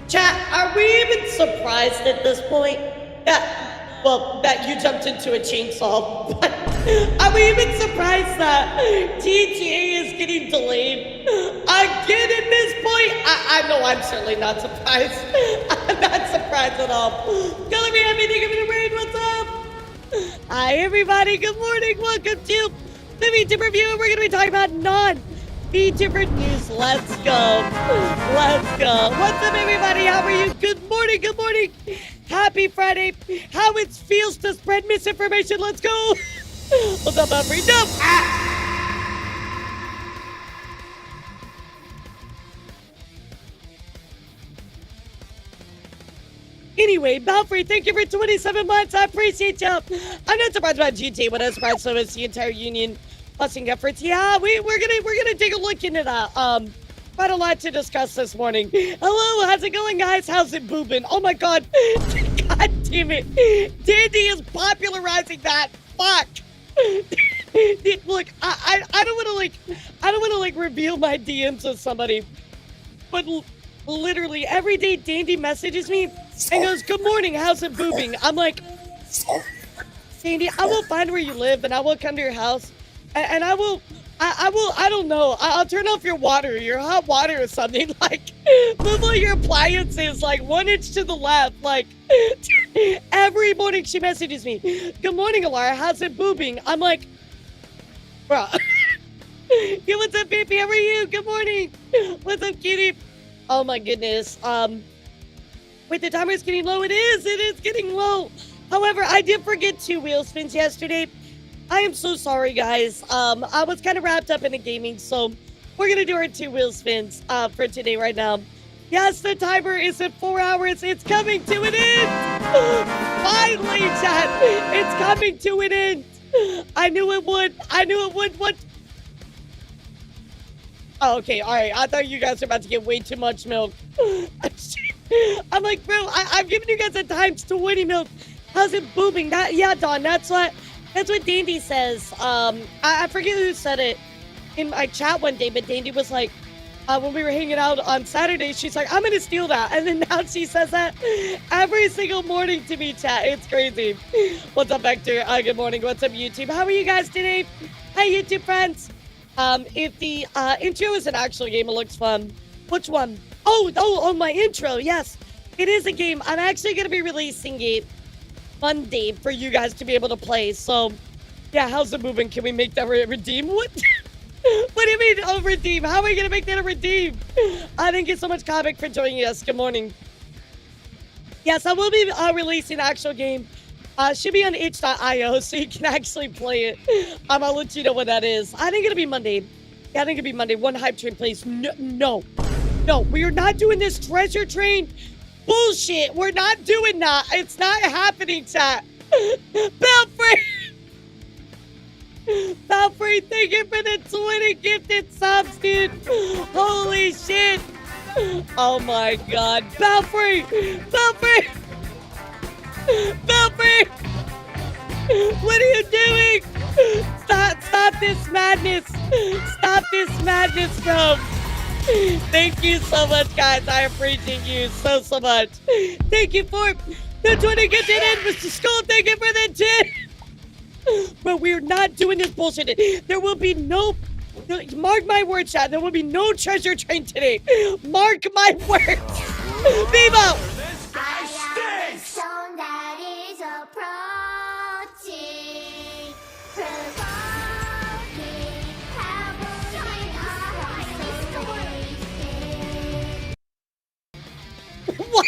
Chat, are we even surprised at this point? That you jumped into a chainsaw. But are we even surprised that GTA is getting delayed again at this point? I know I'm certainly not surprised. I'm not surprised at all. Color me happy, think of it, rain, what's up? Hi, everybody. Good morning. Welcome to the vtuber Review. We're going to be talking about vtuber news. Let's go. Let's go. What's up, everybody? How are you? Good morning. Good morning. Happy Friday. How it feels to spread misinformation. Let's go. What's up, Humphrey? No. Anyway, Belfry, thank you for 27 months. I appreciate you. I'm not surprised about GTA, but I'm surprised so is the entire union busting efforts. Yeah, we're gonna take a look into that. Quite a lot to discuss this morning. Hello, how's it going, guys? How's it boobing? Oh my god. God damn it. Dandy is popularizing that. Fuck. Look, I don't wanna reveal my DMs to somebody. But literally every day Dandy messages me and goes, "Good morning, how's it boobing?" I'm like, Sandy, I will find where you live and I will come to your house and I don't know, I'll turn off your water, your hot water or something, like, move all your appliances, like, 1 inch to the left, like, every morning she messages me, "Good morning, Elara, how's it boobing?" I'm like, bro. Yeah, what's up, baby? How are you? Good morning. What's up, kitty? Oh my goodness. Wait, the timer's getting low. It is getting low. However, I did forget 2 wheel spins yesterday. I am so sorry, guys. I was kind of wrapped up in the gaming, so we're gonna do our 2 wheel spins for today right now. Yes, the timer is at 4 hours. It's coming to an end. Finally, chat. It's coming to an end. I knew it would. I knew it would. What? Oh, okay, all right. I thought you guys were about to get way too much milk. I'm like, bro, I'm giving you guys a times 20 milk. How's it booming? Yeah, Don, that's what Dandy says. I forget who said it in my chat one day, but Dandy was like, when we were hanging out on Saturday, she's like, "I'm gonna steal that." And then now she says that every single morning to me, chat. It's crazy. What's up, Vector? Good morning. What's up, YouTube? How are you guys today? Hi, YouTube friends. If the intro is an actual game, it looks fun. Which one? Oh, my intro. Yes, it is a game. I'm actually going to be releasing it Monday for you guys to be able to play. So, yeah, how's it moving? Can we make that redeem? What? What do you mean, redeem? How are we going to make that a redeem? Thank you so much, Comic, for joining us. Good morning. Yes, I will be releasing an actual game. Should be on itch.io, so you can actually play it. I'll let you know when that is. I think it'll be Monday. Yeah, I think it'll be Monday. One hype train, please. No, we are not doing this treasure train bullshit. We're not doing that. It's not happening, chat. Belfry, thank you for the 20 gifted subs, dude. Holy shit. Oh my god. Belfry! What are you doing? Stop this madness. Stop this madness, bro. Thank you so much, guys. I appreciate you so much. Thank you for the 20 gifted in, Mr. Skull. Thank you for the 10. But we're not doing this bullshit. There will be no... Mark my words, chat. There will be no treasure train today. Mark my words. Vivo! What?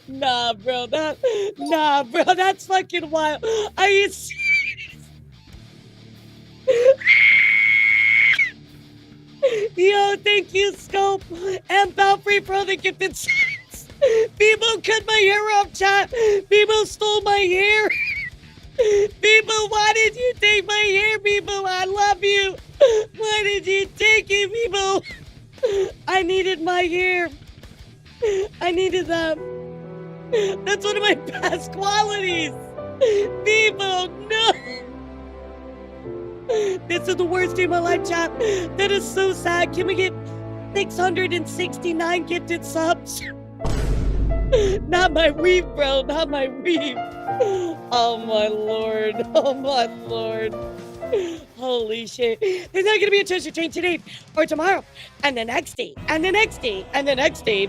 Nah, bro, that's fucking wild. Are you serious? Yo, thank you, Scope and Belfry for the gifted subs. Bebo cut my hair off, chat. Bebo stole my hair. Bebo, why did you take my hair, Bebo? I love you. Why did you take it, Bebo? I needed my hair. I needed that. That's one of my best qualities. Bebo, no. This is the worst day of my life, chat. That is so sad. Can we get 669 gifted subs? Not my weave, bro. Not my weave. Oh my lord. Oh my lord. Holy shit. There's not gonna be a treasure train today or tomorrow. And the next day. And the next day. And the next day.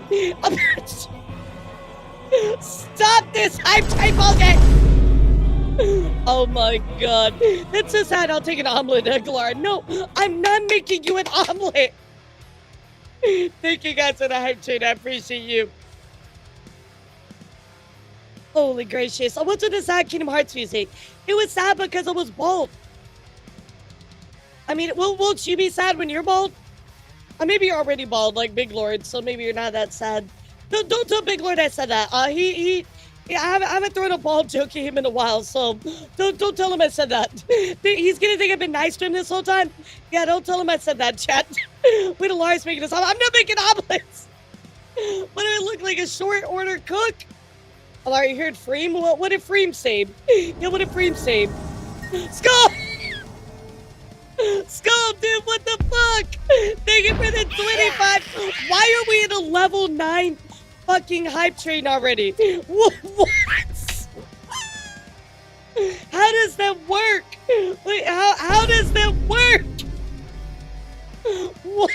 Stop this hype train bullshit! Oh my god. That's so sad. I'll take an omelet, Elara. No, I'm not making you an omelet. Thank you guys for the hype train. I appreciate you. Holy gracious. What's with the sad Kingdom Hearts music? It was sad because I was bald. I mean, won't you be sad when you're bald? Or maybe you're already bald, like Big Lord, so maybe you're not that sad. Don't tell Big Lord I said that. I haven't thrown a bald joke at him in a while, so don't tell him I said that. He's gonna think I've been nice to him this whole time. Yeah, don't tell him I said that, chat. Wait till Lara's making this omelet. I'm not making omelets. What do I look like, a short order cook? Lara, you heard Freem? What did Freem say? Yeah, what did Freem say? Skull! Skull, dude, what the fuck? Thank you for the 25. Why are we in a level 9 fucking hype train already? What? How does that work? Wait, how does that work? What?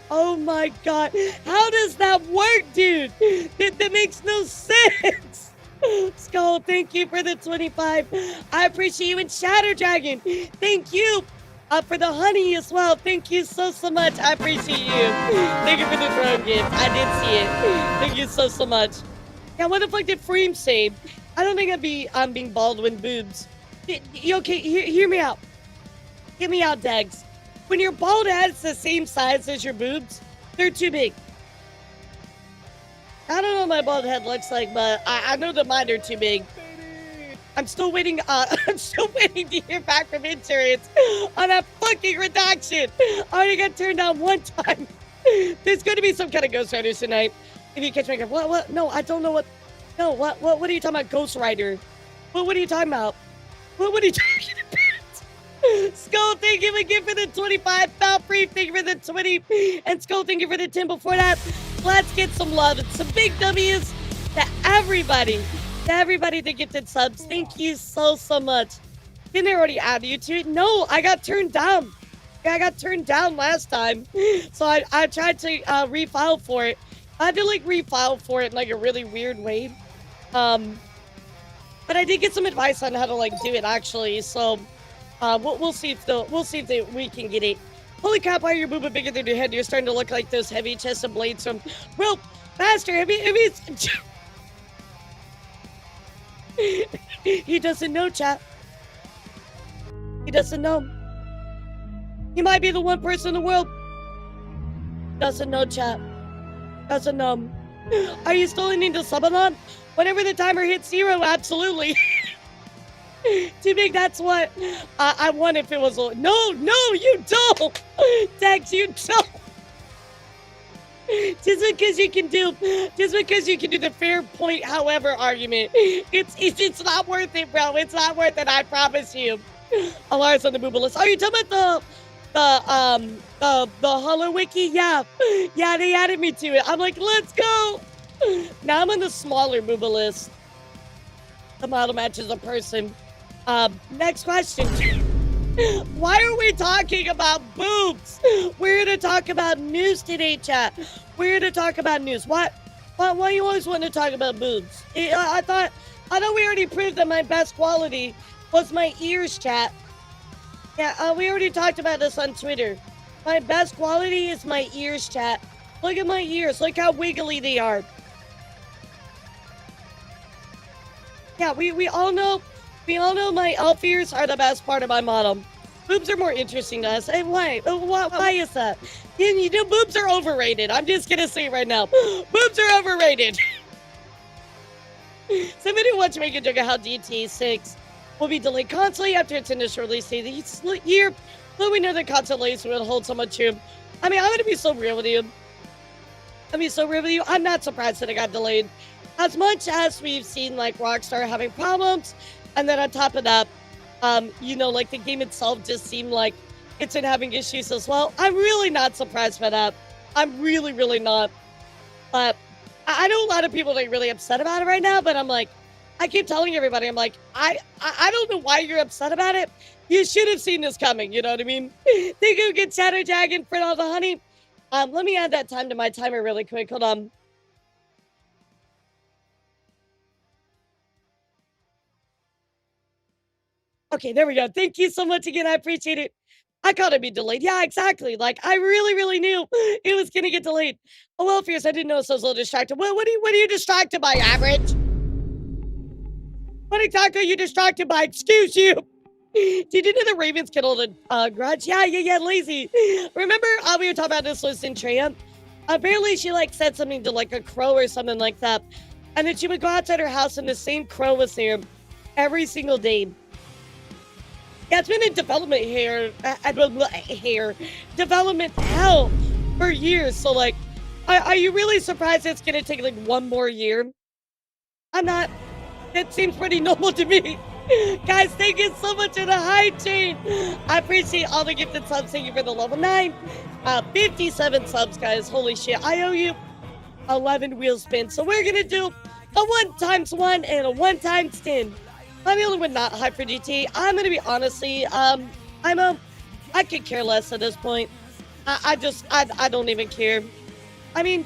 Oh my god. How does that work, dude? That makes no sense. Skull, thank you for the 25. I appreciate you. And Shadow Dragon, thank you for the honey as well. Thank you so much. I appreciate you. Thank you for the drone gift. I did see it. Thank you so much. Yeah, what the fuck did Freem say? I don't think I'm being bald when boobs. Okay, hear me out. Hear me out, Dags. When your bald head's the same size as your boobs, they're too big. I don't know what my bald head looks like, but I know that mine are too big. I'm still waiting. I'm still waiting to hear back from insurance on a fucking reduction. I already got turned down one time. There's going to be some kind of Ghost Riders tonight. If you catch me, what? No, I don't know what. No, what are you talking about, Ghost Rider? What are you talking about? What are you talking about? Skull, thank you again for the 25. Falfree, thank you for the 20. And Skull, thank you for the 10 before that. Let's get some love and some big W's to everybody. To everybody that gifted subs. Thank you so much. Didn't they already add you to it? No, I got turned down. Yeah, I got turned down last time. So I tried to refile for it. I had to like refile for it in like a really weird way. But I did get some advice on how to like do it actually. So we'll see if we can get it. Holy crap, why are your booba bigger than your head? You're starting to look like those heavy chested blades from... Well, Master, he doesn't know, chat. He doesn't know. He might be the one person in the world. Doesn't know, chat. Doesn't know. Are you still in the Subanon? Whenever the timer hits 0, absolutely. Too big, that's what I want if it was... No, you don't! Dex, you don't! Just because you can do the fair point, however, argument, it's not worth it, bro. It's not worth it, I promise you. Alara's on the booba list. Are you talking about the Hollow Wiki? Yeah, they added me to it. I'm like, let's go! Now I'm on the smaller booba list. The model matches a person. Next question. Why are we talking about boobs? We're gonna talk about news today, chat. We're gonna talk about news. Why you always want to talk about boobs? I thought we already proved that my best quality was my ears, chat. Yeah, we already talked about this on Twitter. My best quality is my ears, chat. Look at my ears. Look how wiggly they are. Yeah, we all know my elf ears are the best part of my model. Boobs are more interesting to us. Hey, why is that? You know, boobs are overrated. I'm just gonna say it right now. Boobs are overrated. Somebody wants to make a joke of how GTA 6 will be delayed constantly after its initial release date this year, though we know that constant delays will hold so much true. I mean, I'm gonna be so real with you. I'm not surprised that it got delayed. As much as we've seen like Rockstar having problems, and then on top of that, You know, like the game itself just seemed like it's been having issues as well. I'm really not surprised by that. I'm really, really not. But I know a lot of people are really upset about it right now, but I'm like, I keep telling everybody, I'm like, I don't know why you're upset about it. You should have seen this coming, you know what I mean? Thank you, good Shadow Dragon, for all the honey. Let me add that time to my timer really quick. Hold on. Okay, there we go. Thank you so much again. I appreciate it. I caught it be delayed. Yeah, exactly. Like I really, really knew it was gonna get delayed. Oh well, Fierce, I didn't know so I was a little distracted. Well, what are you distracted by, Average? What exactly are you distracted by? Excuse you. Did you know the Ravens killed a grudge? Yeah, lazy. Remember we were talking about this with Centrea? Apparently she like said something to like a crow or something like that. And then she would go outside her house and the same crow was there every single day. Yeah, it's been in development development hell for years. So like, are you really surprised it's gonna take like one more year? I'm not. That seems pretty normal to me. Guys, thank you so much for the hype chain. I appreciate all the gifted subs. Thank you for the level 9. 57 subs, guys. Holy shit. I owe you 11 wheel spins. So we're gonna do a 1 times 1 and a 1 times 10. I'm the only one not hyped for GT. I'm gonna be honestly, I could care less at this point. I don't even care. I mean,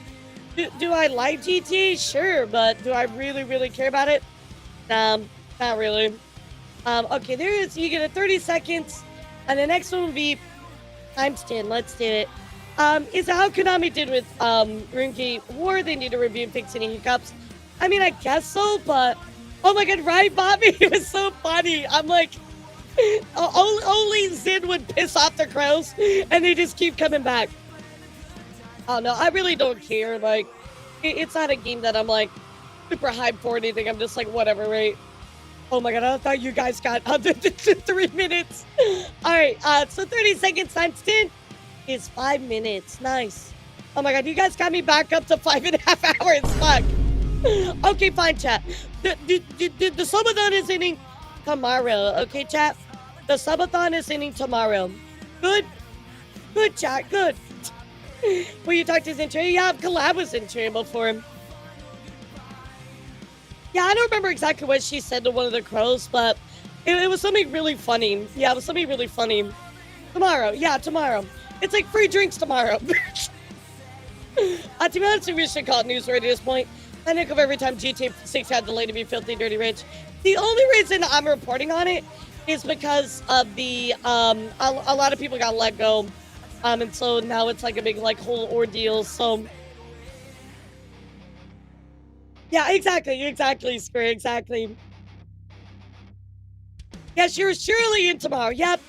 do I like GT? Sure, but do I really, really care about it? Not really. Okay, there is, you get a 30 seconds, and the next one will be times 10. Let's do it. Is how Konami did with, RuneScape War. They need to review and fix any hiccups. I mean, I guess so, but, oh my god, right, Bobby? It was so funny. I'm like, only Zin would piss off the crows, and they just keep coming back. Oh no, I really don't care. Like, it's not a game that I'm like super hyped for anything. I'm just like, whatever, right? Oh my god, I thought you guys got 3 minutes. All right, so 30 seconds times 10 is 5 minutes. Nice. Oh my god, you guys got me back up to 5.5 hours. Fuck. Okay, fine, chat. The subathon is ending tomorrow. Okay, chat. The subathon is ending tomorrow. Good. Good, chat. Good. Will you talk to Century? Yeah, I've collabed with Century before. Yeah, I don't remember exactly what she said to one of the crows, but it was something really funny. Yeah, it was something really funny. Tomorrow. Yeah, tomorrow. It's like free drinks tomorrow. To be honest, we should call it newsworthy at this point. I think of every time GTA 6 had delayed to be filthy, dirty rich. The only reason I'm reporting on it is because of the, a lot of people got let go. And so now it's like a big, like, whole ordeal, so. Yeah, exactly, Square, exactly. Yes, you're surely in tomorrow. Yep,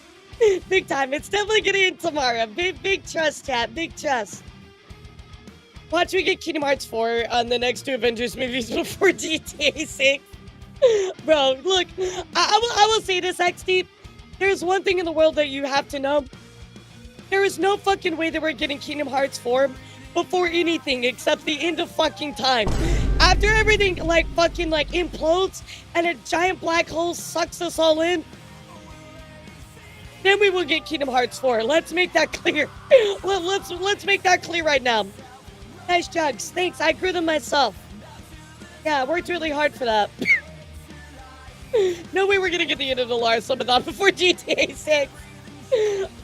big time. It's definitely gonna end tomorrow. Big trust, chat, big trust. Watch we get Kingdom Hearts 4 on the next 2 Avengers movies before GTA 6. Bro, look, I will say this, XD. There's one thing in the world that you have to know. There is no fucking way that we're getting Kingdom Hearts 4 before anything except the end of fucking time. After everything, like, fucking, like, implodes and a giant black hole sucks us all in, then we will get Kingdom Hearts 4. Let's make that clear. Let's make that clear right now. Nice jugs. Thanks. I grew them myself. Yeah, I worked really hard for that. No way we're gonna get the end of the Elara Subathon before GTA 6.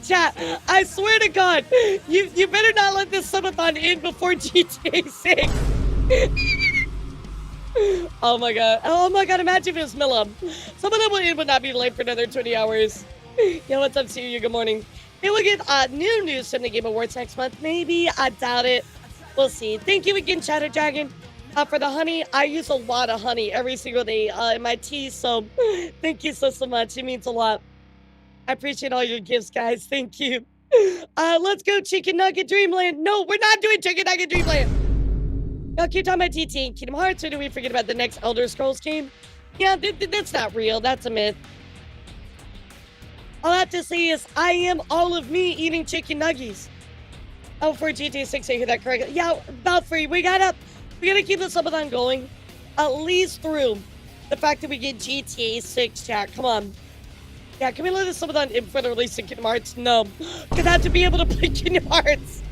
Chat, I swear to God, you better not let this Subathon end before GTA 6. Oh my god, imagine if it was Milla. Some of them would not be late for another 20 hours. Yo, what's up, see you? Good morning. Maybe we'll get new news from the Game Awards next month. Maybe, I doubt it. We'll see. Thank you again, Shadow Dragon, for the honey. I use a lot of honey every single day in my tea, so thank you so much. It means a lot. I appreciate all your gifts, guys. Thank you. Let's go Chicken Nugget Dreamland. No, we're not doing Chicken Nugget Dreamland. Y'all keep talking about TT and Kingdom Hearts, or do we forget about the next Elder Scrolls game? Yeah, that's not real. That's a myth. All I have to say is I am all of me eating chicken nuggies. Oh, for GTA 6, I hear that correctly. Yeah, about free. We gotta keep this subathon going. At least through the fact that we get GTA 6, chat. Come on. Yeah, can we let us subathon in for the release of Kingdom Hearts? No. Gonna have to be able to play Kingdom Hearts.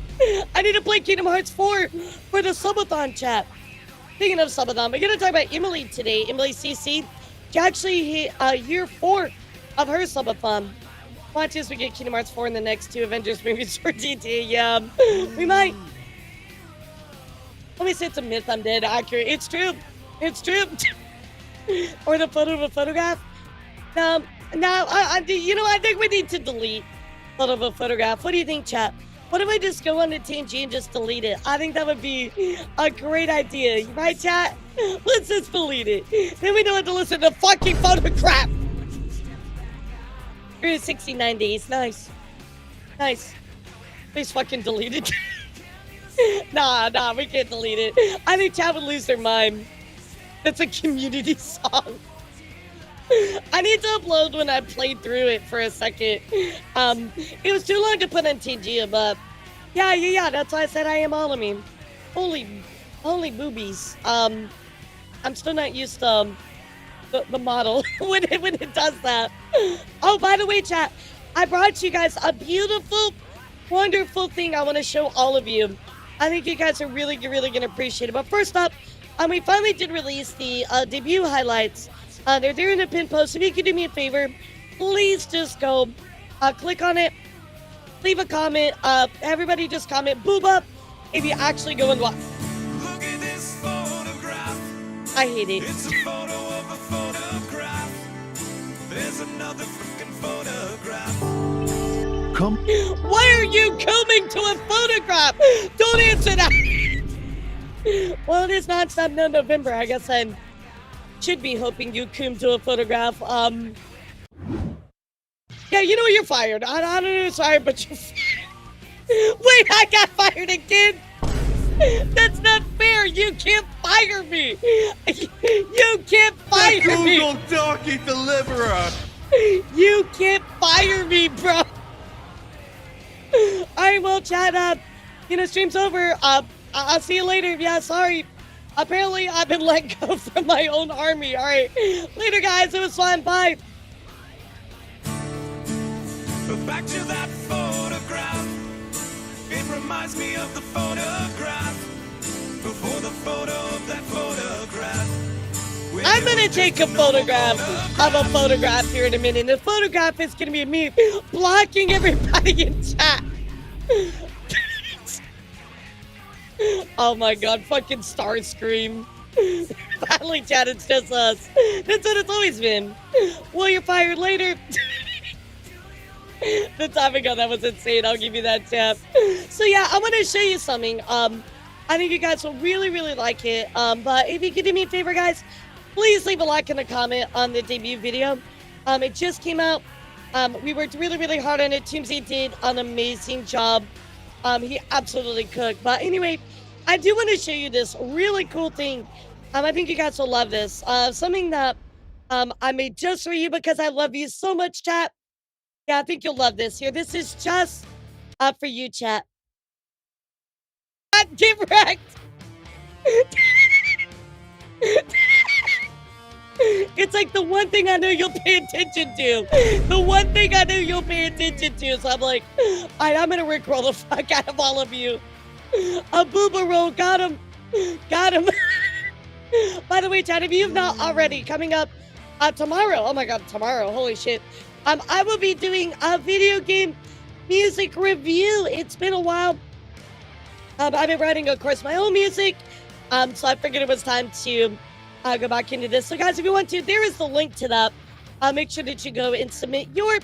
I need to play Kingdom Hearts 4 for the subathon, chat. Speaking of subathon, we're gonna talk about Emily today. Emily CC. She actually hit year 4 of her subathon. Watch as we get Kingdom Hearts 4 in the next 2 Avengers movies for DT. Yeah, we might. Let me say it's a myth. I'm dead accurate. It's true. It's true. Or the photo of a photograph. No, you know, I think we need to delete photo of a photograph. What do you think, chat? What if I just go on to TNG and just delete it? I think that would be a great idea. Right, chat? Let's just delete it. Then we don't have to listen to fucking photograph. 69 days. Nice. Nice. Please fucking delete it. Nah, we can't delete it. I think chat would lose their mind. That's a community song. I need to upload when I played through it for a second. It was too long to put on TG, but yeah, that's why I said I am all of me. Holy boobies. I'm still not used to the model when it does that. Oh, by the way, chat, I brought you guys a beautiful, wonderful thing I want to show all of you. I think you guys are really gonna appreciate it. But first up, we finally did release the debut highlights. They're there in the pin post. If you could do me a favor, please just go click on it, leave a comment. Everybody just comment boob up if you actually go and watch. Look at this photograph. I hate it. It's a photo of a photograph. There's another freaking photograph. Come. Why are you combing to a photograph? Don't answer that. Well, it is non-stop no November. I guess I should be hoping you comb to a photograph. Yeah, you know you're fired. I don't know who's fired, but you're fired. Wait, I got fired again? That's not fair. You can't fire me. You can't fire me. Google Donkey Deliverer. You can't fire me, bro. Alright, well, chat, stream's over. I'll see you later. Yeah, sorry. Apparently, I've been let go from my own army. Alright. Later, guys. It was fun. Bye. Back to that photograph. It reminds me of the photograph. Before the photo of that photograph. I'm gonna take a photograph of a photograph here in a minute. The photograph is gonna be me blocking everybody in chat. Oh my god, fucking Starscream. Finally, chat, it's just us. That's what it's always been. Well, you're fired later. The time ago, that was insane. I'll give you that, chat. So yeah, I want to show you something. I think you guys will really like it. But if you could do me a favor, guys, please leave a like and a comment on the debut video. It just came out. We worked really hard on it. Toomsy did an amazing job. He absolutely cooked. But anyway, I do want to show you this really cool thing. I think you guys will love this. Something that I made just for you because I love you so much, chat. Yeah, I think you'll love this here. This is just for you, chat. Get wrecked. It's like the one thing I know you'll pay attention to. The one thing I know you'll pay attention to. So I'm like, all right, I'm gonna rickroll the fuck out of all of you. A booba roll, got him. Got him. By the way, chat, if you've not already, coming up tomorrow. Oh my god, tomorrow. Holy shit. I will be doing a video game music review. It's been a while. I've been writing, of course, my own music. So I figured it was time to go back into this. So guys, if you want to, there is the link to that. Make sure that you go and submit your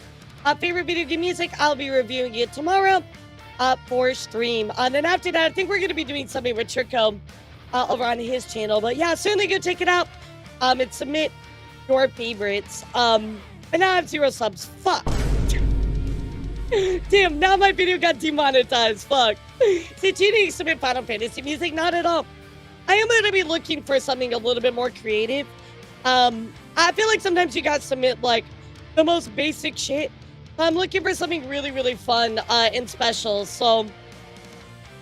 favorite video game music. I'll be reviewing it tomorrow for stream. And then after that, I think we're going to be doing something with Trico over on his channel. But yeah, certainly go check it out and submit your favorites. And now I have 0 subs. Fuck. Damn, now my video got demonetized. Fuck. See, cheating submit Final Fantasy music? Not at all. I am going to be looking for something a little bit more creative. I feel like sometimes you guys submit, like, the most basic shit. I'm looking for something really fun and special. So,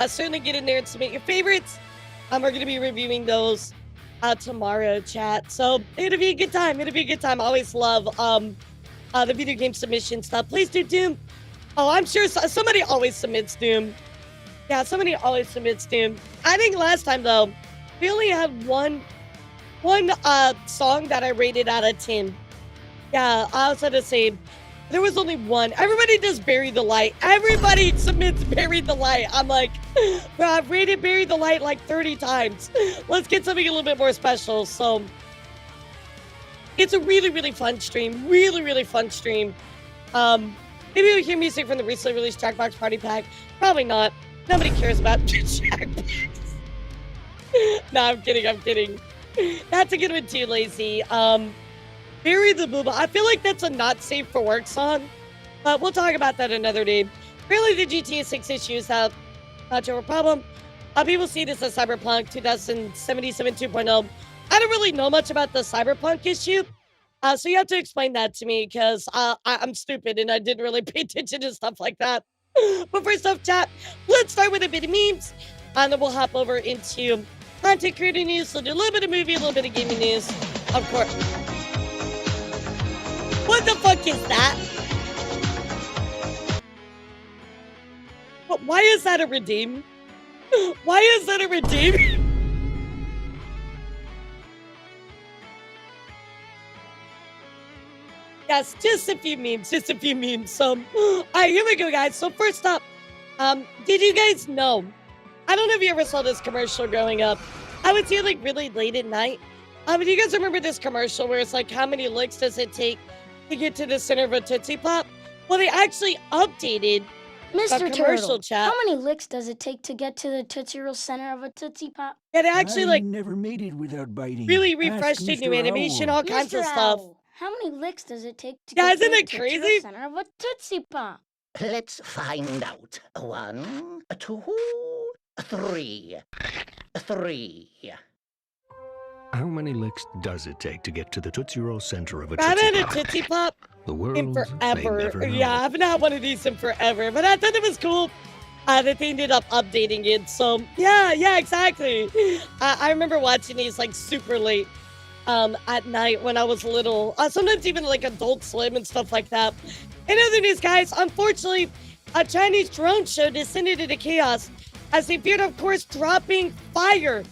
certainly get in there and submit your favorites. We're going to be reviewing those tomorrow, chat. So, it'll be a good time. It'll be a good time. I always love the video game submission stuff. Please do Doom. Oh, I'm sure somebody always submits Doom. Yeah, somebody always submits Doom. I think last time, though, we only had one song that I rated out of 10. Yeah, I was gonna say, there was only one. Everybody does Bury the Light. Everybody submits Bury the Light. I'm like, bro, I've rated Bury the Light like 30 times. Let's get something a little bit more special. So, it's a really, really fun stream. Really, really fun stream. Maybe we'll hear music from the recently released Jackbox Party Pack. Probably not. Nobody cares about Jackbox. No, I'm kidding. That's a good one too, Lazy. Bury the Booba. I feel like that's a not safe for work song, but we'll talk about that another day. Really, the GTA 6 issues have not a problem. People see this as Cyberpunk 2077 2.0. I don't really know much about the Cyberpunk issue, so you have to explain that to me because I'm stupid and I didn't really pay attention to stuff like that. But first off, chat, let's start with a bit of memes, and then we'll hop over into content creator news. So do a little bit of movie, a little bit of gaming news, of course. What the fuck is that? Why is that a redeem? Why is that a redeem? Yes, just a few memes. So, all right, here we go, guys. So first up, did you guys know? I don't know if you ever saw this commercial growing up. I would see it like really late at night. Do you guys remember this commercial where it's like, how many licks does it take to get to the center of a Tootsie Pop? Well, they actually updated Mr. commercial Turtle, chat. how many licks does it take to get to the Tootsie Roll center of a Tootsie Pop? Yeah, they actually I like never made it without biting. really Ask refreshed it, new Mr. animation, Owl. all kinds Mr. of stuff. Owl, how many licks does it take to Yeah, get to isn't the it Tootsie crazy? Roll center of a Tootsie Pop? Let's find out. 1, 2, 3. 3. How many licks does it take to get to the Tootsie Roll center of a I've Tootsie had a Pop? Tootsie Pop The world in may forever. never know. Yeah, I haven't had one of these in forever, but I thought it was cool that they ended up updating it. So yeah, exactly. I remember watching these like super late at night when I was little. Sometimes even like Adult Swim and stuff like that. In other news, guys, unfortunately, a Chinese drone show descended into chaos as they feared, of course, dropping fire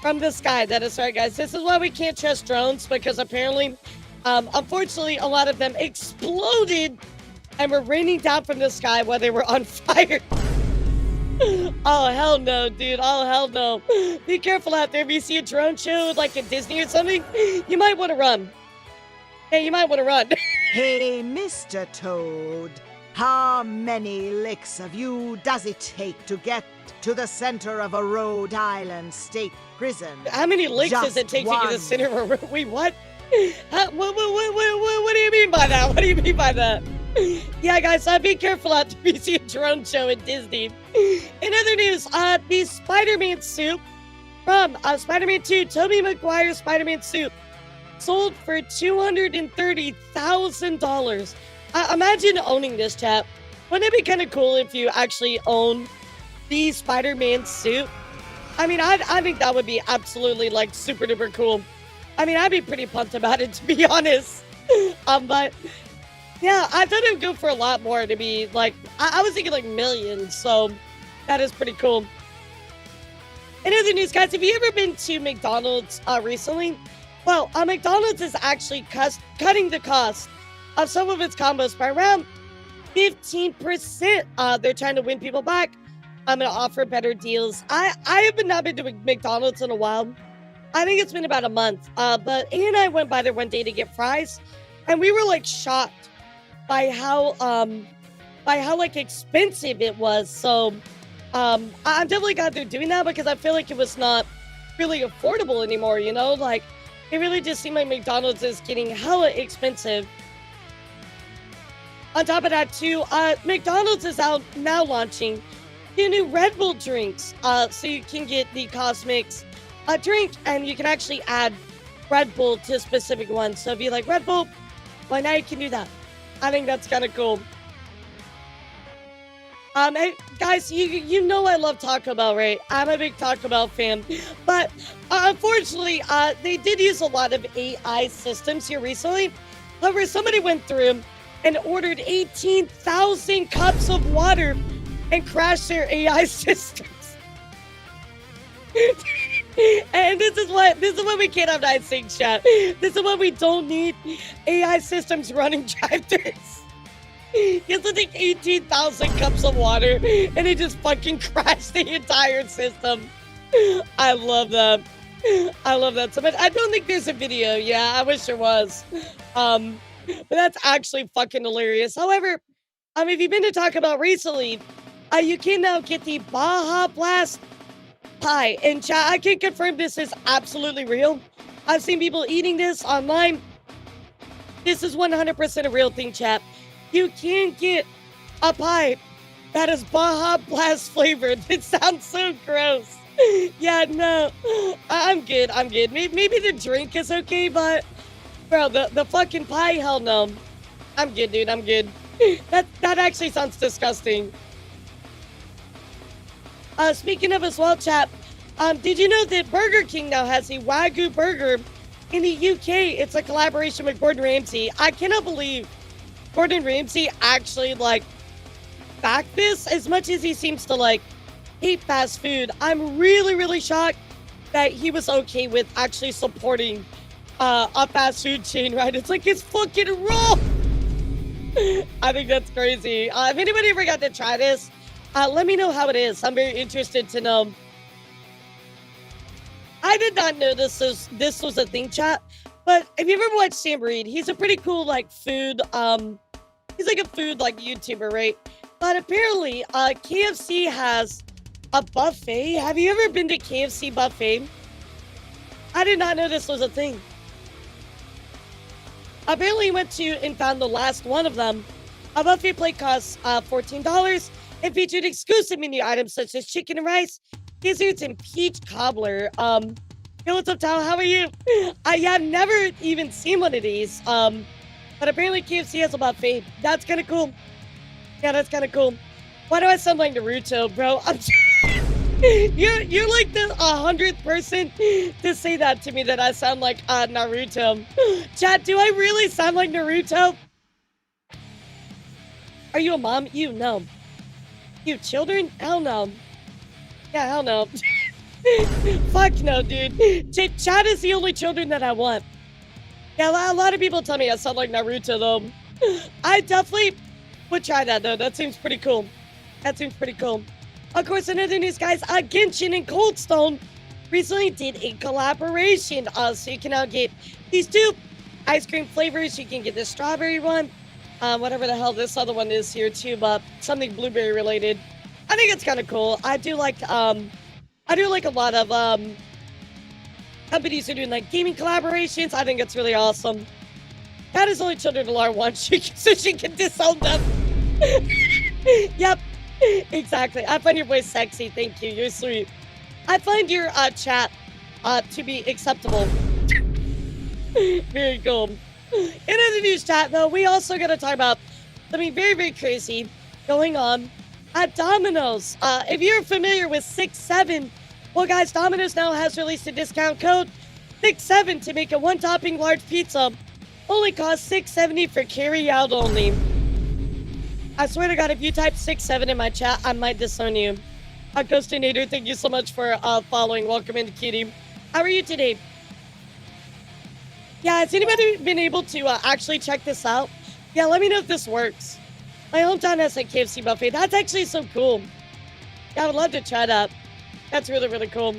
from the sky. That is right, guys. This is why we can't trust drones, because apparently, unfortunately, a lot of them exploded and were raining down from the sky while they were on fire. Oh, hell no, dude. Oh, hell no. Be careful out there. If you see a drone show like at Disney or something, you might want to run. Hey, you might want to run. Hey, Mr. Toad, how many licks of you does it take to get to the center of a Rhode Island state prison? How many licks does Just it take to get to the one. center of a room? Wait, what? What do you mean by that? What do you mean by that? Yeah, guys, be careful out there if you see a drone show at Disney. In other news, the Spider-Man suit from Spider-Man 2, Tobey Maguire's Spider-Man suit, sold for $230,000. Imagine owning this, chat. Wouldn't it be kind of cool if you actually own the Spider-Man suit? I mean, I think that would be absolutely, like, super duper cool. I mean, I'd be pretty pumped about it, to be honest. But, yeah, I thought it would go for a lot more to be, like, I was thinking, like, millions, so that is pretty cool. In other news, guys, have you ever been to McDonald's recently? Well, McDonald's is actually cutting the cost of some of its combos by around 15%. They're trying to win people back. I'm going to offer better deals. I have not been to McDonald's in a while. I think it's been about a month. But Ann and I went by there one day to get fries, and we were like shocked by how like expensive it was. So I'm definitely glad they're doing that, because I feel like it was not really affordable anymore, you know? Like, it really just seemed like McDonald's is getting hella expensive. On top of that, too, McDonald's is out now launching 2 new Red Bull drinks. So you can get the Cosmix drink, and you can actually add Red Bull to specific ones. So if you like Red Bull, well, now you can do that. I think that's kind of cool. Hey, guys, you know I love Taco Bell, right? I'm a big Taco Bell fan. But unfortunately, they did use a lot of AI systems here recently. However, somebody went through and ordered 18,000 cups of water and crashed their AI systems. And this is what we can't have nice things, chat. This is what we don't need AI systems running drive-thrus. He has to take 18,000 cups of water and he just fucking crashed the entire system. I love that. I love that so much. I don't think there's a video. Yeah, I wish there was. But that's actually fucking hilarious. However, if you've been to Taco Bell recently, you can now get the Baja Blast pie. And chat, I can confirm this is absolutely real. I've seen people eating this online. This is 100% a real thing, chat. You can get a pie that is Baja Blast flavored. It sounds so gross. Yeah, no. I'm good. Maybe the drink is okay, but bro, the fucking pie, hell no. I'm good, dude. I'm good. That actually sounds disgusting. Speaking of as well, chat, did you know that Burger King now has a Wagyu burger in the UK? It's a collaboration with Gordon Ramsay. I cannot believe Gordon Ramsay actually, like, backed this as much as he seems to, like, hate fast food. I'm really, really shocked that he was okay with actually supporting a fast food chain, right? It's like his fucking role. I think that's crazy. If anybody ever got to try this, let me know how it is. I'm very interested to know. I did not know this was a thing, chat. But if you ever watched Sam Reed, he's a pretty cool, like, food, he's like a food, like, YouTuber, right? But apparently, KFC has a buffet. Have you ever been to KFC buffet? I did not know this was a thing. Apparently, he went to and found the last one of them. A buffet plate costs $14 and featured exclusive menu items such as chicken and rice, gizzards, and peach cobbler. Yo, what's up, Tal? How are you? Yeah, I've never even seen one of these. But apparently KFC has a buffet. That's kind of cool. Yeah, that's kind of cool. Why do I sound like Naruto, bro? You're like the 100th person to say that to me, that I sound like Naruto. Chat, do I really sound like Naruto? Are you a mom? You no. You children? Hell no. Yeah, hell no. Fuck no, dude. Chad is the only children that I want. Yeah, a lot of people tell me I sound like Naruto, though. I definitely would try that, though. That seems pretty cool. That seems pretty cool. Of course, in other news, guys, Genshin and Cold Stone recently did a collaboration. So you can now get these two ice cream flavors. You can get the strawberry one, whatever the hell this other one is here, too, but something blueberry related. I think it's kind of cool. I do like a lot of companies who are doing like gaming collaborations. I think it's really awesome. Cat is only children Alar wants so she can disown them. Yep, exactly. I find your voice sexy. Thank you. You're sweet. I find your chat to be acceptable. Very cool. In other news, chat, though, we also got to talk about something very, very crazy going on at Domino's. If you're familiar with 6-7, well, guys, Domino's now has released a discount code 6-7 to make a one-topping large pizza. Only costs $6.70 for carry-out only. I swear to God, if you type 6-7 in my chat, I might disown you. Ghostinator, thank you so much for following. Welcome into Kitty. How are you today? Yeah, has anybody been able to actually check this out? Yeah, let me know if this works. My hometown has a KFC buffet. That's actually so cool. Yeah, I would love to try that. That's really, really cool.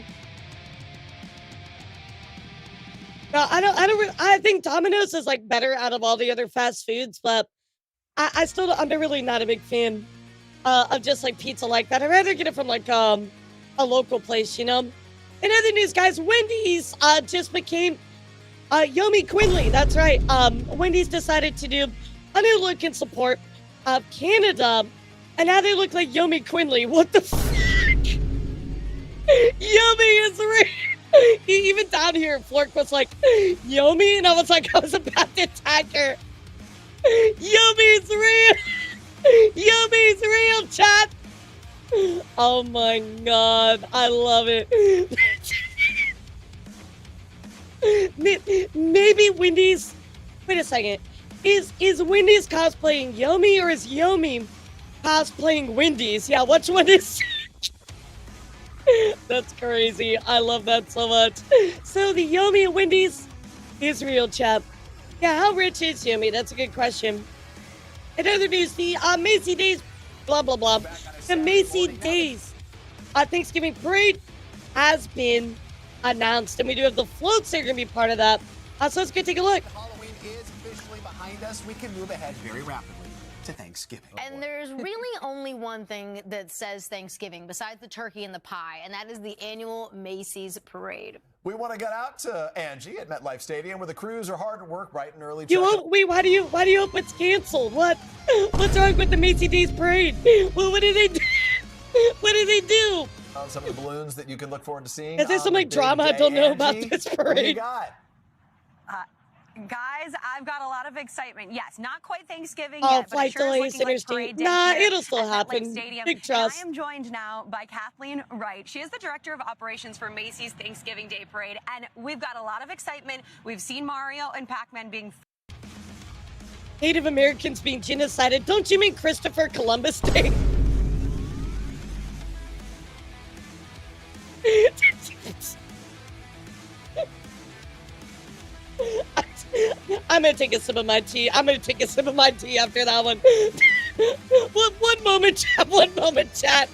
No, I think Domino's is like better out of all the other fast foods, but I'm really not a big fan of just like pizza like that. I'd rather get it from like a local place, you know? In other news, guys, Wendy's just became Yomi Quinley. That's right. Wendy's decided to do a new look in support of Canada, and now they look like Yomi Quinley. What the fuck? Yomi is real. Even down here, Flork was like, Yomi? And I was like, I was about to attack her. Yomi's real. Yomi's real, chat. Oh my God. I love it. Maybe Wendy's. Wait a second. Is Wendy's cosplaying Yomi or is Yomi cosplaying Wendy's? Yeah, which one is? That's crazy. I love that so much. So the Yomi and Wendy's is real, chap. Yeah, how rich is Yomi? That's a good question. In other news, the Macy Days, blah, blah, blah. The Macy Days Thanksgiving Parade has been announced, and we do have the floats that are going to be part of that. So let's go take a look. Halloween is officially behind us. We can move ahead very rapidly to Thanksgiving. And there's really only one thing that says Thanksgiving besides the turkey and the pie, and that is the annual Macy's Parade. We want to get out to Angie at MetLife Stadium, where the crews are hard at work bright and early. Wait, why do you hope it's canceled? What's wrong with the Macy Days Parade? What did they do? What did they do? Some of the balloons that you can look forward to seeing. Is there some like drama I don't know about this parade? What do you got? Guys, I've got a lot of excitement. Yes, not quite Thanksgiving Oh, yet, but flight it sure is delays, looking like interstate. parade day Nah, here it'll still at MetLife happen. Stadium. Big And trust. I am joined now by Kathleen Wright. She is the director of operations for Macy's Thanksgiving Day Parade, and we've got a lot of excitement. We've seen Mario and Pac-Man being Native Americans being genocided. Don't you mean Christopher Columbus Day? I'm gonna take a sip of my tea. After that one. One moment, chat.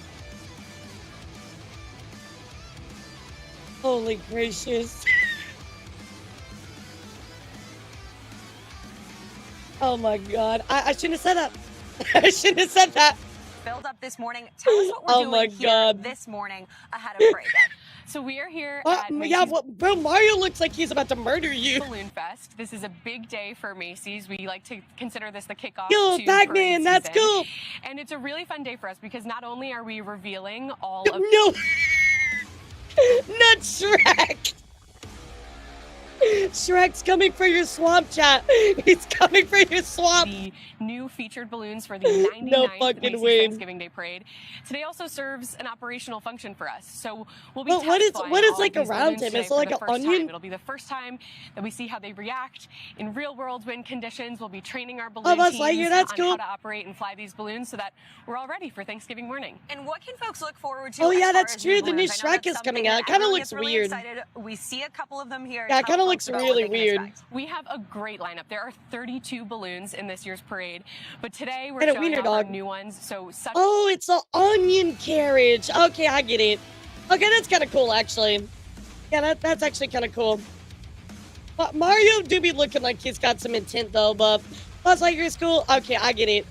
Holy gracious. Oh my god. I shouldn't have said that. I shouldn't have said that. filled up this morning. Tell us what we're doing here this morning ahead of parade day. So we are here at Macy's bro, Mario looks like he's about to murder you. Balloon Fest. This is a big day for Macy's. We like to consider this the kickoff Yo, to Pac-Man, parade that's season. cool. And it's a really fun day for us because not only are we revealing all of No, not Shrek. Shrek's coming for your swamp, chat. He's coming for your swamp. The new featured balloons for the 99th No fucking Macy's way. Thanksgiving Day Parade. Today also serves an operational function for us. So we'll be Well, what is test flying like all of these around balloons him? today Is it for like the an first onion? time. It'll be the first time that we see how they react in real world wind conditions. We'll be training our balloon Buzz teams Lightyear, that's on cool. how to operate and fly these balloons so that we're all ready for Thanksgiving morning. And what can folks look forward to? Oh, yeah, as far that's as true. The new balloons? I know Shrek that's is coming something out. that It kinda everyone looks gets really weird. excited. We see a couple of them here. Yeah, it Tell kinda folks looks about what really they can weird. expect. We have a great lineup. There are 32 balloons in this year's parade, but today we're And a showing wiener off our dog. new ones. So such Oh, it's an onion carriage. Okay, I get it. Okay, that's kind of cool, actually. Yeah, that's actually kind of cool. But Mario do be looking like he's got some intent, though, but Buzz Lightyear's cool. Okay, I get it.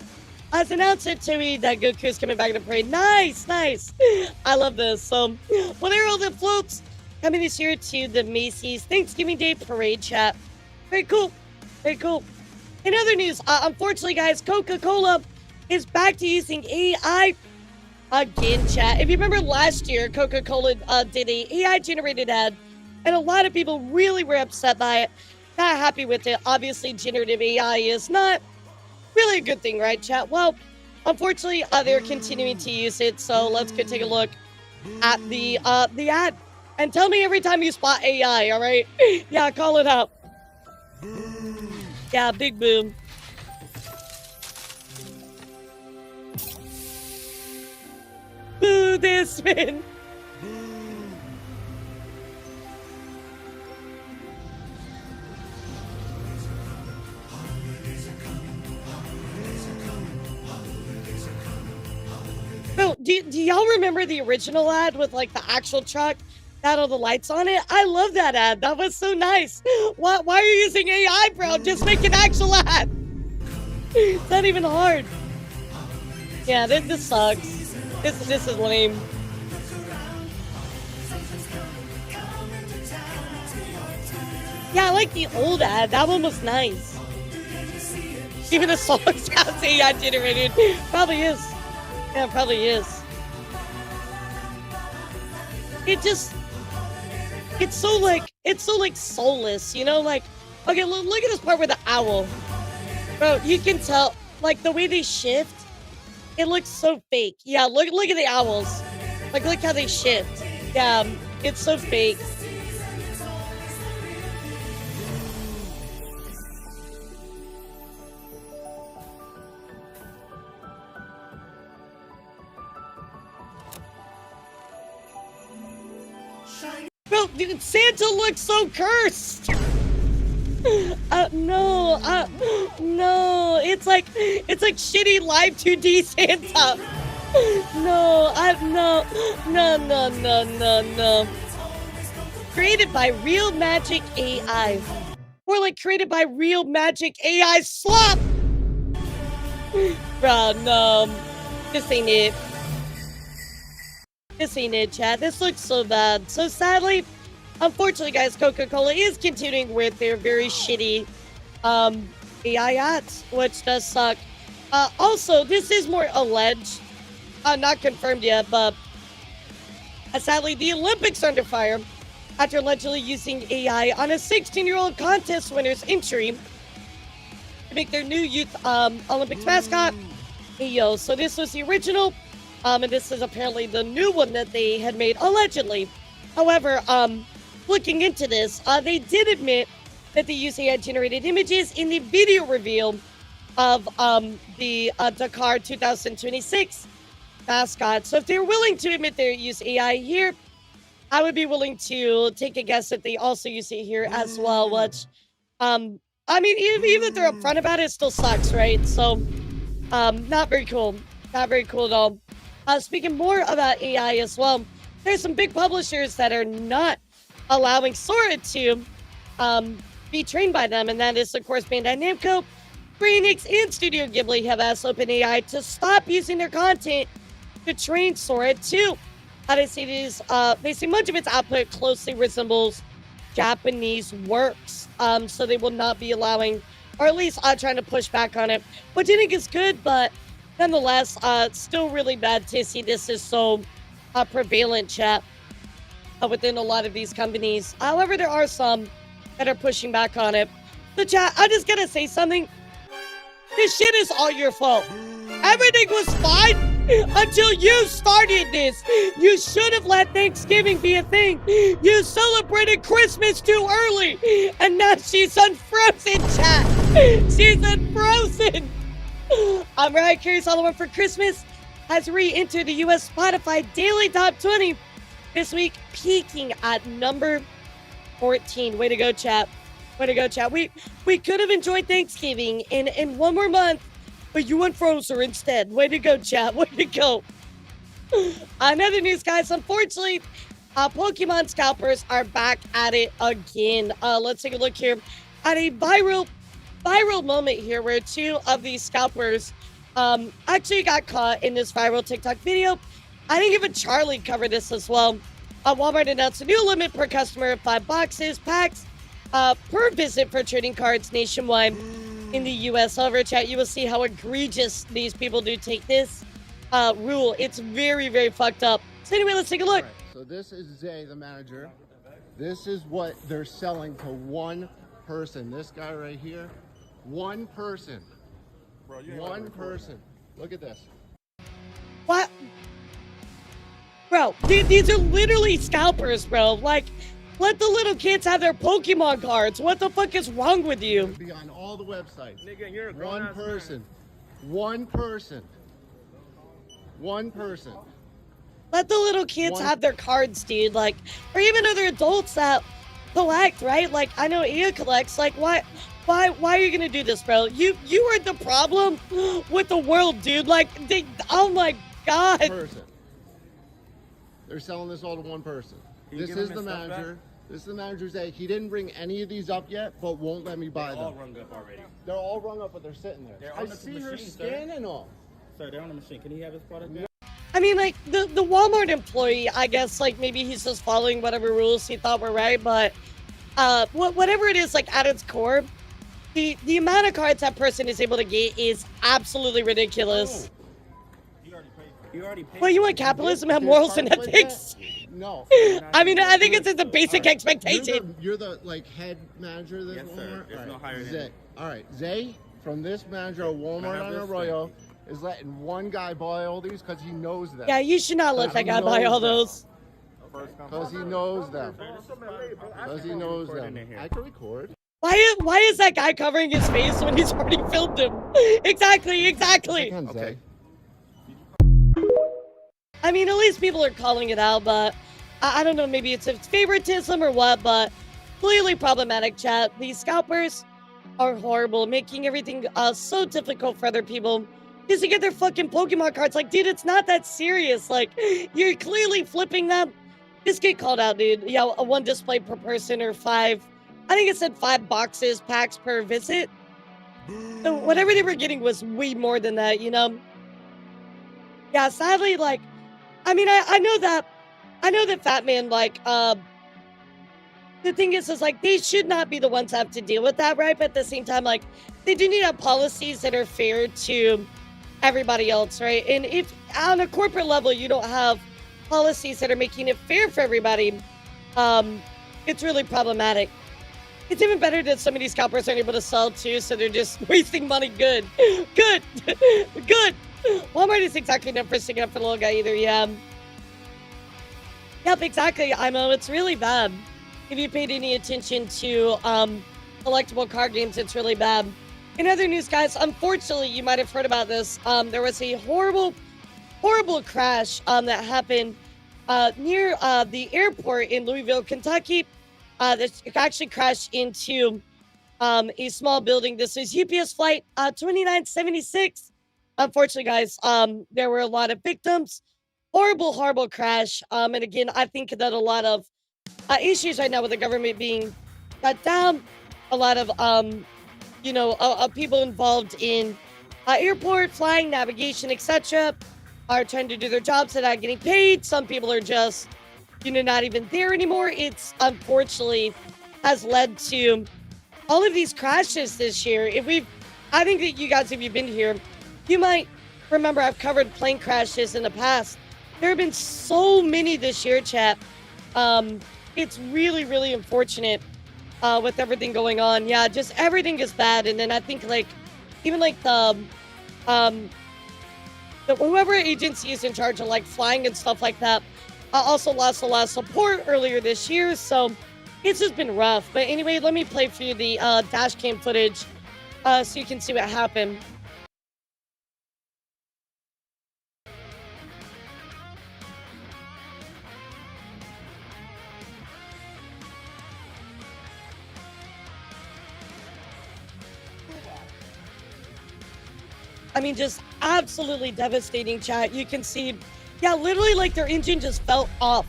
As announced it to me that Goku's coming back to the parade. Nice, nice. I love this. So, well, there are all the floats coming this year to the Macy's Thanksgiving Day Parade, chat. Very cool. Very cool. In other news, unfortunately, guys, Coca-Cola is back to using AI again, chat. If you remember last year, Coca-Cola did a AI-generated ad, and a lot of people really were upset by it. Not happy with it. Obviously, generative AI is not really a good thing, right, chat? Well, unfortunately, they're continuing to use it, so let's go take a look at the ad. And tell me every time you spot AI, all right? Yeah, call it out. Yeah, big boom. Boo this man. Bro, do y'all remember the original ad with like the actual truck that all the lights on it? I love that ad. That was so nice. Why are you using AI, bro? Just make an actual ad. It's not even hard. Yeah, this sucks. This is lame. Yeah, I like the old ad. That one was nice. Even the song sounds AI generated. Probably is. Yeah, it probably is. It's so like soulless, you know? Like, okay, look at this part with the owl. Bro, you can tell, like, the way they shift, it looks so fake. Yeah, look at the owls. Like, look how they shift. Yeah, it's so fake. Bro, dude, Santa looks so cursed. No, it's like shitty live 2D Santa. No. Created by Real Magic AI. Or like created by Real Magic AI slop. Bro, no. This ain't it. This ain't it, chat. This looks so bad. So sadly, unfortunately, guys, Coca-Cola is continuing with their very shitty AI ads, which does suck. Also, this is more alleged. Not confirmed yet, but sadly, the Olympics are under fire after allegedly using AI on a 16-year-old contest winner's entry to make their new youth Olympics mascot. Ayo. So this was the original. And this is apparently the new one that they had made, allegedly. However, looking into this, they did admit that they used AI-generated images in the video reveal of the Dakar 2026 mascot. So if they're willing to admit they use AI here, I would be willing to take a guess that they also use it here as well, which, I mean, even if they're upfront about it, it still sucks, right? So, not very cool. Not very cool at all. Speaking more about AI as well, there's some big publishers that are not allowing Sora to be trained by them, and that is, of course, Bandai Namco, Square Enix, and Studio Ghibli have asked OpenAI to stop using their content to train Sora too. They say much of its output closely resembles Japanese works, so they will not be allowing, or at least trying to push back on it, which I think is good, but nonetheless, it's still really bad to see this is so prevalent, chat, within a lot of these companies. However, there are some that are pushing back on it. So, chat, I just gotta say something. This shit is all your fault. Everything was fine until you started this. You should have let Thanksgiving be a thing. You celebrated Christmas too early, and now she's unfrozen, chat. She's unfrozen. Mariah Carey's All I Want for Christmas has re-entered the U.S. Spotify Daily Top 20 this week, peaking at number 14. Way to go, chat. Way to go, chat. We could have enjoyed Thanksgiving in one more month, but you unfroze her instead. Way to go, chat. Way to go. Another news, guys. Unfortunately, Pokemon scalpers are back at it again. Let's take a look here at a viral moment here where two of these scalpers actually got caught in this viral TikTok video. I think even Charlie covered this as well. Walmart announced a new limit per customer of 5 packs per visit for trading cards nationwide in the U.S. However, chat, you will see how egregious these people do take this rule. It's very, very fucked up. So anyway, let's take a look. Right, so this is Zay, the manager. This is what they're selling to one person. This guy right here. One person. Bro, one person. Look at this. What? Bro, these are literally scalpers, bro. Like, let the little kids have their Pokemon cards. What the fuck is wrong with you? Be on all the websites. Nigga, you're a one person. Man. One person. One person. Let the little kids have their cards, dude. Like, or even other adults that collect, right? Like, I know Ia collects. Like, why are you gonna do this, bro? You are the problem with the world, dude. Like, oh my god. Person. They're selling this all to one person. This is the manager. This is the manager's egg. He didn't bring any of these up yet, but won't let me buy them. They're all rung up already. They're all rung up, but they're sitting there. I see her scanning all. Sir, they're on the machine. Can he have his product back? I mean, like, the Walmart employee, I guess, like, maybe he's just following whatever rules he thought were right, but whatever it is, like, at its core, the amount of cards that person is able to get is absolutely ridiculous. You already paid. Well, you want capitalism and morals and ethics? No. I mean, I think it's a basic expectation. You're the like head manager of this Yes, sir. Walmart? There's no higher than Zay. All right, Zay, from this manager of Walmart on Arroyo, is letting one guy buy all these because he knows them. Yeah, you should not let that guy buy all those. Because he knows them. Because he knows them. I can record. Why is that guy covering his face when he's already filmed him? Exactly. Okay. I mean, at least people are calling it out, but I don't know, maybe it's favoritism or what, but clearly problematic, chat. These scalpers are horrible, making everything so difficult for other people just to get their fucking Pokemon cards. Like, dude, it's not that serious. Like, you're clearly flipping them. Just get called out, dude. Yeah, a 1 display per person or 5. I think it said 5 boxes, packs per visit. So whatever they were getting was way more than that, you know? Yeah, sadly, like, I mean, I know that Fat Man, like, the thing is like, they should not be the ones that have to deal with that, right? But at the same time, like, they do need to have policies that are fair to everybody else, right? And if on a corporate level, you don't have policies that are making it fair for everybody, it's really problematic. It's even better that some of these scalpers aren't able to sell too, so they're just wasting money. Good. Good. Good. Walmart is exactly known for sticking up for the little guy either, yeah. Yep, exactly. I know, it's really bad. If you paid any attention to collectible card games, it's really bad. In other news, guys, unfortunately, you might have heard about this. There was a horrible crash that happened near the airport in Louisville, Kentucky. That actually crashed into a small building. This is UPS flight 2976. Unfortunately, guys, there were a lot of victims. Horrible crash. And again, I think that a lot of issues right now with the government being shut down, a lot of people involved in airport, flying, navigation, etc., are trying to do their jobs. They're not getting paid. Some people are just, not even there anymore. It's unfortunately has led to all of these crashes this year. I think that you guys, if you've been here, you might remember I've covered plane crashes in the past. There have been so many this year, chat. It's really unfortunate with everything going on. Yeah, just everything is bad. And then I think even the whoever agency is in charge of like flying and stuff like that also lost a lot of support earlier this year. So it's just been rough. But anyway, let me play for you the dash cam footage so you can see what happened. I mean, just absolutely devastating, chat. You can see, yeah, literally like their engine just fell off.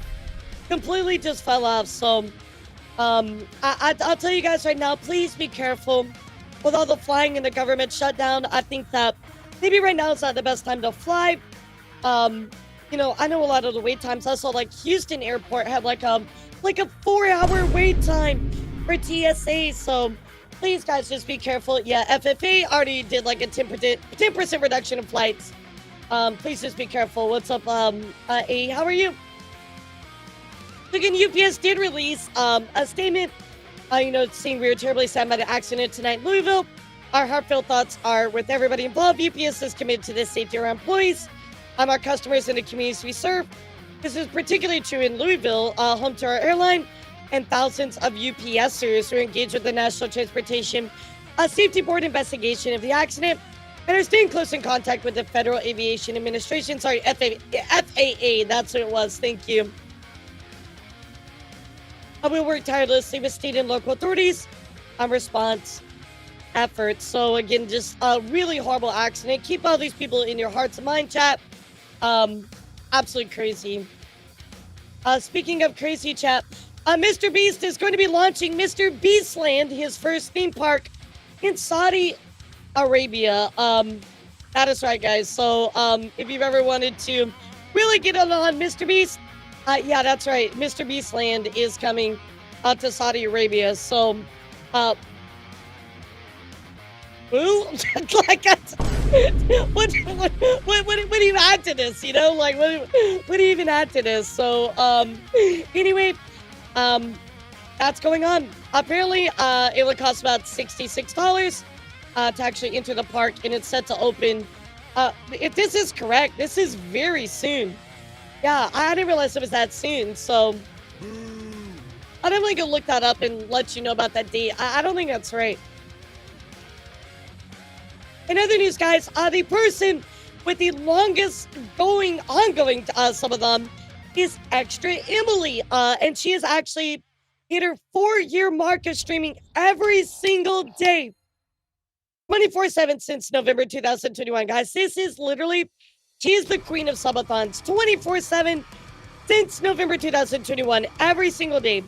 Completely just fell off. So, I'll tell you guys right now, please be careful with all the flying and the government shutdown. I think that maybe right now is not the best time to fly. I know a lot of the wait times. Also, like Houston Airport had like a 4-hour wait time for TSA. So, please, guys, just be careful. Yeah, FFA already did like a 10% reduction in flights. Please just be careful. What's up, A? How are you? Again, UPS did release a statement, saying we were terribly sad by the accident tonight in Louisville. Our heartfelt thoughts are with everybody involved. UPS is committed to the safety of our employees, our customers, and the communities we serve. This is particularly true in Louisville, home to our airline, and thousands of UPSers who are engaged with the National Transportation Safety Board investigation of the accident and are staying close in contact with the Federal Aviation Administration. Sorry, FAA, that's what it was. Thank you. We work tirelessly with state and local authorities on response efforts. So again, just a really horrible accident. Keep all these people in your hearts and mind, chat. Absolutely crazy. Speaking of crazy, chat, Mr. Beast is going to be launching Mr. Beastland, his first theme park in Saudi Arabia. That is right, guys. So if you've ever wanted to really get on Mr. Beast, yeah, that's right. Mr. Beastland is coming to Saudi Arabia. So, boo? Like, what do you add to this? Like, what do you even add to this? So, anyway, that's going on. Apparently, it would cost about $66 to actually enter the park, and it's set to open. If this is correct, this is very soon. Yeah, I didn't realize it was that soon, so I'm definitely gonna look that up and let you know about that date. I don't think that's right. In other news, guys, the person with the longest ongoing, some of them, is Extra Emily. And she has actually hit her 4-year mark of streaming every single day. 24/7 since November 2021, guys. This is literally, she is the queen of subathons. 24/7 since November 2021, every single day.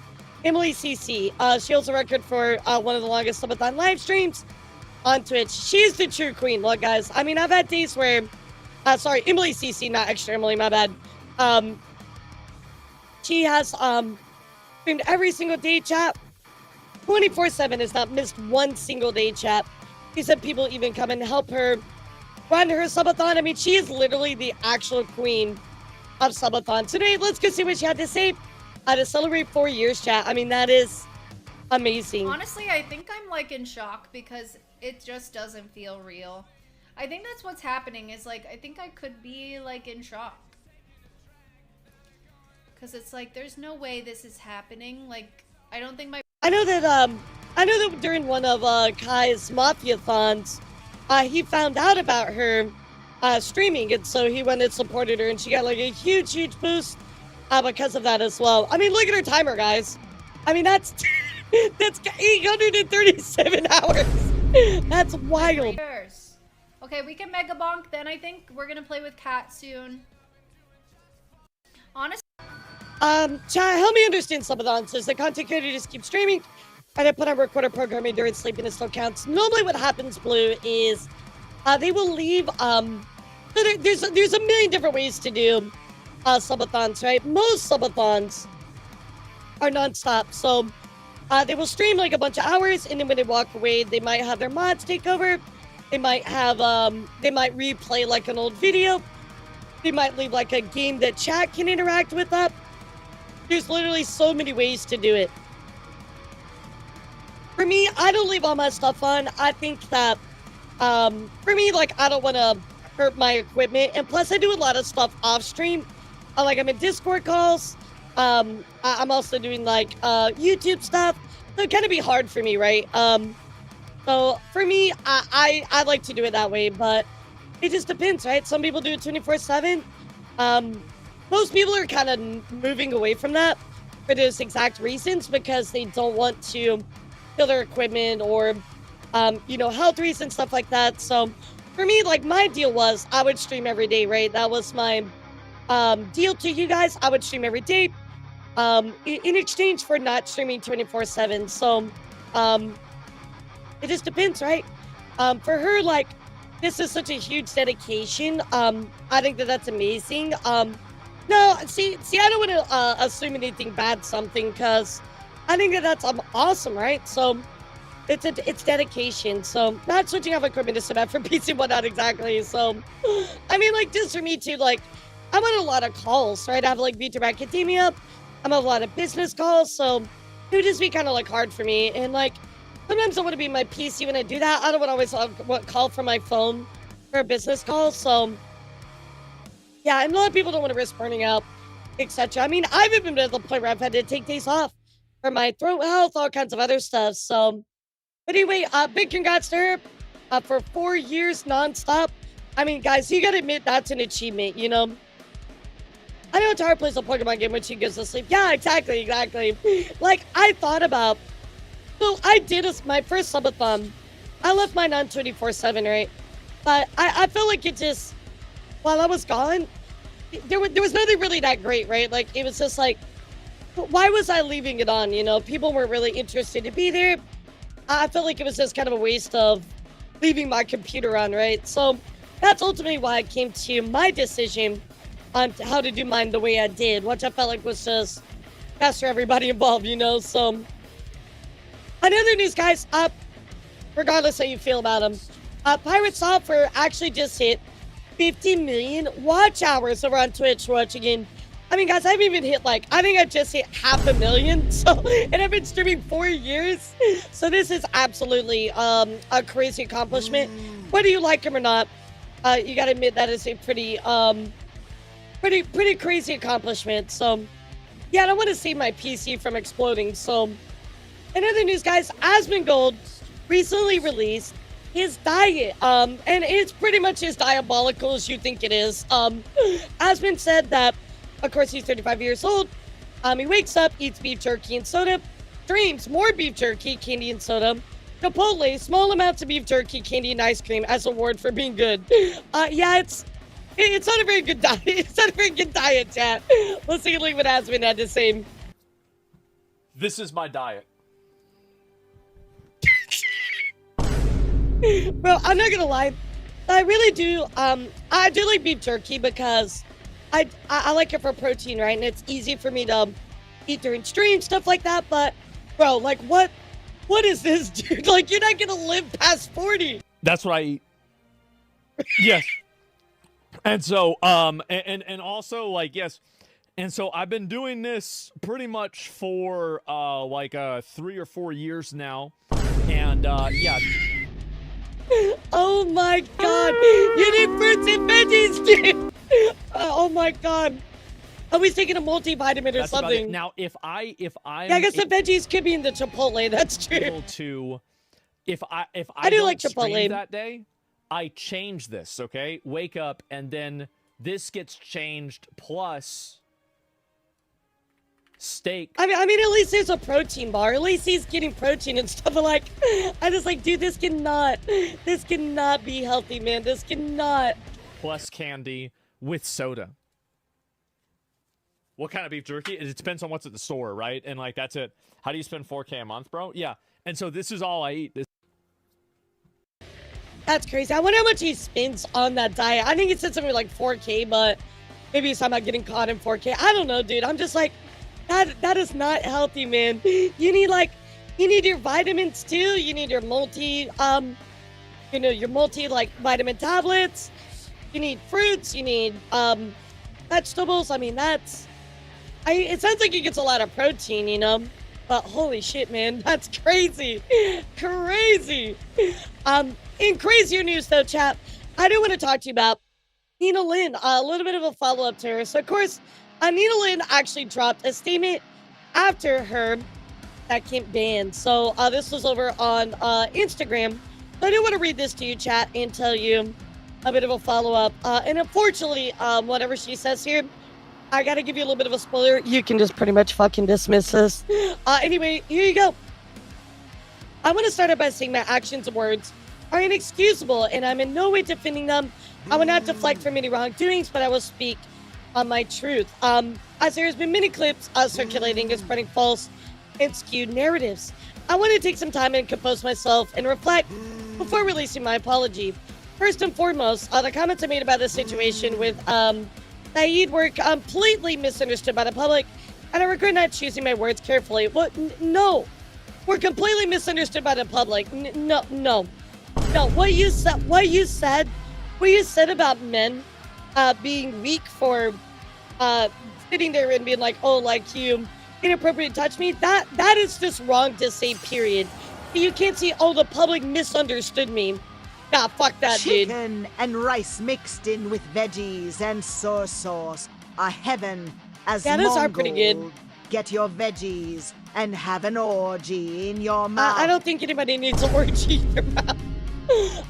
Emily CC. She holds a record for one of the longest subathon live streams on Twitch. She's the true queen. Look, guys. I mean, I've had days where, sorry, Emily CC, not Extra Emily, my bad. She has streamed every single day, chat. 24/7, has not missed one single day, chat. She said people even come and help her run her subathon. I mean, she is literally the actual queen of subathon. Today, let's go see what she had to say to celebrate 4 years, chat. I mean, that is amazing. Honestly, I think I'm like in shock because it just doesn't feel real. I think that's what's happening is like, I think I could be like in shock. Because it's like, there's no way this is happening. Like, I don't think my... I know that during one of Kai's Mafia-thons, he found out about her streaming, and so he went and supported her, and she got like a huge boost because of that as well. I mean, look at her timer, guys. I mean, that's 837 hours. That's wild. Okay, we can Mega Bonk, then I think we're gonna play with Kat soon. Honestly. Chat, help me understand subathon. Says the content creator just keeps streaming and I put on recorder programming during sleep and it still counts. Normally what happens, Blue, is they will leave, so there's a million different ways to do subathons, right? Most subathons are non-stop, so they will stream like a bunch of hours, and then when they walk away, they might have their mods take over. They might have, they might replay like an old video. They might leave like a game that chat can interact with up. There's literally so many ways to do it. For me, I don't leave all my stuff on. I think that, for me, like, I don't want to hurt my equipment. And plus, I do a lot of stuff off stream. Like, I'm in Discord calls. I'm also doing, like, YouTube stuff. So it kind of be hard for me, right? So for me, I like to do it that way, but it just depends, right? Some people do it 24/7. Most people are kind of moving away from that for those exact reasons because they don't want to kill their equipment or, you know, health reasons, stuff like that. So for me, like, my deal was I would stream every day, right? That was my deal to you guys. I would stream every day in exchange for not streaming 24/7. So it just depends, right? For her, like, this is such a huge dedication. I think that that's amazing. No, see, I don't want to assume anything bad, something, because I think that that's awesome, right? So it's dedication. So not switching off equipment is so bad for PC, well, not exactly. So I mean, like, just for me too, like, I'm on a lot of calls, right? I have like VTuber Academia. I'm on a lot of business calls, so it would just be kind of like hard for me. And like, sometimes I want to be my PC when I do that. I don't want to always call from my phone for a business call. So yeah, and a lot of people don't want to risk burning out, etc. I mean, I've even been at the point where I've had to take days off for my throat health, all kinds of other stuff. So, but anyway, big congrats to her for 4 years nonstop. I mean, guys, you gotta admit that's an achievement, you know? I know Tara plays a Pokemon game when she goes to sleep. Yeah, exactly. Like, I thought about, so I did my first subathon. I left mine on 24/7, right? But I felt like it just, while I was gone, there was nothing really that great, right? Like, it was just like, why was I leaving it on? You know, people weren't really interested to be there. I felt like it was just kind of a waste of leaving my computer on, right? So that's ultimately why I came to my decision on how to do mine the way I did, which I felt like was just best for everybody involved, you know? So, another news, guys, regardless how you feel about them, Pirate Software actually just hit 50 million watch hours over on Twitch watching in. I mean, guys, I haven't even hit, like, I think I just hit 500,000, so, and I've been streaming 4 years, so this is absolutely a crazy accomplishment. Whether you like him or not, you gotta admit that is a pretty crazy accomplishment. So, yeah, I don't want to see my PC from exploding. So, in other news, guys, Asmongold recently released his diet, and it's pretty much as diabolical as you think it is. Asmon said that Of course, he's 35 years old. He wakes up, eats beef jerky and soda, dreams more beef jerky, candy and soda, Chipotle, small amounts of beef jerky, candy and ice cream as a reward for being good. Yeah, it's not a very good diet. It's not a very good diet, chat. Let's take a look at what Asmon had to say. This is my diet. Bro, I'm not gonna lie. I really do. I do like beef jerky because I like it for protein, right? And it's easy for me to eat during stream, stuff like that. But, bro, like, what is this, dude? Like, you're not gonna live past 40. That's what I eat. Yes. And so, and also, like, yes. And so I've been doing this pretty much for, 3 or 4 years now. And, yeah. Oh my god. You need fruits and veggies, dude. Oh my god. Oh, he's taking a multivitamin or something. Now, if I yeah, I guess the veggies could be in the Chipotle. That's true. Able to, if I do don't like Chipotle stream that day, I change this. Okay, wake up and then this gets changed plus steak. I mean, at least there's a protein bar. At least he's getting protein and stuff. But like, I just like, dude, this cannot be healthy, man. This cannot. Plus candy with soda. What kind of beef jerky? It depends on what's at the store, right? And like, that's it. How do you spend 4K a month, bro? Yeah. And so this is all I eat. That's crazy. I wonder how much he spends on that diet. I think he said something like 4K, but maybe he's talking about getting caught in 4K. I don't know, dude. I'm just like, that is not healthy, man. You need your vitamins too. You need your your vitamin tablets. You need fruits. You need vegetables. I mean, it sounds like he gets a lot of protein, you know, but holy shit, man, that's crazy. Crazy. In crazier news though, chat, I do want to talk to you about Nina Lynn, a little bit of a follow-up to her. So of course, Nina Lynn actually dropped a statement after her that came banned. So this was over on Instagram. So I do want to read this to you, chat, and tell you a bit of a follow-up. And unfortunately, whatever she says here, I gotta give you a little bit of a spoiler. You can just pretty much fucking dismiss this. Anyway, here you go. I want to start out by saying my actions and words are inexcusable, and I'm in no way defending them. I will not deflect from any wrongdoings, but I will speak on my truth. As there has been many clips circulating and spreading false and skewed narratives, I want to take some time and compose myself and reflect before releasing my apology. First and foremost, the comments I made about this situation with Saeed were completely misunderstood by the public, and I regret not choosing my words carefully. What? No, we're completely misunderstood by the public. No. What you said about men being weak for sitting there and being like, oh, like you inappropriate touch me. That is just wrong to say. Period. You can't see, oh, the public misunderstood me. Nah, fuck that, dude. Chicken and rice mixed in with veggies and soy sauce are heaven as yeah, those are pretty good. Get your veggies and have an orgy in your mouth. I don't think anybody needs an orgy in their mouth.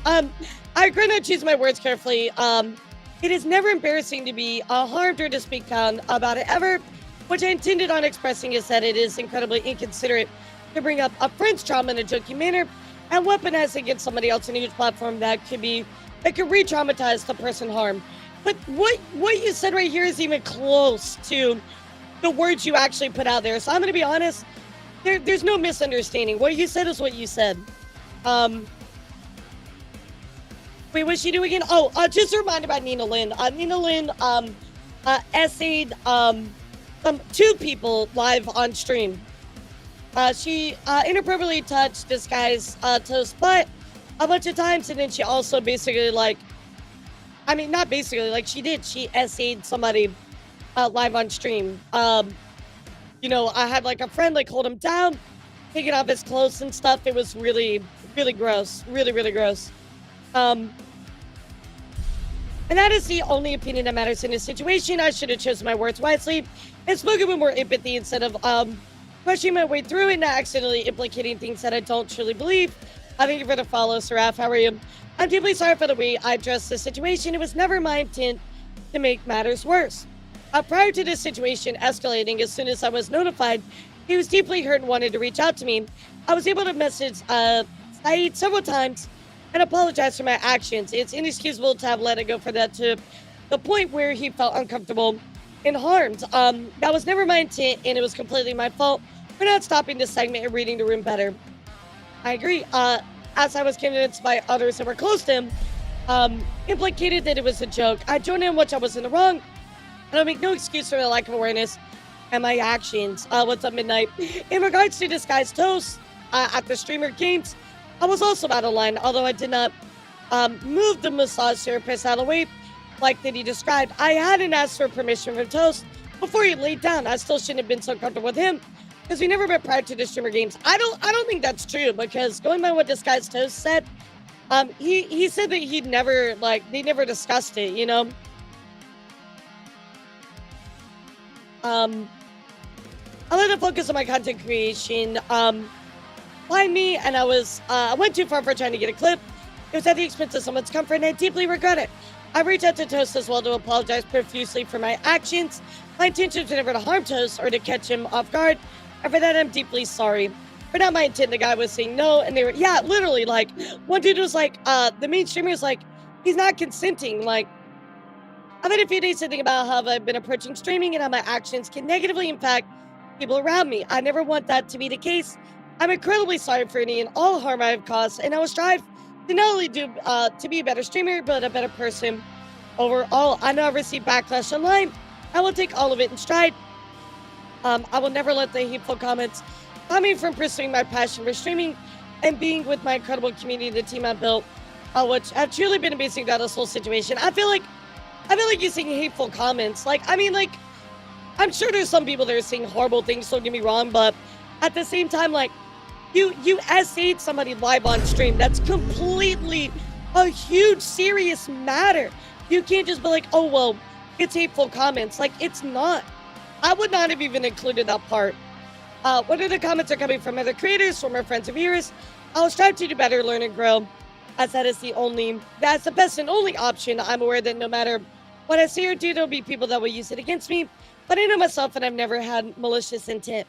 I regret not choosing my words carefully. It is never embarrassing to be harmed or to speak down about it ever. What I intended on expressing is that it is incredibly inconsiderate to bring up a friend's trauma in a joking manner and weaponize against somebody else on a huge platform that could re-traumatize the person harmed. But what you said right here is even close to the words you actually put out there. So I'm going to be honest, there's no misunderstanding. What you said is what you said. Wait, what'd she do again? Oh, just a reminder about Nina Lynn. Nina Lynn essayed two people live on stream. She inappropriately touched this guy's toast butt a bunch of times, and then she also basically she essayed somebody live on stream. You know, I had like a friend like hold him down, taking off his clothes and stuff. It was really, really gross. Really, really gross. And that is the only opinion that matters in this situation. I should have chosen my words wisely and spoken with more empathy instead of pushing my way through it and accidentally implicating things that I don't truly believe. Thank you for the follow, Seraph. How are you? I'm deeply sorry for the way I addressed the situation. It was never my intent to make matters worse. Prior to this situation escalating, as soon as I was notified, he was deeply hurt and wanted to reach out to me. I was able to message Saeed several times and apologize for my actions. It's inexcusable to have let it go for that to the point where he felt uncomfortable and harmed. That was never my intent, and it was completely my fault for not stopping this segment and reading the room better. I agree. As I was convinced by others that were close to him, implicated that it was a joke. I joined in, which I was in the wrong. I don't make no excuse for my lack of awareness and my actions. What's up, Midnight? In regards to Disguised Toast, at the streamer games, I was also out of line, although I did not move the massage therapist out of the way like that he described. I hadn't asked for permission from Toast before he laid down. I still shouldn't have been so comfortable with him because we never met prior to the streamer games. I don't think that's true, because going by what Disguised Toast said, he said that they never discussed it, you know? I let to focus on my content creation. Find me, and I went too far for trying to get a clip. It was at the expense of someone's comfort, and I deeply regret it. I reached out to Toast as well to apologize profusely for my actions. My intention was never to harm Toast or to catch him off guard, and for that I'm deeply sorry. For not my intent, the guy was saying no, and they were, yeah, literally, like, one dude was like, the main streamer was like, he's not consenting, like, I've had a few days to think about how I've been approaching streaming and how my actions can negatively impact people around me. I never want that to be the case. I'm incredibly sorry for any and all harm I have caused, and I will strive to not only to be a better streamer, but a better person overall. I know I've received backlash online. I will take all of it in stride. I will never let the hateful comments stop me from pursuing my passion for streaming and being with my incredible community, the team I've built, which have truly been amazing throughout this whole situation. I feel like you're saying hateful comments. Like, I mean, like, I'm sure there's some people that are saying horrible things, don't get me wrong, but at the same time, like, you essayed somebody live on stream. That's completely a huge, serious matter. You can't just be like, oh, well, it's hateful comments. Like, it's not. I would not have even included that part. Whether the comments are coming from other creators, from our friends or viewers, I'll strive to do better, learn, and grow, as that's the best and only option. I'm aware that no matter what I say or do, there'll be people that will use it against me, but I know myself and I've never had malicious intent.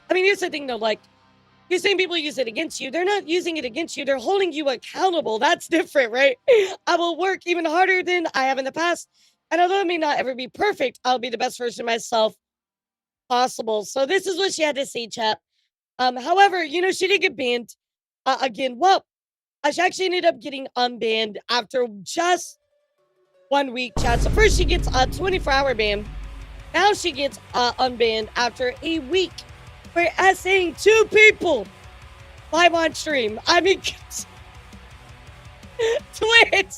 I mean, here's the thing though, like, you're saying people use it against you. They're not using it against you. They're holding you accountable. That's different, right? I will work even harder than I have in the past. And although it may not ever be perfect, I'll be the best version of myself possible. So this is what she had to say, chat. However, you know, she did get banned again. Well, she actually ended up getting unbanned after just 1 week, chat. So first she gets a 24-hour ban. Now she gets unbanned after a week for essaying 2 people live on stream. I mean, Twitch,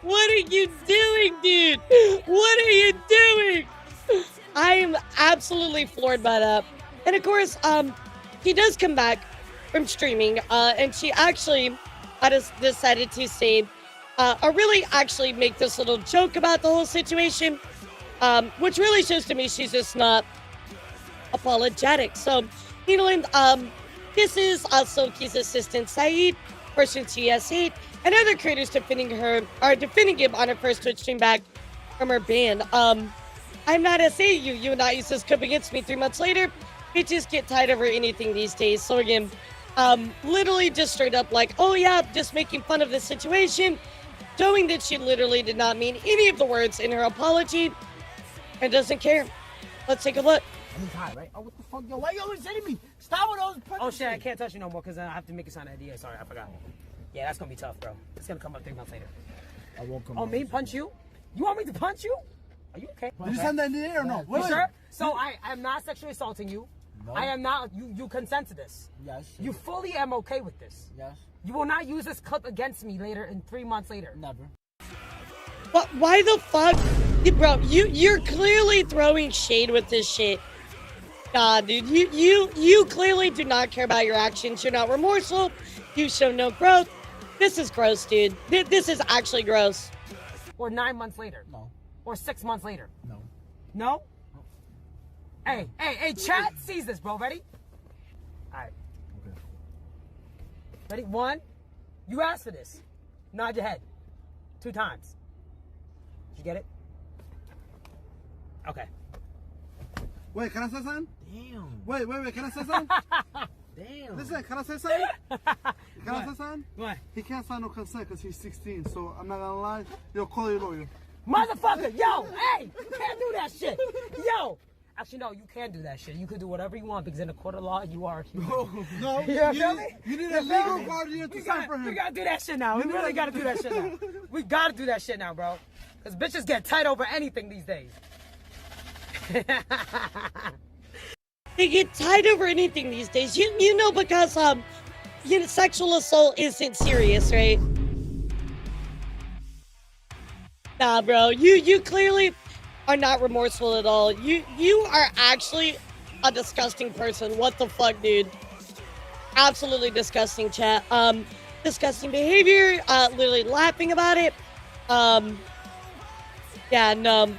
what are you doing, dude? What are you doing? I am absolutely floored by that. And of course, he does come back from streaming, and she actually decided to say, or really actually make this little joke about the whole situation, which really shows to me she's just not apologetic. So, you know, this is Silky's assistant, Saeed, person TS8, and other creators defending him on her first Twitch stream back from her ban. I'm not SA, you would not use this clip against me 3 months later. Bitches get tired over anything these days. So again, literally just straight up like, oh yeah, just making fun of the situation, showing that she literally did not mean any of the words in her apology and doesn't care. Let's take a look. I'm tired, right? Oh, what the fuck, yo? Why you always hitting me? Stop with those punches. Oh shit, I can't touch you no more because I have to make a sign of idea. Sorry, I forgot. Yeah, that's gonna be tough, bro. It's gonna come up 3 months later. I won't come up. Oh, me punch you? You want me to punch you? Are you okay? Did you send that in the air or no? You sure? So I am not sexually assaulting you. No. I am not. You consent to this. Yes. You fully am okay with this. Yes. You will not use this clip against me later in 3 months later. Never. But why the fuck, bro? You're clearly throwing shade with this shit. Nah, dude. You clearly do not care about your actions. You're not remorseful. You show no growth. This is gross, dude. This is actually gross. Or 9 months later. No. Or 6 months later. No. No? Hey, chat sees this, bro. Ready? All right. Okay. Ready? 1. You asked for this. Nod your head. 2 times. you get it? Okay. Wait, can I say something? Damn. Wait, can I say something? Damn. Listen, can I say something? Can I say something? What? He can't sign no consent because he's 16, so I'm not gonna lie. Yo, call your lawyer. Motherfucker, yo, hey, you can't do that shit. Yo. Actually, no, you can do that shit. You can do whatever you want because in the court of law, you are a human. No, you need a legal guardian to sign for him. We gotta do that shit now. We really gotta do that shit now. We gotta do that shit now, bro. Because bitches get tight over anything these days. They get tied over anything these days. You know, because sexual assault isn't serious, right? Nah, bro. You clearly are not remorseful at all. You are actually a disgusting person. What the fuck, dude? Absolutely disgusting, chat. Disgusting behavior. Literally laughing about it. Yeah, no.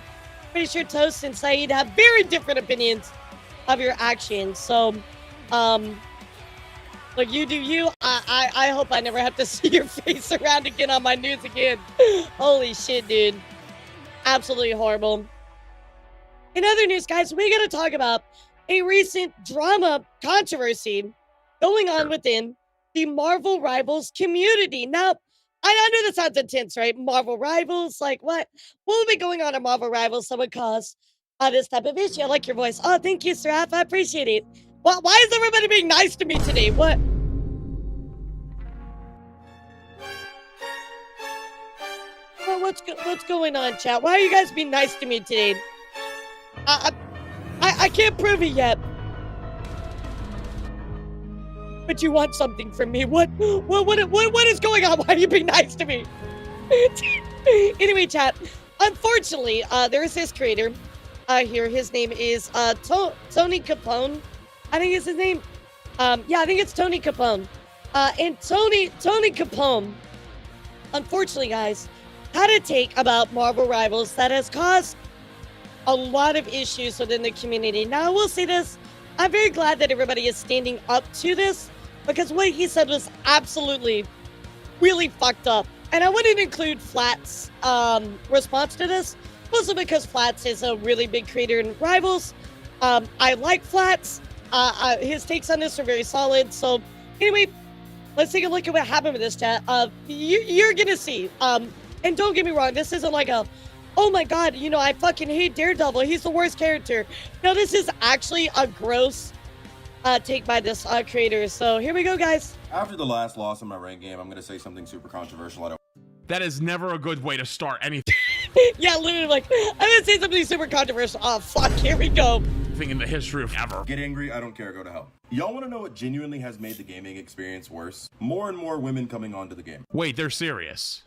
Pretty sure Toast and Saeed have very different opinions of your actions. So, look, you do you. I hope I never have to see your face around again on my news again. Holy shit, dude. Absolutely horrible. In other news, guys, we got to talk about a recent drama controversy going on within the Marvel Rivals community. Now, I know this sounds intense, right? Marvel Rivals, like what would be going on at Marvel Rivals that would cause this type of issue? I like your voice. Oh, thank you, Seraph. I appreciate it. Why is everybody being nice to me today? What? What's going on, chat? Why are you guys being nice to me today? I can't prove it yet. But you want something from me. What is going on? Why are you being nice to me? Anyway, chat. Unfortunately, there is this creator here. His name is Tony Capone. I think it's his name. Yeah, I think it's Tony Capone. And Tony Capone, unfortunately, guys, had a take about Marvel Rivals that has caused a lot of issues within the community. Now, I will say this. I'm very glad that everybody is standing up to this because what he said was absolutely really fucked up. And I wouldn't include Flat's response to this, mostly because Flats is a really big creator in Rivals. I like Flats. His takes on this are very solid. So anyway, let's take a look at what happened with this chat. You're going to see. And don't get me wrong, this isn't like a, oh my god, you know, I fucking hate Daredevil. He's the worst character. No, this is actually a gross take by this creator. So here we go, guys. After the last loss in my rank game, I'm going to say something super controversial. That is never a good way to start anything. Yeah, literally, like, I'm going to say something super controversial. Oh, fuck, here we go. Thing in the history of ever. Get angry, I don't care, go to hell. Y'all want to know what genuinely has made the gaming experience worse? More and more women coming onto the game. Wait, they're serious?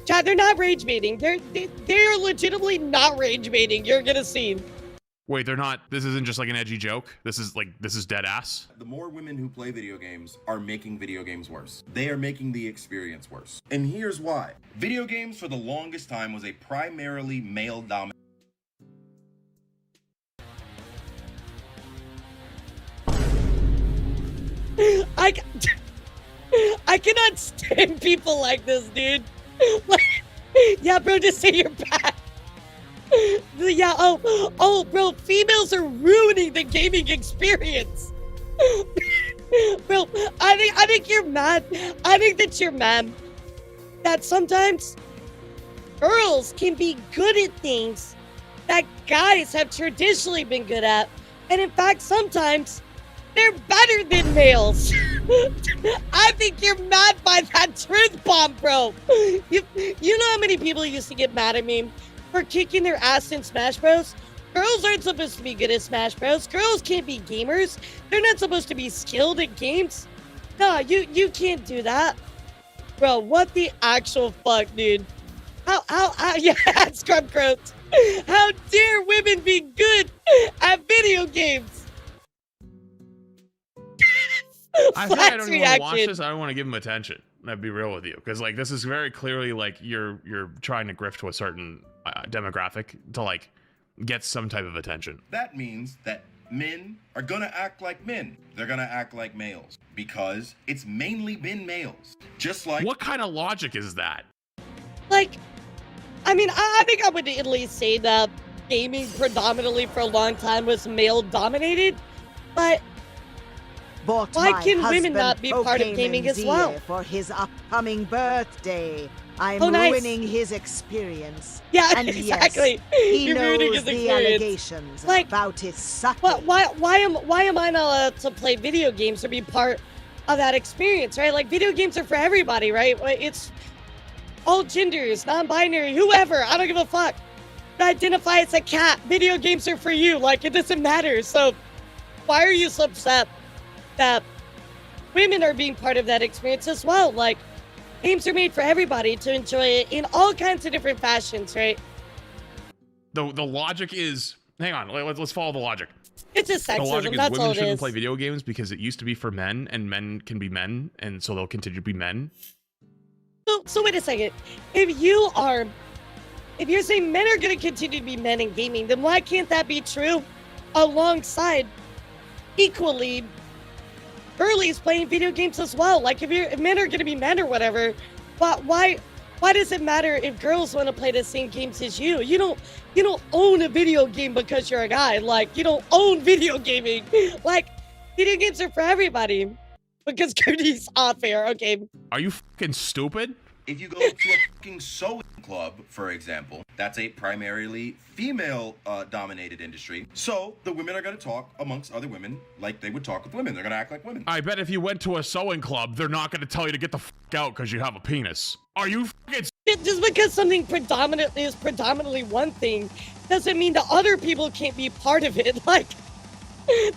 Chad, they're not rage baiting. They're legitimately not rage baiting. You're gonna see. Wait, they're not. This isn't just like an edgy joke. This is dead ass. The more women who play video games are making video games worse. They are making the experience worse. And here's why. Video games for the longest time was a primarily male dominant. I cannot stand people like this, dude. Yeah, bro, just say you're bad. Yeah, oh, bro, females are ruining the gaming experience. Bro, I think you're mad. I think that you're mad that sometimes girls can be good at things that guys have traditionally been good at. And in fact, sometimes they're better than males. I think you're mad by that truth bomb, bro. You know how many people used to get mad at me for kicking their ass in Smash Bros? Girls aren't supposed to be good at Smash Bros. Girls can't be gamers. They're not supposed to be skilled at games. No, you can't do that. Bro, what the actual fuck, dude? How yeah, Scrub Croats. How dare women be good at video games? I think I don't even want to watch this. I don't want to give him attention. I'd be real with you, because like this is very clearly like you're trying to grift to a certain demographic to like get some type of attention. That means that men are gonna act like men. They're gonna act like males because it's mainly been males. Just like what kind of logic is that? Like, I mean, I think I would at least say that gaming predominantly for a long time was male dominated, but Bought why my can women husband not be part of gaming as well? for his upcoming birthday. I'm Oh, nice. ruining his experience. Yeah, and exactly. Yes, he You're ruining knows his the experience. allegations Like, about his sucking. But why am I not allowed to play video games or be part of that experience, right? Like, video games are for everybody, right? It's all genders, non-binary, whoever. I don't give a fuck. Identify as a cat. Video games are for you. Like, it doesn't matter. So why are you so upset that women are being part of that experience as well? Like, games are made for everybody to enjoy it in all kinds of different fashions, right? The logic is, hang on, let's follow the logic. It's just The logic sexism. is That's all women it shouldn't is. play video games because it used to be for men, and men can be men, and so they'll continue to be men. So wait a second. If you're saying men are going to continue to be men in gaming, then why can't that be true alongside equally girlies playing video games as well? Like, if men are going to be men or whatever, why does it matter if girls want to play the same games as you? You don't own a video game because you're a guy. Like, you don't own video gaming. Like, video games are for everybody. Because Cody's off air. Okay. Are you fucking stupid? If you go to a fucking sewing club, for example, that's a primarily female dominated industry. So the women are going to talk amongst other women like they would talk with women. They're going to act like women. I bet if you went to a sewing club, they're not going to tell you to get the fuck out because you have a penis. Are you fucking Just because something is predominantly one thing doesn't mean that other people can't be part of it. Like,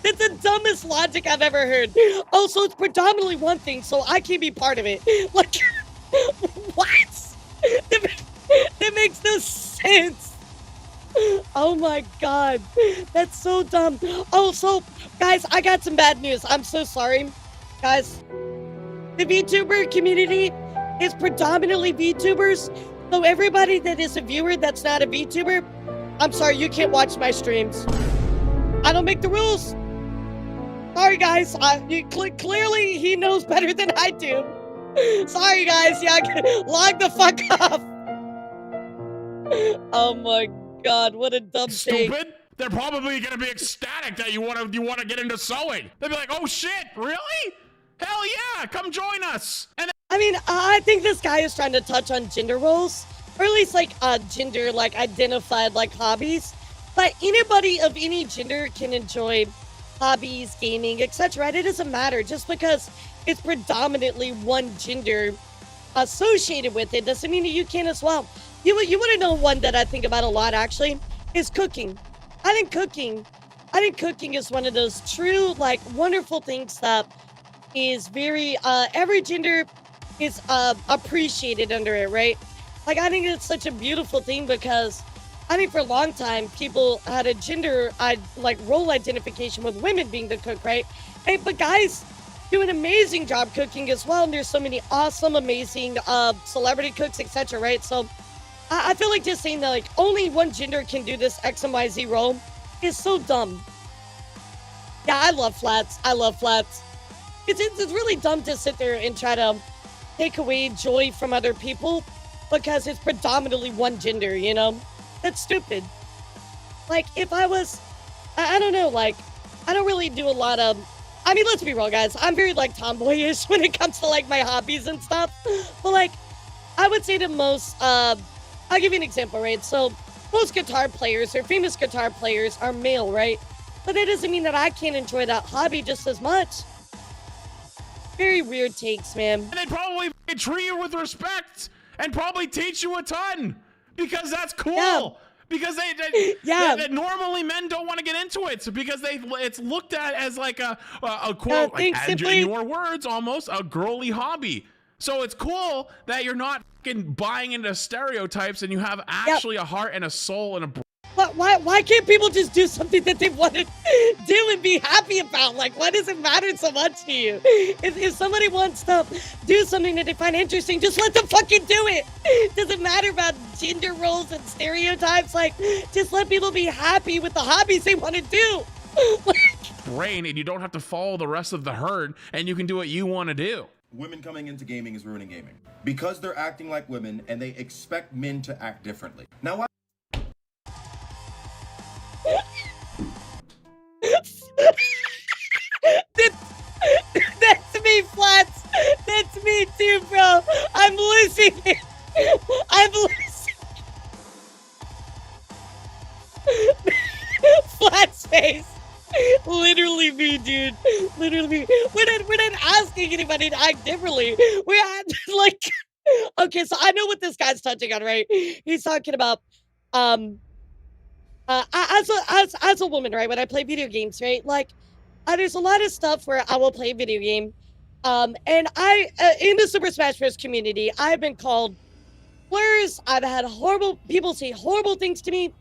that's the dumbest logic I've ever heard. Oh, so it's predominantly one thing, so I can't be part of it. Like, what? That makes no sense. Oh my god. That's so dumb. Oh, so, guys, I got some bad news. I'm so sorry. Guys, the VTuber community is predominantly VTubers, so everybody that is a viewer that's not a VTuber, I'm sorry, you can't watch my streams. I don't make the rules. Sorry, guys. Clearly, he knows better than I do. Sorry, guys. Yeah, log the fuck off. Oh my god, what a dumb thing. stupid? They're probably going to be ecstatic that you want to get into sewing. They'll be like, oh shit, really? Hell yeah, come join us. And I mean, I think this guy is trying to touch on gender roles, or at least like gender, like identified like hobbies. But anybody of any gender can enjoy hobbies, gaming, etc. It doesn't matter. Just because it's predominantly one gender associated with it doesn't mean that you can as well. You want to know one that I think about a lot, actually, is cooking. I think cooking is one of those true, like, wonderful things that is very, every gender is appreciated under it, right? Like, I think it's such a beautiful thing because I think for a long time, people had a gender, role identification with women being the cook, right? Hey, but guys do an amazing job cooking as well, and there's so many awesome, amazing celebrity cooks, etc., right? So I feel like just saying that, like, only one gender can do this X and Y, Z role is so dumb. Yeah, I love flats. It's really dumb to sit there and try to take away joy from other people because it's predominantly one gender, you know? That's stupid. Like, if I was, I don't know, like, I don't really do a lot of, I mean, let's be real, guys. I'm very, like, tomboyish when it comes to, like, my hobbies and stuff. But, like, I would say the most, I'll give you an example, right? So, most guitar players or famous guitar players are male, right? But that doesn't mean that I can't enjoy that hobby just as much. Very weird takes, man. And they probably treat you with respect and probably teach you a ton because that's cool. Yeah. Because they normally men don't want to get into it, so because it's looked at as like a quote, like, in your words, almost a girly hobby. So it's cool that you're not fucking buying into stereotypes and you have actually a heart and a soul and a. Why can't people just do something that they want to do and be happy about? Like, why does it matter so much to you? If somebody wants to do something that they find interesting, just let them fucking do it. Doesn't matter about gender roles and stereotypes. Like, just let people be happy with the hobbies they want to do. Brain, and you don't have to follow the rest of the herd, and you can do what you want to do. women coming into gaming is ruining gaming. Because they're acting like women and they expect men to act differently. Now, why? That's me, Flats. That's me too, bro. I'm losing it. I'm losing. Flats face. Literally me, dude. Literally me. We're not asking anybody to act differently. We're like, okay, so I know what this guy's touching on, right? He's talking about, as a woman, right? When I play video games, right? Like, there's a lot of stuff where I will play a video game, and I, in the Super Smash Bros. Community, I've been called slurs. I've had people say horrible things to me,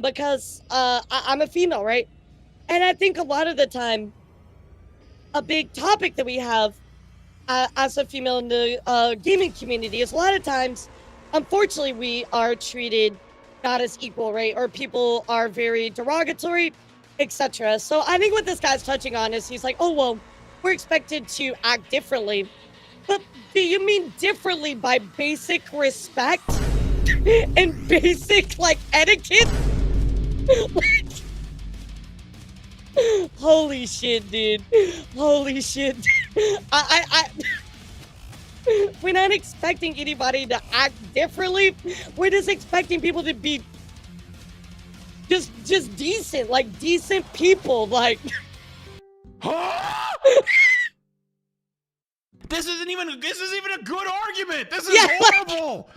because I'm a female, right? And I think a lot of the time, a big topic that we have as a female in the gaming community is a lot of times, unfortunately, we are treated not as equal, right? Or people are very derogatory, etc. So I think what this guy's touching on is he's like, oh, well, we're expected to act differently. But do you mean differently by basic respect and basic, like, etiquette? Like, holy shit, dude. Holy shit. We're not expecting anybody to act differently. We're just expecting people to be just decent, like decent people, like. This isn't even a good argument. This is horrible.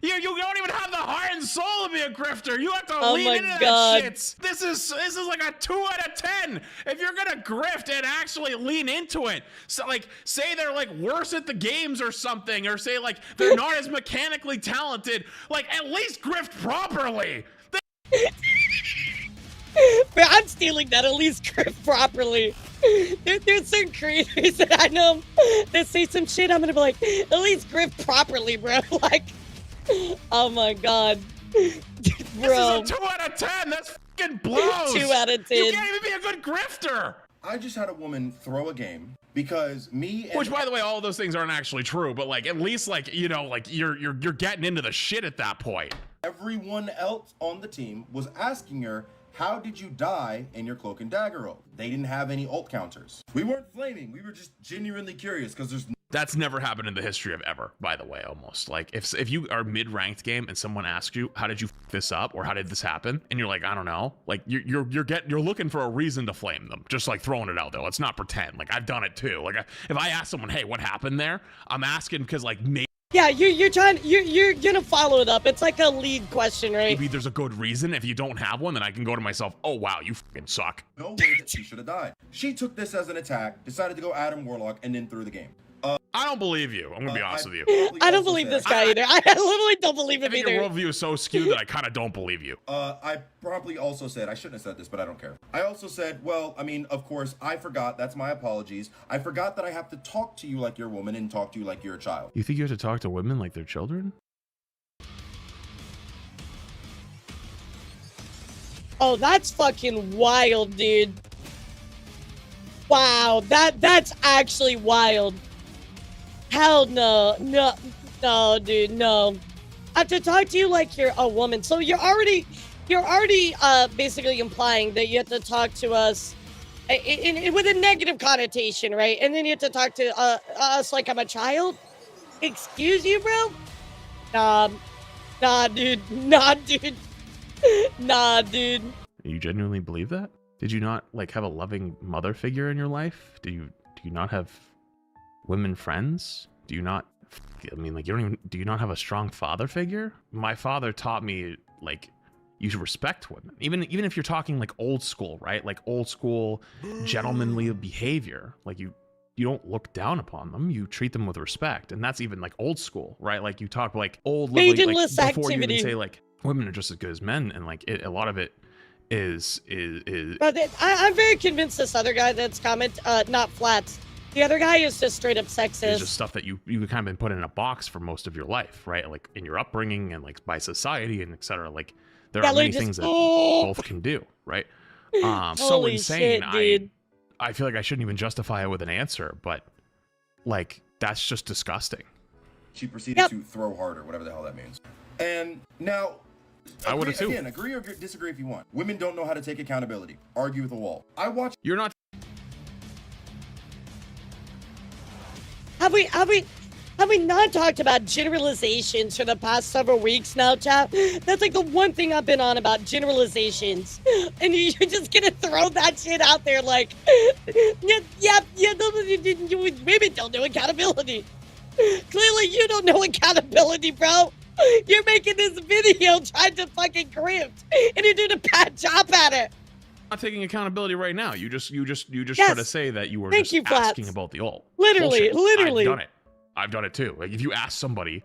You don't even have the heart and soul to be a grifter. You have to lean into that shit. This is like a 2 out of 10. If you're gonna grift and actually lean into it, so like say they're like worse at the games or something, or say like they're not as mechanically talented, like at least grift properly. But I'm stealing that, at least grift properly. There's certain creators that I know that say some shit. I'm gonna be like, at least grift properly, bro. Like. Oh my god. Bro. This is a 2 out of 10. That's fucking blows. 2 out of 10. You can't even be a good grifter. I just had a woman throw a game because me and... Which, by the way, all of those things aren't actually true, but like at least like, you know, like you're getting into the shit at that point. Everyone else on the team was asking her, how did you die in your cloak and dagger ult? They didn't have any ult counters. We weren't flaming. We were just genuinely curious because there's... That's never happened in the history of ever, by the way, almost. Like, if you are mid-ranked game and someone asks you, how did you f this up, or how did this happen? And you're like, I don't know. Like, you're looking for a reason to flame them. Just like throwing it out there. Let's not pretend. Like, I've done it too. Like, if I ask someone, hey, what happened there? I'm asking because like maybe. Yeah, you're gonna follow it up. It's like a lead question, right? Maybe there's a good reason. If you don't have one, then I can go to myself, oh wow, you fucking suck. No way that she should have died. She took this as an attack, decided to go Adam Warlock, and then threw the game. I don't believe you. I'm gonna be honest with you. I don't believe this guy either. I literally don't believe him either. Your worldview is so skewed that I kind of don't believe you. I probably also said, I shouldn't have said this, but I don't care. I also said, well, I mean, of course, I forgot. That's my apologies. I forgot that I have to talk to you like you're a woman and talk to you like you're a child. You think you have to talk to women like they're children? Oh, that's fucking wild, dude. Wow, that's actually wild. Hell no, dude, no. I have to talk to you like you're a woman. So you're already basically implying that you have to talk to us with a negative connotation, right? And then you have to talk to us like I'm a child? Excuse you, bro? Nah, dude. Nah, dude. You genuinely believe that? Did you not like have a loving mother figure in your life? Do you not have women friends? Do you not, I mean, like, do you not have a strong father figure? My father taught me, like, you should respect women. Even if you're talking, like, old school, right? Like, old school gentlemanly behavior. Like, you don't look down upon them. You treat them with respect. And that's even, like, old school, right? Like, you talk, like, old, like, before you even say, like, women are just as good as men. And, like, a lot of it is... But I'm very convinced this other guy that's not Flats. The other guy is just straight up sexist. It's just stuff that you kind of been put in a box for most of your life, right? Like in your upbringing and like by society and etc. Like there are many things that both can do, right? So insane. Shit, dude. I feel like I shouldn't even justify it with an answer, but like that's just disgusting. She proceeded to throw harder, whatever the hell that means. And now, I would have too. Again, agree or disagree if you want. Women don't know how to take accountability. Argue with a wall. I watch. You're not. Have we not talked about generalizations for the past several weeks now, chat? That's like the one thing I've been on about, generalizations. And you're just gonna throw that shit out there like, women don't know accountability. Clearly you don't know accountability, bro. You're making this video trying to fucking grift, and you're doing a bad job at it. Not taking accountability right now. You just try to say that you were just asking about the ult. Literally. I've done it too. Like if you ask somebody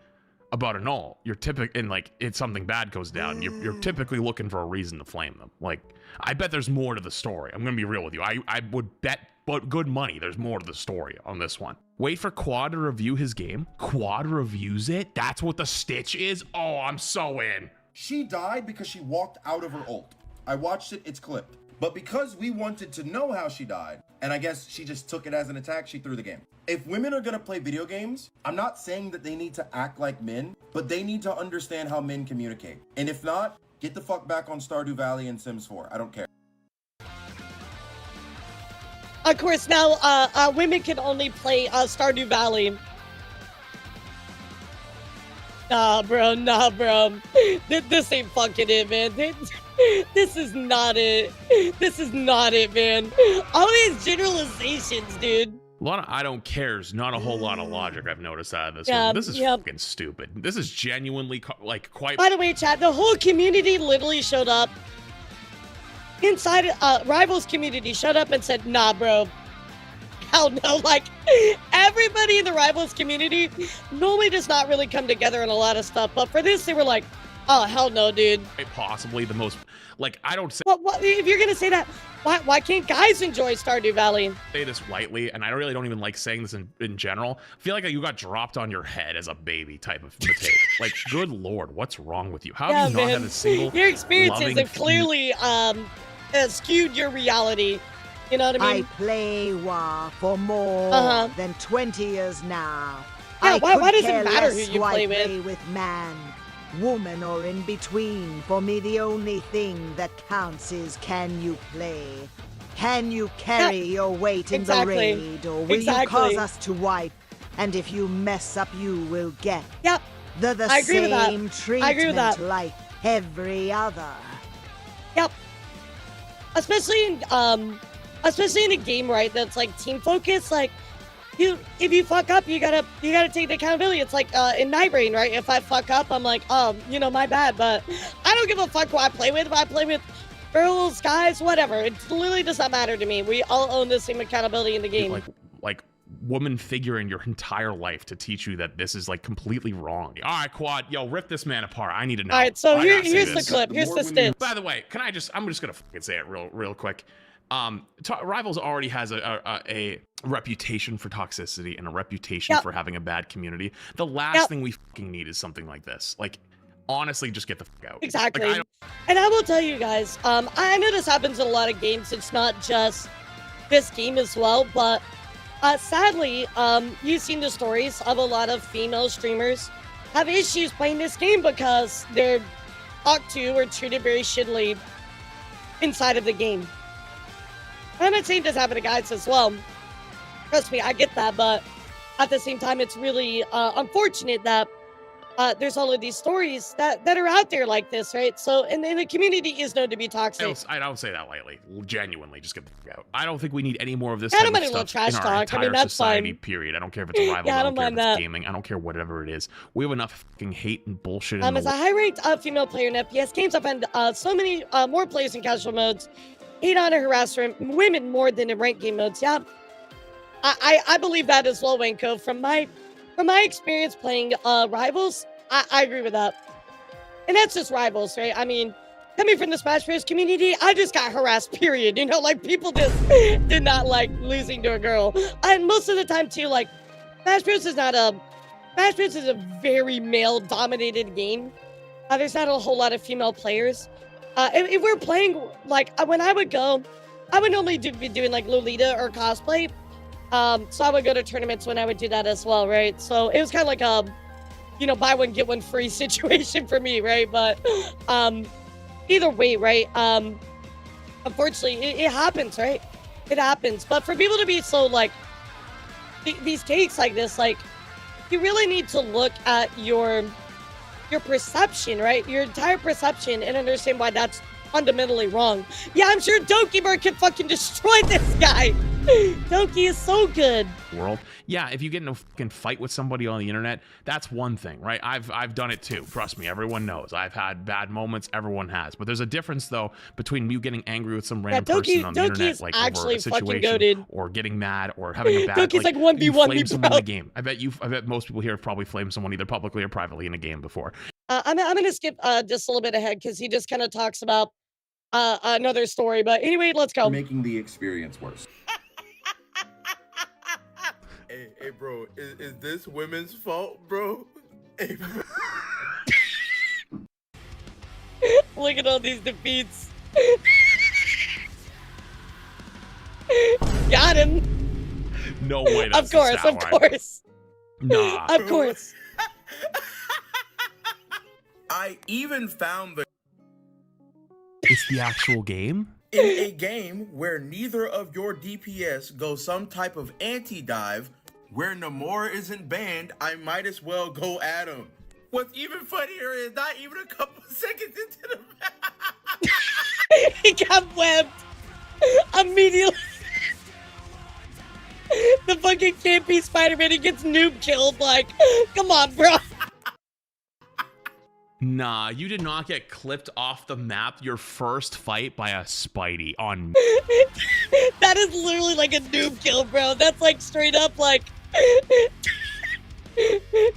about an ult, you're typically, and like it's something bad goes down, you're typically looking for a reason to flame them. Like I bet there's more to the story. I'm gonna be real with you. I would bet, but good money, there's more to the story on this one. Wait for Quad to review his game. Quad reviews it. That's what the stitch is. Oh, I'm so in. She died because she walked out of her ult. I watched it. It's clipped. But because we wanted to know how she died, and I guess she just took it as an attack, she threw the game. If women are gonna play video games, I'm not saying that they need to act like men, but they need to understand how men communicate. And if not, get the fuck back on Stardew Valley and Sims 4. I don't care. Of course, now women can only play Stardew Valley. Nah, bro. This ain't fucking it, man. This is not it. This is not it, man. All these generalizations, dude. A lot of I don't cares, not a whole lot of logic I've noticed out of this one. This is fucking stupid. This is genuinely like quite. By the way, chat, the whole community literally showed up. Inside Rivals community showed up and said, nah, bro. Hell no. Like, everybody in the Rivals community normally does not really come together on a lot of stuff. But for this, they were like, oh, hell no, dude. Possibly the most, like, I don't say. What if you're going to say that, why can't guys enjoy Stardew Valley? Say this lightly, and I really don't even like saying this in general. I feel like you got dropped on your head as a baby type of mistake. Like, good Lord, what's wrong with you? How have you not had a single Your experiences have clearly skewed your reality. You know what I mean? I play WoW for more than 20 years now. Yeah, why does it care matter less who you who play I with? with man, woman, or in between. For me, the only thing that counts is, can you play? Can you carry your weight in the raid, or will you cause us to wipe? And if you mess up, you will get the same treatment like every other. Yep. Especially in a game, right, that's like team focused, like if you fuck up, you gotta take the accountability. It's like in Night Rain, right? If I fuck up, I'm like, oh, my bad, but I don't give a fuck who I play with. If I play with girls, guys, whatever, it literally does not matter to me. We all own the same accountability in the game. Like woman figure in your entire life to teach you that this is like completely wrong. All right, Quad, yo, rip this man apart. I need to know. All right, so here's the clip. Here's the stitch. By the way, I'm just gonna fucking say it real quick. Rivals already has a reputation for toxicity and a reputation for having a bad community. The last thing we fucking need is something like this. Like, honestly, just get the fuck out. Exactly. Like, and I will tell you guys, I know this happens in a lot of games. It's not just this game as well, but sadly, you've seen the stories of a lot of female streamers have issues playing this game because they're talked to or treated very shittily inside of the game. I'm not saying this happen to guys as well. Trust me, I get that, but at the same time, it's really unfortunate that there's all of these stories that are out there like this, right? So, and the community is known to be toxic. I don't say that lightly. Genuinely, just get the fuck out. I don't think we need any more of this I type don't of mind a little stuff in trash our talk. I mean, entire that's society, fine. period. I don't care if it's a rival, Yeah, I don't care if mind it's that. gaming, I don't care whatever it is. We have enough fucking hate and bullshit in As the a high-ranked female player in FPS games, I find so many more players in casual modes hate on and harass women more than in ranked game modes. Yeah, I believe that as well, Wanko. From my experience playing Rivals, I agree with that. And that's just Rivals, right? I mean, coming from the Smash Bros. Community, I just got harassed, period. You know, like, people just did not like losing to a girl. And most of the time, too, like, Smash Bros. Is a very male-dominated game. There's not a whole lot of female players. If we're playing, like, when I would go, I would normally be doing, like, Lolita or cosplay. So I would go to tournaments when I would do that as well, right? So it was kind of like a, buy one get one free situation for me, right? But either way, right? Unfortunately, it happens, right? It happens. But for people to be so like these takes like this, like you really need to look at your perception, right? Your entire perception, and understand why that's fundamentally wrong. Yeah, I'm sure Dokimer can fucking destroy this guy. Doki is so good. World. Yeah, if you get in a fucking fight with somebody on the internet, that's one thing, right? I've done it too. Trust me, everyone knows. I've had bad moments. Everyone has. But there's a difference though between you getting angry with some random person on the internet, like over a situation, or getting mad, or having a bad. Doki's like 1v1 me, someone in a game. I bet most people here have probably flamed someone either publicly or privately in a game before. I'm gonna skip just a little bit ahead because he just kind of talks about another story. But anyway, let's go. Making the experience worse. Hey, bro, is this women's fault, bro? Hey, bro. Look at all these defeats. Got him. No way. That's of course. Nah. Of course. I even found the. It's the actual game? In a game where neither of your DPS go some type of anti-dive, where Namor isn't banned, I might as well go at him. What's even funnier is not even a couple seconds into the match. He got webbed immediately. The fucking campy Spider-Man, he gets noob killed. Like, come on, bro. Nah, you did not get clipped off the map your first fight by a Spidey on. That is literally like a noob kill, bro. That's like straight up like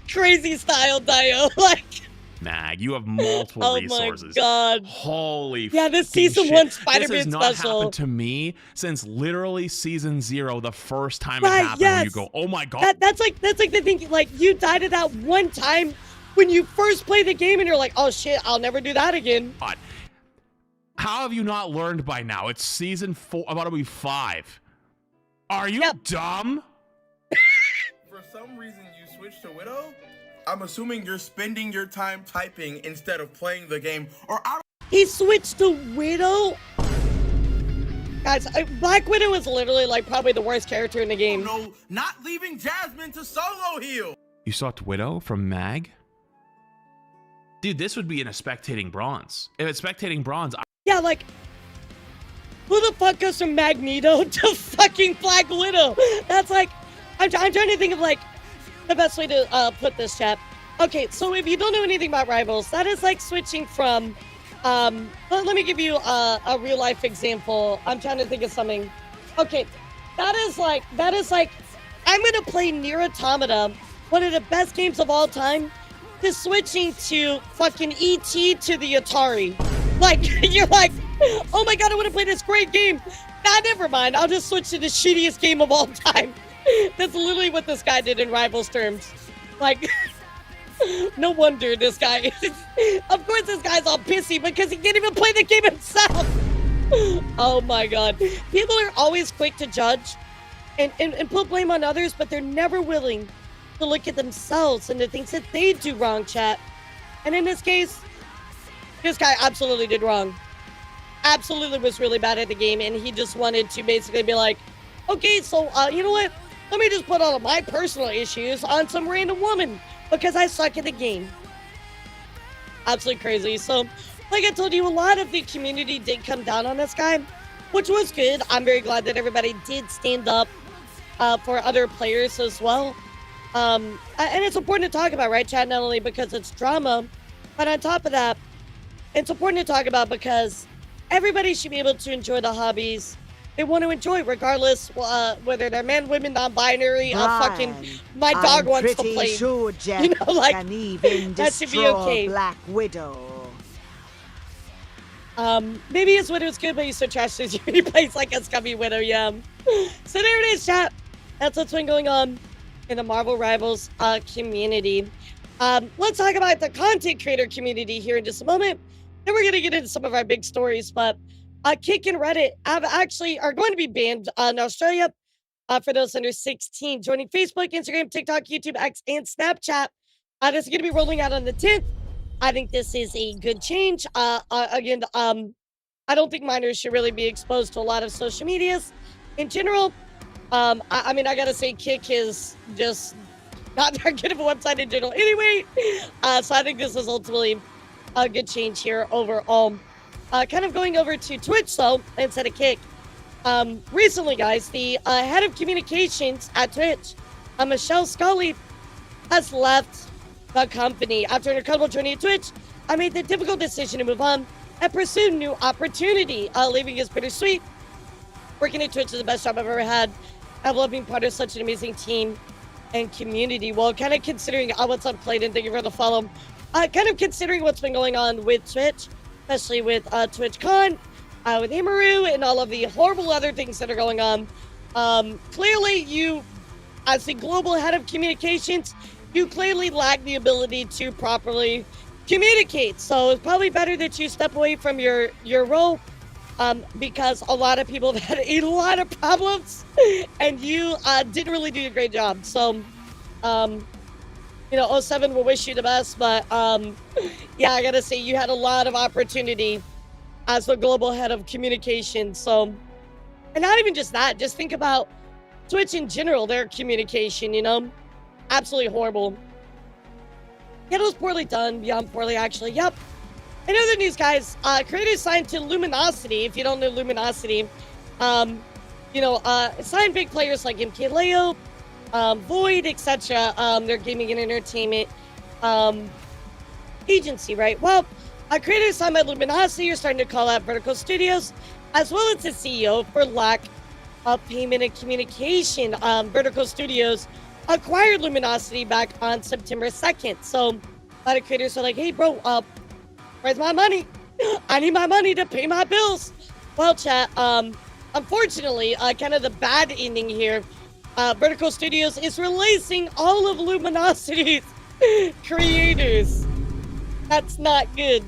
crazy style Dio. Like, Mag, you have multiple resources. Oh my god. Holy yeah, this season 1 Spider-Man this has not special happened to me since literally season 0, the first time it happened. Yes. When you go, oh my god. That's like the thing. Like, you died at that one time when you first play the game and you're like, oh shit, I'll never do that again. God. How have you not learned by now? It's season 4, about to be 5. Are you dumb? For some reason you switched to Widow? I'm assuming you're spending your time typing instead of playing the game, or I don't. He switched to Widow? Guys, Black Widow is literally like probably the worst character in the game. No, not leaving Jasmine to solo heal. You swapped Widow from Mag? Dude, this would be in a spectating bronze. If it's spectating bronze, yeah, like, who the fuck goes from Magneto to fucking Black Widow? That's like, I'm trying to think of like the best way to put this, chat. Okay, so if you don't know anything about Rivals, that is like switching from, let me give you a real life example. I'm trying to think of something. Okay, that is like, I'm gonna play Nier Automata, one of the best games of all time, to switching to fucking E.T. to the Atari. Like, you're like, oh my god, I want to play this great game. Nah, never mind. I'll just switch to the shittiest game of all time. That's literally what this guy did in Rivals terms. Like, no wonder this guy of course this guy's all pissy because he can't even play the game himself. Oh my god. People are always quick to judge and put blame on others, but they're never willing to look at themselves and the things that they do wrong, chat. And in this case, this guy absolutely did wrong. Absolutely was really bad at the game, and he just wanted to basically be like, okay, so, you know what? Let me just put all of my personal issues on some random woman because I suck at the game. Absolutely crazy. So, like I told you, a lot of the community did come down on this guy, which was good. I'm very glad that everybody did stand up for other players as well. And it's important to talk about, right, chat? Not only because it's drama, but on top of that, it's important to talk about because everybody should be able to enjoy the hobbies they want to enjoy, regardless whether they're men, women, non-binary, fucking my dog wants to play. Sure Jack you know, like, can even that should be okay. Black Widow. Maybe his widow's good, but he's so trash that he plays like a scummy widow, yeah. So there it is, chat. That's what's been going on in the Marvel Rivals community. Let's talk about the content creator community here in just a moment. Then we're going to get into some of our big stories, but Kick and Reddit are going to be banned in Australia. for those under 16. Joining Facebook, Instagram, TikTok, YouTube, X, and Snapchat. This is going to be rolling out on the 10th. I think this is a good change. Again, I don't think minors should really be exposed to a lot of social medias in general. I mean, I gotta say, Kick is just not that good of a website in general anyway. So I think this is ultimately a good change here overall. Kind of going over to Twitch, though, instead of Kick. Recently, guys, the head of communications at Twitch, Michelle Scully, has left the company. After an incredible journey at Twitch, I made the difficult decision to move on and pursue new opportunity. Leaving is bittersweet. Working at Twitch is the best job I've ever had. I've loved being part of such an amazing team and community. Well, kind of considering what's up, Clayton, thank you for the follow. Kind of considering what's been going on with Twitch, especially with TwitchCon, with Emiru, and all of the horrible other things that are going on. Clearly, you, as the global head of communications, you clearly lack the ability to properly communicate. So it's probably better that you step away from your role. Because a lot of people have had a lot of problems, and you didn't really do a great job. So, you know, 07 will wish you the best, but yeah, I gotta say, you had a lot of opportunity as the global head of communication. So, and not even just that, just think about Twitch in general, their communication, you know, absolutely horrible. Yeah, it was poorly done, beyond poorly, actually. Yep. In other news, guys, creators signed to Luminosity. If you don't know Luminosity, you know, signed big players like MKLeo, Void, etc. Their gaming and entertainment agency, right? Well, creators signed by Luminosity are starting to call out Vertical Studios, as well as the CEO, for lack of payment and communication. Vertical Studios acquired Luminosity back on September 2nd. So a lot of creators are like, hey, bro, where's my money? I need my money to pay my bills. Well, chat, unfortunately, kind of the bad ending here, Vertical Studios is releasing all of Luminosity's creators. That's not good.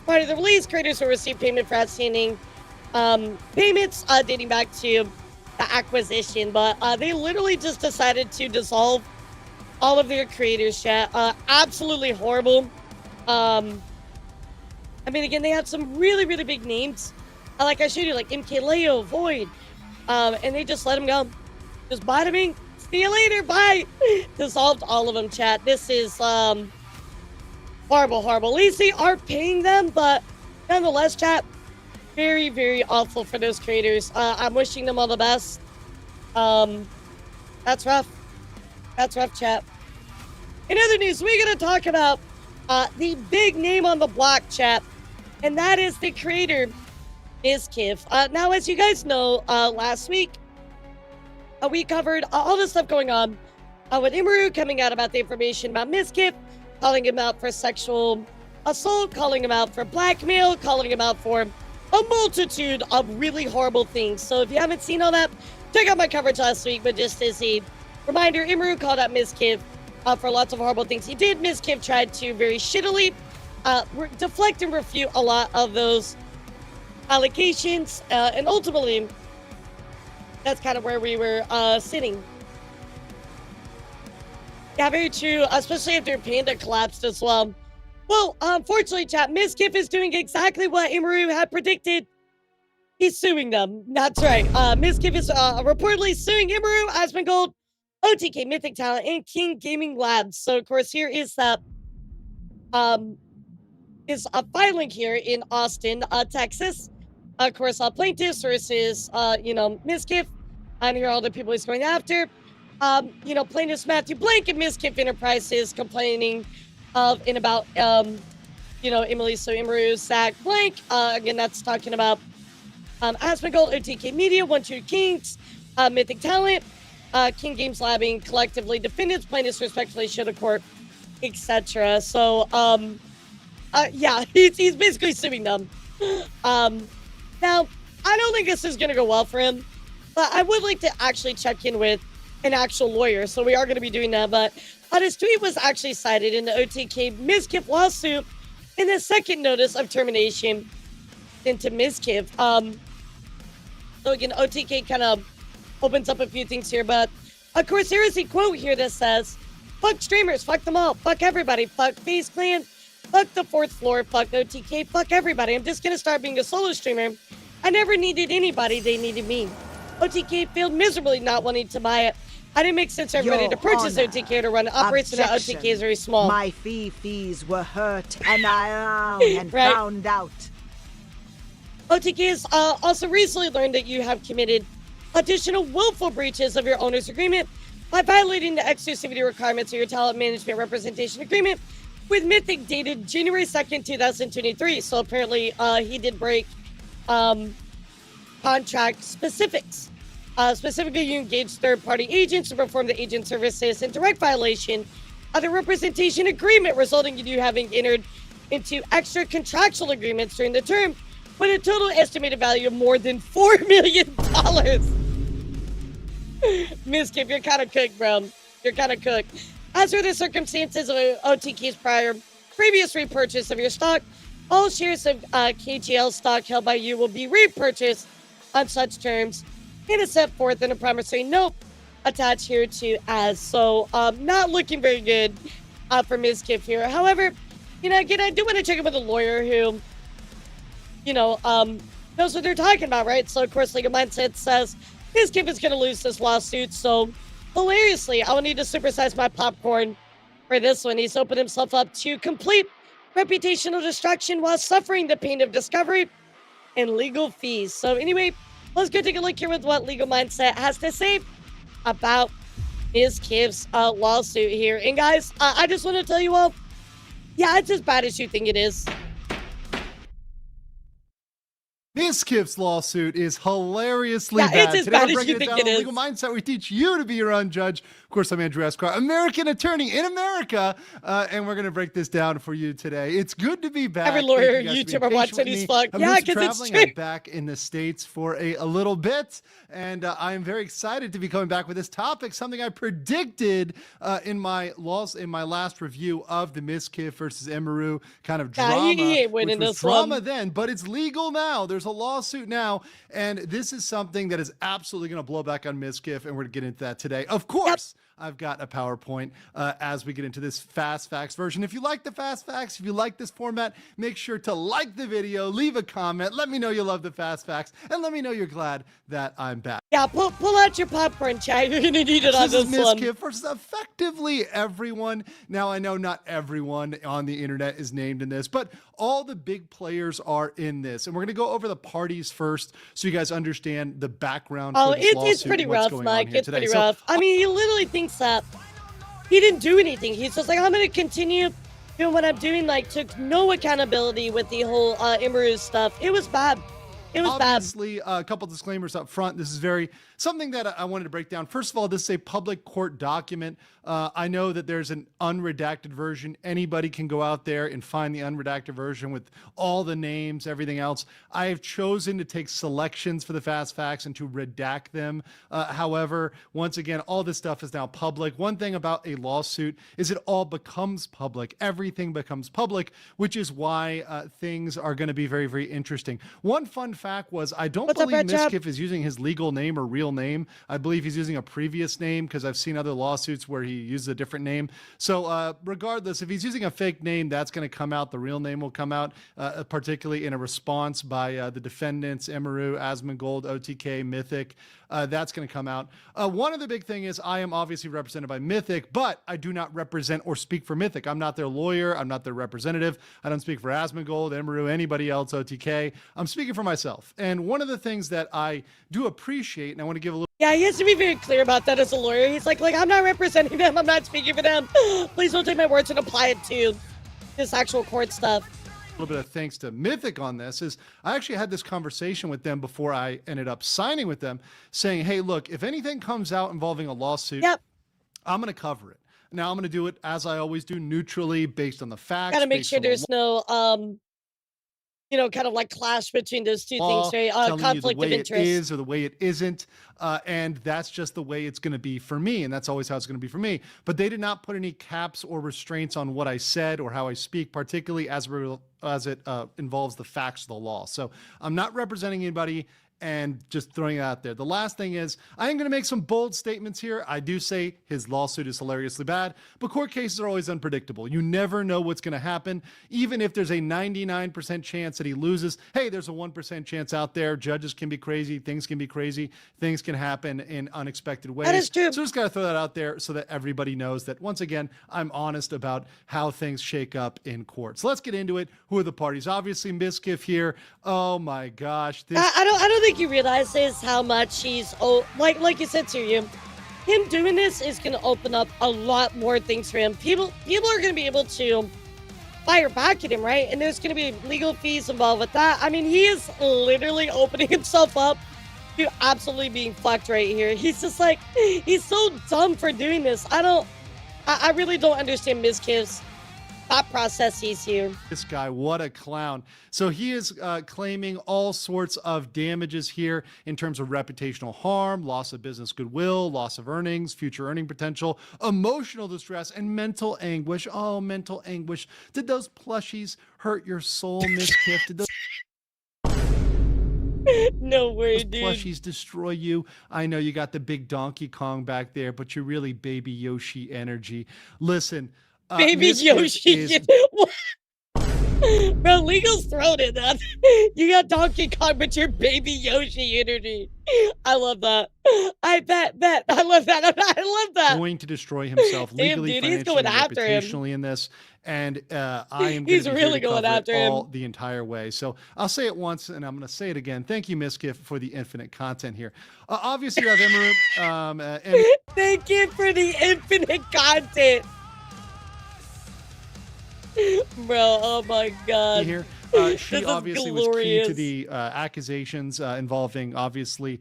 Part of the release, creators will receive payment for outstanding payments dating back to the acquisition, but they literally just decided to dissolve all of their creators, chat. Absolutely horrible. I mean, again, they had some really, really big names. Like I showed you, like MKLeo, Void. And they just let them go. Just bottoming. See you later. Bye. Dissolved all of them, chat. This is horrible, horrible. At least they are paying them, but nonetheless, chat, very, very awful for those creators. I'm wishing them all the best. That's rough. That's rough, chat. In other news, we're going to talk about the big name on the block, chat. And that is the creator, Mizkif. Now, as you guys know, last week, we covered all the stuff going on with Emiru coming out about the information about Mizkif, calling him out for sexual assault, calling him out for blackmail, calling him out for a multitude of really horrible things. So if you haven't seen all that, check out my coverage last week. But just as a reminder, Emiru called out Mizkif for lots of horrible things he did. Mizkif tried to very shittily deflect and refute a lot of those allegations, and ultimately, that's kind of where we were sitting. Yeah, very true, especially after Panda collapsed as well. Well, unfortunately, chat, Mizkif is doing exactly what Emiru had predicted. He's suing them. That's right. Mizkif is reportedly suing Emiru, Asmongold, OTK, Mythic Talent, and King Gaming Labs. So, of course, here is that is a filing here in Austin, Texas. Of course, plaintiffs versus, you know, Mizkif. And here are all the people he's going after. You know, plaintiffs Matthew Blank and Mizkif Enterprises complaining of and about, you know, Emiru, Zach Blank. Again, that's talking about Asmongold, OTK Media, 1-2 Kings, Mythic Talent, King Games Labbing, collectively defendants, plaintiffs respectfully show to court, etc. So, yeah, he's basically suing them. Now, I don't think this is going to go well for him, but I would like to actually check in with an actual lawyer, so we are going to be doing that. But his tweet was actually cited in the OTK Mizkif lawsuit in the second notice of termination into Mizkif. So again, OTK kind of opens up a few things here, but of course there is a quote here that says, fuck streamers, fuck them all, fuck everybody, fuck FaZe Clan, fuck the fourth floor, fuck OTK, fuck everybody. I'm just gonna start being a solo streamer. I never needed anybody, they needed me. OTK failed miserably not wanting to buy it. I didn't make sense for everybody Your to purchase Honor, OTK to run it. Operation at OTK is very small. My fees were hurt, and I found out. OTK has also recently learned that you have committed additional willful breaches of your owner's agreement by violating the exclusivity requirements of your talent management representation agreement with Mythic dated January 2nd, 2023. So apparently he did break contract specifics. Specifically, you engaged third-party agents to perform the agent services in direct violation of the representation agreement, resulting in you having entered into extra contractual agreements during the term with a total estimated value of more than $4 million. Mizkif, you're kind of cooked, bro. You're kind of cooked. As for the circumstances of OTK's previous repurchase of your stock, all shares of KGL stock held by you will be repurchased on such terms and is set forth in a promissory note attached here to as. So, not looking very good for Mizkif here. However, again, I do want to check in with a lawyer who, knows what they're talking about, right? So, of course, Legal Mindset says Mizkif is going to lose this lawsuit. So, hilariously, I will need to supersize my popcorn for this one. He's opened himself up to complete reputational destruction while suffering the pain of discovery and legal fees. So, anyway, let's go take a look here with what Legal Mindset has to say about Mizkif's lawsuit here. And guys, I just want to tell you all, yeah, it's as bad as you think it is. Mizkif's lawsuit is hilariously bad. It's as Today bad we're as you breaking it think down it on is. Legal Mindset. We teach you to be your own judge. Of course, I'm Andrew Esquire, American attorney in America, and we're going to break this down for you today. It's good to be back. Every lawyer, Thank you guys for being YouTuber watching patient with these me. fuck. I'm Yeah, just 'cause it's traveling. true. I'm back in the States for a little bit, and I'm very excited to be coming back with this topic, something I predicted in my last review of the Mizkif versus Emiru kind of drama, he ain't winning which was this drama one. then, but it's legal now. There's a lawsuit now, and this is something that is absolutely going to blow back on Mizkif, and we're going to get into that today. Of course, I've got a PowerPoint as we get into this Fast Facts version. If you like the Fast Facts, if you like this format, make sure to like the video, leave a comment, let me know you love the Fast Facts, and let me know you're glad that I'm back. Yeah, pull out your popcorn, chat. You're going to need it on this This is one. Mizkif versus effectively everyone. Now, I know not everyone on the internet is named in this, but all the big players are in this. And we're going to go over the parties first so you guys understand the background for this lawsuit. It's pretty and what's rough, going on Mike. here It's today. pretty So, rough. I mean, he literally thinks that he didn't do anything. He's just like, I'm going to continue doing what I'm doing. Like, took no accountability with the whole Emiru stuff. It was bad. It was obviously, a couple disclaimers up front. This is something that I wanted to break down. First of all, this is a public court document. I know that there's an unredacted version. Anybody can go out there and find the unredacted version with all the names, everything else. I have chosen to take selections for the Fast Facts and to redact them. However, once again, all this stuff is now public. One thing about a lawsuit is it all becomes public. Everything becomes public, which is why things are going to be very, very interesting. One fun fact was I don't believe Mizkif is using his legal name or real name. I believe he's using a previous name because I've seen other lawsuits where he uses a different name. So regardless, if he's using a fake name, that's going to come out. The real name will come out, particularly in a response by the defendants, Emiru, Asmongold, OTK, Mythic. That's going to come out. One of the big thing is I am obviously represented by Mythic, but I do not represent or speak for Mythic. I'm not their lawyer. I'm not their representative. I don't speak for Asmongold, Emiru, anybody else, OTK. I'm speaking for myself. And one of the things that I do appreciate, and I want to give a little... Yeah, he has to be very clear about that as a lawyer. He's like, I'm not representing them. I'm not speaking for them. Please don't take my words and apply it to this actual court stuff. A little bit of thanks to Mythic on this is I actually had this conversation with them before I ended up signing with them saying, hey, look, if anything comes out involving a lawsuit, I'm going to cover it. Now I'm going to do it as I always do, neutrally, based on the facts. Got to make sure there's no, kind of like clash between those two things, right? Conflict of interest. It is or the way it isn't. And that's just the way it's going to be for me. And that's always how it's going to be for me. But they did not put any caps or restraints on what I said or how I speak, particularly as it involves the facts of the law. So I'm not representing anybody. and just throwing it out there. The last thing is, I am going to make some bold statements here. I do say his lawsuit is hilariously bad, but court cases are always unpredictable. You never know what's going to happen. Even if there's a 99% chance that he loses, hey, there's a 1% chance out there. Judges can be crazy. Things can be crazy. Things can happen in unexpected ways. That is true. So just got to throw that out there so that everybody knows that, once again, I'm honest about how things shake up in court. So let's get into it. Who are the parties? Obviously, Mizkif here. Oh my gosh. I don't think you realize this, how much he's, like you said to you, him doing this is going to open up a lot more things for him. People are going to be able to fire back at him, right? And there's going to be legal fees involved with that. I mean, he is literally opening himself up to absolutely being fucked right here. He's just like, he's so dumb for doing this. I really don't understand Mizkif's thought processes here. This guy, what a clown. So he is claiming all sorts of damages here in terms of reputational harm, loss of business goodwill, loss of earnings, future earning potential, emotional distress, and mental anguish. Oh, mental anguish. Did those plushies hurt your soul, Mizkif? Did those no way, dude. Plushies destroy you? I know you got the big Donkey Kong back there, but you're really Baby Yoshi energy. Listen, Baby Mizkif Yoshi. is- Bro, legal's thrown in that. You got Donkey Kong, but you're Baby Yoshi energy. I love that. I bet. I love that. I love that. going to destroy himself legally, Damn, dude, he's financially, going after him. reputationally in this. And I am He's going to be really here to going cover after it him. all the entire way. So I'll say it once, and I'm going to say it again. Thank you, Mizkif, for the infinite content here. Obviously, you have Emiru. Thank you for the infinite content. Bro, oh my god. Here. She This is obviously was key to glorious. the accusations involving, obviously,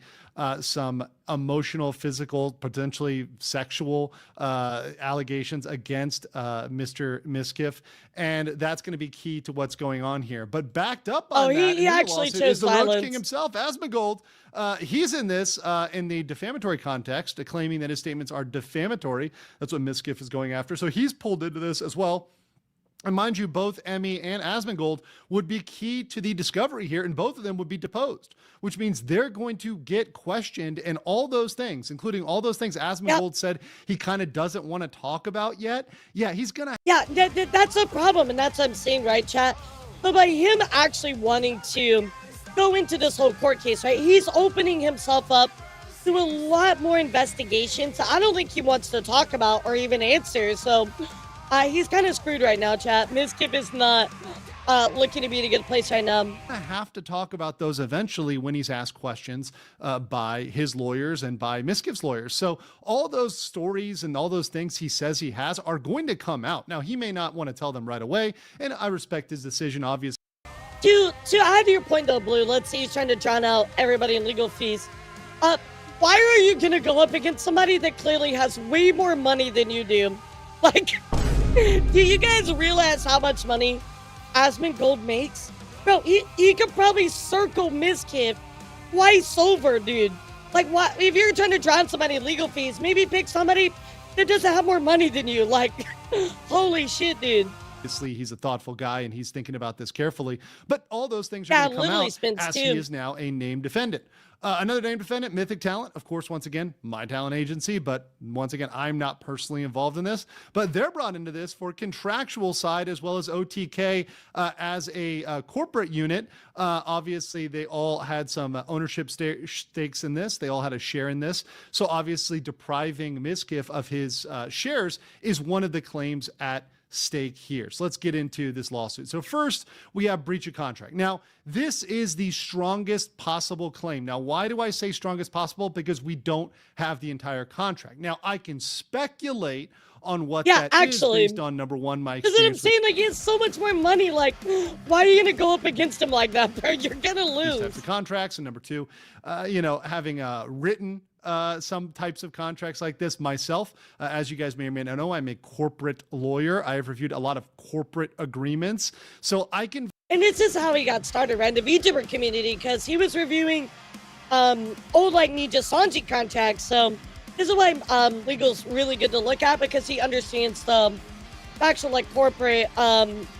some emotional, physical, potentially sexual allegations against Mr. Mizkif. And that's going to be key to what's going on here. But backed up on he that in the actually lawsuit chose is the Roach violence. King himself, Asmongold. He's in this in the defamatory context, claiming that his statements are defamatory. That's what Mizkif is going after. So he's pulled into this as well. And mind you, both Emmy and Asmongold would be key to the discovery here, and both of them would be deposed, which means they're going to get questioned, and all those things, including all those things Asmongold said he kind of doesn't want to talk about yet. Yeah, he's going to... Yeah, that's a problem, and that's what I'm saying, right, chat? But by him actually wanting to go into this whole court case, right, he's opening himself up to a lot more investigations I don't think he wants to talk about or even answer, so... he's kind of screwed right now, chat. Mizkif is not looking to be in a good place right now. I have to talk about those eventually when he's asked questions by his lawyers and by Mizkif's lawyers. So all those stories and all those things he says he has are going to come out. Now, he may not want to tell them right away, and I respect his decision, obviously. To add to your point, though, Blue, let's say he's trying to drown out everybody in legal fees. Why are you going to go up against somebody that clearly has way more money than you do? Like... Do you guys realize how much money Asmongold makes? Bro, he could probably circle Mizkif twice over, dude. Like, what? If you're trying to drown somebody in legal fees, maybe pick somebody that doesn't have more money than you. Like, holy shit, dude. Obviously, he's a thoughtful guy, and he's thinking about this carefully. But all those things are going to come literally out spins as too. he is now a named defendant. Another named defendant, Mythic Talent. Of course, once again, my talent agency. But once again, I'm not personally involved in this. But they're brought into this for contractual side as well as OTK as a corporate unit. Obviously, they all had some ownership stakes in this. They all had a share in this. So obviously, depriving Mizkif of his shares is one of the claims at stake here. So let's get into this lawsuit. So first, we have breach of contract. Now, this is the strongest possible claim. Now, why do I say strongest possible? Because we don't have the entire contract. Now, I can speculate on what that is based on, number one, my That's what I'm experience. saying. Like, he has so much more money. Like, why are you going to go up against him like that, bro? You're going to lose. The contracts, and number two, having written some types of contracts like this myself. As you guys may or may not know, I'm a corporate lawyer. I have reviewed a lot of corporate agreements. So I can... And this is how he got started, right? The VTuber community, because he was reviewing old, like, Ninja Sanji contracts. So this is why legal's really good to look at, because he understands the actual, like, corporate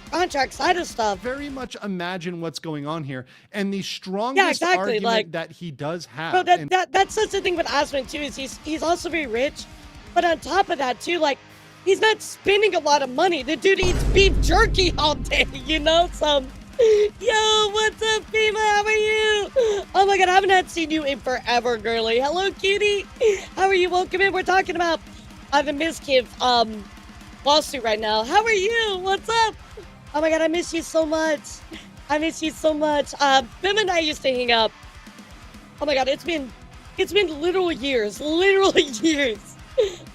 contract side of stuff. Very much imagine what's going on here. And the strongest argument that he does have. Bro, that's such the thing with Asmon too, is he's also very rich. But on top of that too, like, he's not spending a lot of money. The dude eats beef jerky all day, you know? So, yo, what's up, Fema? How are you? Oh my god, I haven't seen you in forever, girly. Hello, cutie. How are you? Welcome in. We're talking about the Mizkif lawsuit right now. How are you? What's up? Oh my god, I miss you so much. I miss you so much. Fema and I used to hang out. Oh my god, it's been literal years. Literal years.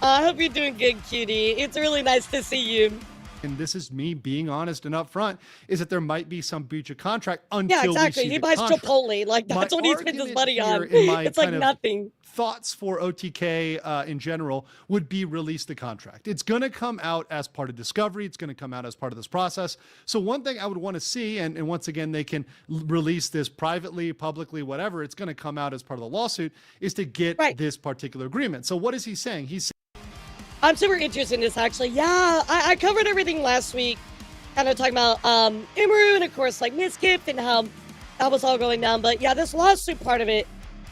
I hope you're doing good, cutie. It's really nice to see you. And this is me being honest and upfront, is that there might be some breach of contract until exactly. we see He the buys contract. Chipotle. Like, that's what he spends his money on. It's like nothing. Thoughts for OTK in general would be release the contract. It's going to come out as part of discovery. It's going to come out as part of this process. So one thing I would want to see, and once again, they can release this privately, publicly, whatever, it's going to come out as part of the lawsuit, is to get this particular agreement. So what is he saying? He's I'm super interested in this, actually. Yeah, I covered everything last week, kind of talking about Emiru and, of course, like Mizkif and how that was all going down. But yeah, this lawsuit part of it,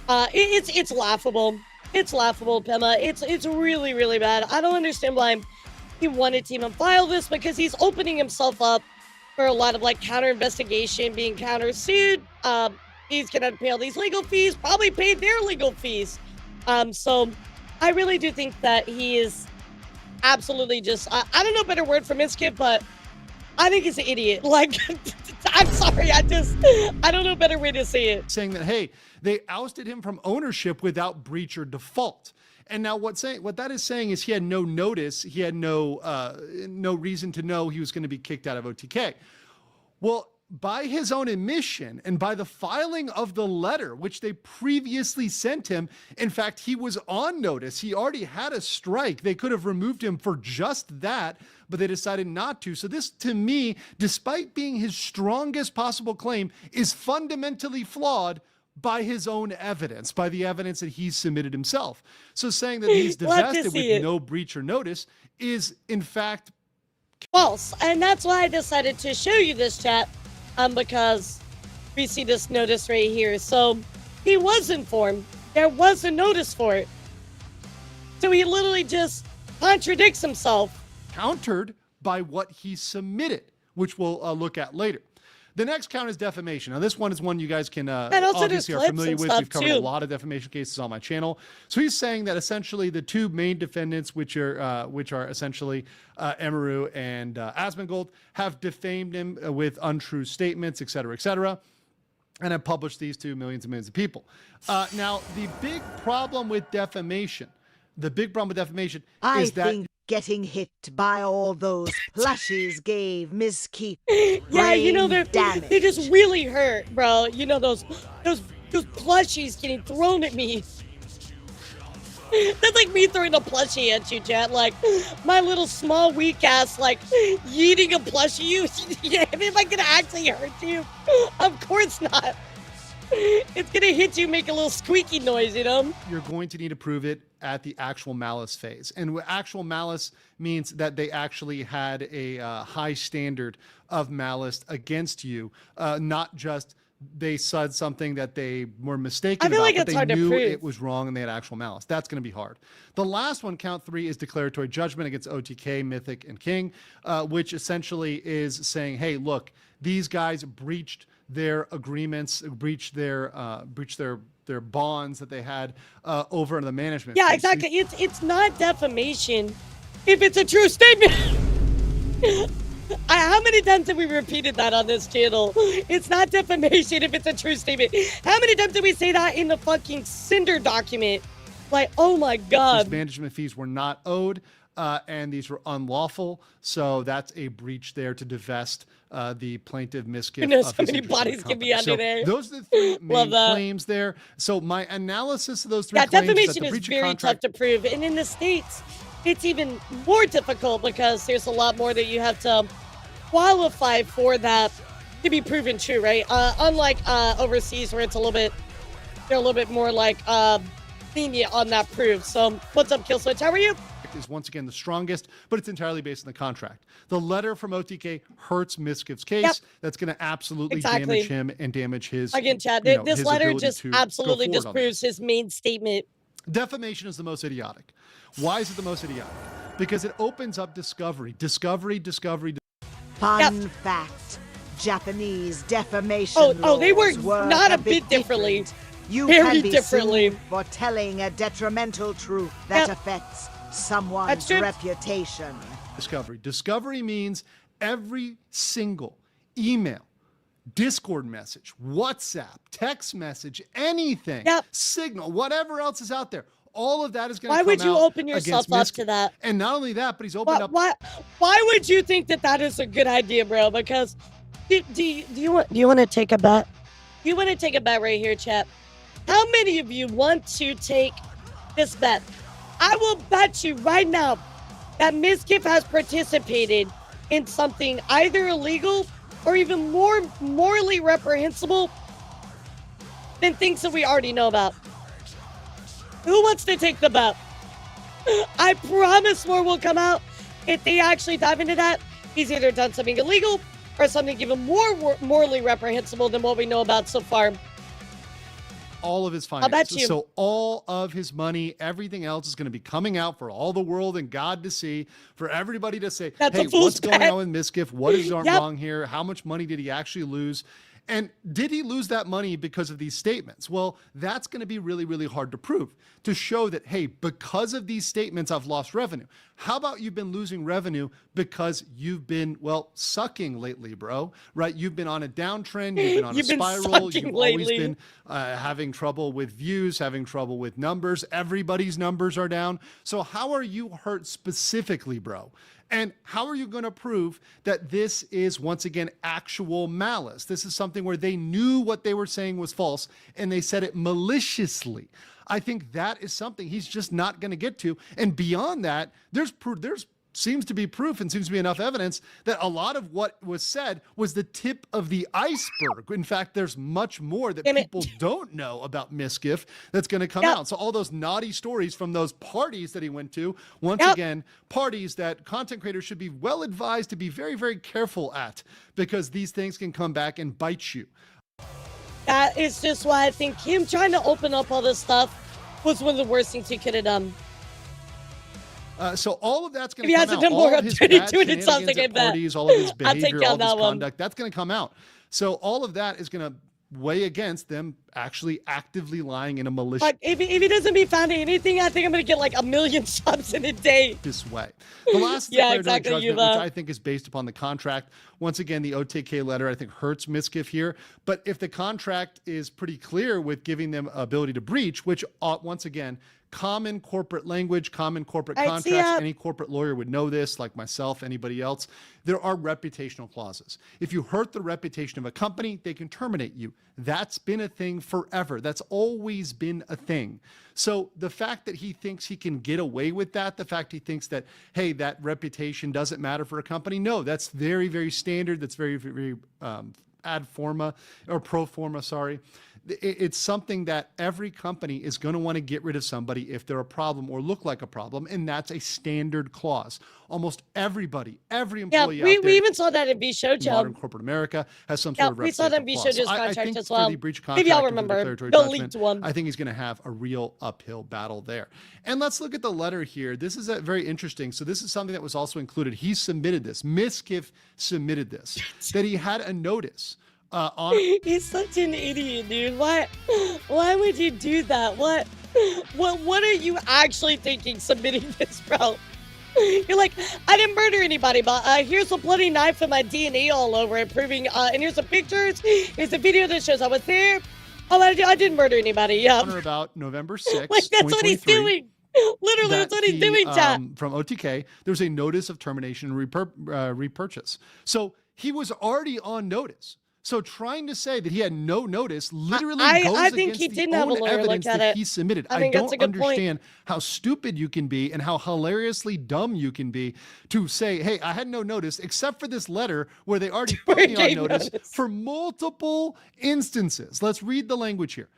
it's laughable. It's laughable, Pema. It's really, really bad. I don't understand why he wanted to even file this, because he's opening himself up for a lot of like counter investigation, being counter-sued. He's gonna pay all these legal fees, probably pay their legal fees. So I really do think that he is absolutely just, I don't know a better word for Mizkif, but I think he's an idiot. Like, I'm sorry, I don't know a better way to say it. Saying that, hey, they ousted him from ownership without breach or default. And now what that is saying is he had no notice, he had no reason to know he was going to be kicked out of OTK. Well, by his own admission and by the filing of the letter, which they previously sent him, in fact, he was on notice. He already had a strike. They could have removed him for just that, but they decided not to. So this, to me, despite being his strongest possible claim, is fundamentally flawed by his own evidence, by the evidence that he's submitted himself. So saying that he's divested with no breach or notice is, in fact, false. And that's why I decided to show you this, chat. Because we see this notice right here. So he was informed. There was a notice for it. So he literally just contradicts himself. Countered by what he submitted, which we'll look at later. The next count is defamation. Now, this one is one you guys can obviously are familiar with. We've covered a lot of defamation cases on my channel. So he's saying that essentially the two main defendants, which are essentially Emiru and Asmongold, have defamed him with untrue statements, et cetera, and have published these to millions and millions of people. Now, the big problem with defamation, is that getting hit by all those plushies gave Mizkif yeah, you know, they just really hurt, bro. You know, those plushies getting thrown at me. That's like me throwing a plushie at you, chat. Like, my little small weak ass, like, yeeting a plushie. Yeah, am I gonna actually hurt you? Of course not. It's gonna hit you, make a little squeaky noise, you know? You're going to need to prove it at the actual malice phase. And actual malice means that they actually had a high standard of malice against you, not just they said something that they were mistaken about, but they knew it was wrong and they had actual malice. That's going to be hard. The last one, count 3, is declaratory judgment against OTK, Mythic, and King, which essentially is saying, hey, look, these guys breached their agreements, breached their bonds that they had over in the management. Yeah, exactly. It's not defamation if it's a true statement. How many times have we repeated that on this channel? It's not defamation if it's a true statement. How many times did we say that in the fucking Cinder document? Like, oh my god. These management fees were not owed, and these were unlawful. So that's a breach there to divest the plaintiff Mizkif. You know, so many bodies can be under there. Those are the 3 main claims there. So my analysis of those 3 claims defamation is very tough to prove. And in the States, it's even more difficult because there's a lot more that you have to qualify for that to be proven true, right? Unlike overseas where it's they're a little bit more like lenient on that proof. So what's up, Killswitch? How are you? Is once again the strongest, but it's entirely based on the contract. The letter from OTK hurts Mizkif's case. Yep. That's going to absolutely Exactly. damage him and damage his. Again, Chad, you know, this his letter ability just to go absolutely forward on disproves his main statement. Defamation is the most idiotic. Why is it the most idiotic? Because it opens up discovery. Fun fact. Japanese defamation they work laws not a a bit differently. You Very can be differently. sued for telling a detrimental truth that affects someone's reputation. Discovery means every single email, Discord message, WhatsApp, text message, anything, Signal, whatever else is out there. All of that is going to come out. Why would you open yourself up to that? And not only that, but he's opened up. Why would you think that is a good idea, bro? Because do you want to take a bet? You want to take a bet right here, chat? How many of you want to take this bet? I will bet you right now that Mizkif has participated in something either illegal or even more morally reprehensible than things that we already know about. Who wants to take the bet? I promise more will come out. If they actually dive into that, he's either done something illegal or something even more morally reprehensible than what we know about so far. All of his finances. So all of his money, everything else is going to be coming out for all the world and God to see, for everybody to say, hey, what's going on with Mizkif? What is wrong here? How much money did he actually lose? And did he lose that money because of these statements? Well, that's going to be really, really hard to prove, to show that, hey, because of these statements, I've lost revenue. How about you've been losing revenue because you've been, well, sucking lately, bro, right? You've been on a downtrend. You've been on a spiral. You've always been having trouble with views, having trouble with numbers. Everybody's numbers are down. So how are you hurt specifically, bro? And how are you going to prove that this is, once again, actual malice? This is something where they knew what they were saying was false and they said it maliciously. I think that is something he's just not going to get to. And beyond that, there's seems to be proof and seems to be enough evidence that a lot of what was said was the tip of the iceberg. In fact, there's much more that people don't know about Mizkif that's going to come out. So all those naughty stories from those parties that he went to, once again, parties that content creators should be well advised to be very, very careful at, because these things can come back and bite you. That is just why I think him trying to open up all this stuff was one of the worst things he could have done. So all of that's going to come out. If he hasn't done more of 2022, it sounds like I bet. Parties, all of his behavior, all of his conduct, that's going to come out. So all of that is going to weigh against them actually actively lying in a malicious. Like, if he doesn't be found in anything, I think I'm going to get like 1 million subs in a day. This way. The last declaratory judgment, which I think is based upon the contract. Once again, the OTK letter, I think, hurts Mizkif here. But if the contract is pretty clear with giving them ability to breach, which once again, common corporate language, common corporate contracts, any corporate lawyer would know this, like myself, anybody else. There are reputational clauses. If you hurt the reputation of a company, they can terminate you. That's been a thing forever. That's always been a thing. So the fact that he thinks he can get away with that, the fact he thinks that, hey, that reputation doesn't matter for a company, no, that's very, very standard. That's very, very ad forma or pro forma, sorry. It's something that every company is going to want to get rid of somebody if they're a problem or look like a problem, and that's a standard clause. Almost everybody, every employee out there. We even saw that in Bishojo. Modern corporate America has some sort of we saw that in Bishojo's contract I think as well. For the breach contract, maybe y'all remember the leaked one. I think he's going to have a real uphill battle there. And let's look at the letter here. This is very interesting. So this is something that was also included. He submitted this. Mizkif submitted this. That he had a notice. He's such an idiot, dude. Why would you do that? What are you actually thinking submitting this, bro? You're like, I didn't murder anybody, but here's a bloody knife with my DNA all over it, proving, and here's some pictures. Here's a video that shows I was there. Oh, I didn't murder anybody. Yeah. On or about November 6th, like, that's what he's doing. Literally, that's what he's doing, chat. From OTK, there was a notice of termination and repurchase. So he was already on notice. So trying to say that he had no notice literally goes against the own evidence that he submitted. I don't understand how stupid you can be and how hilariously dumb you can be to say, hey, I had no notice except for this letter where they already put me on notice for multiple instances. Let's read the language here.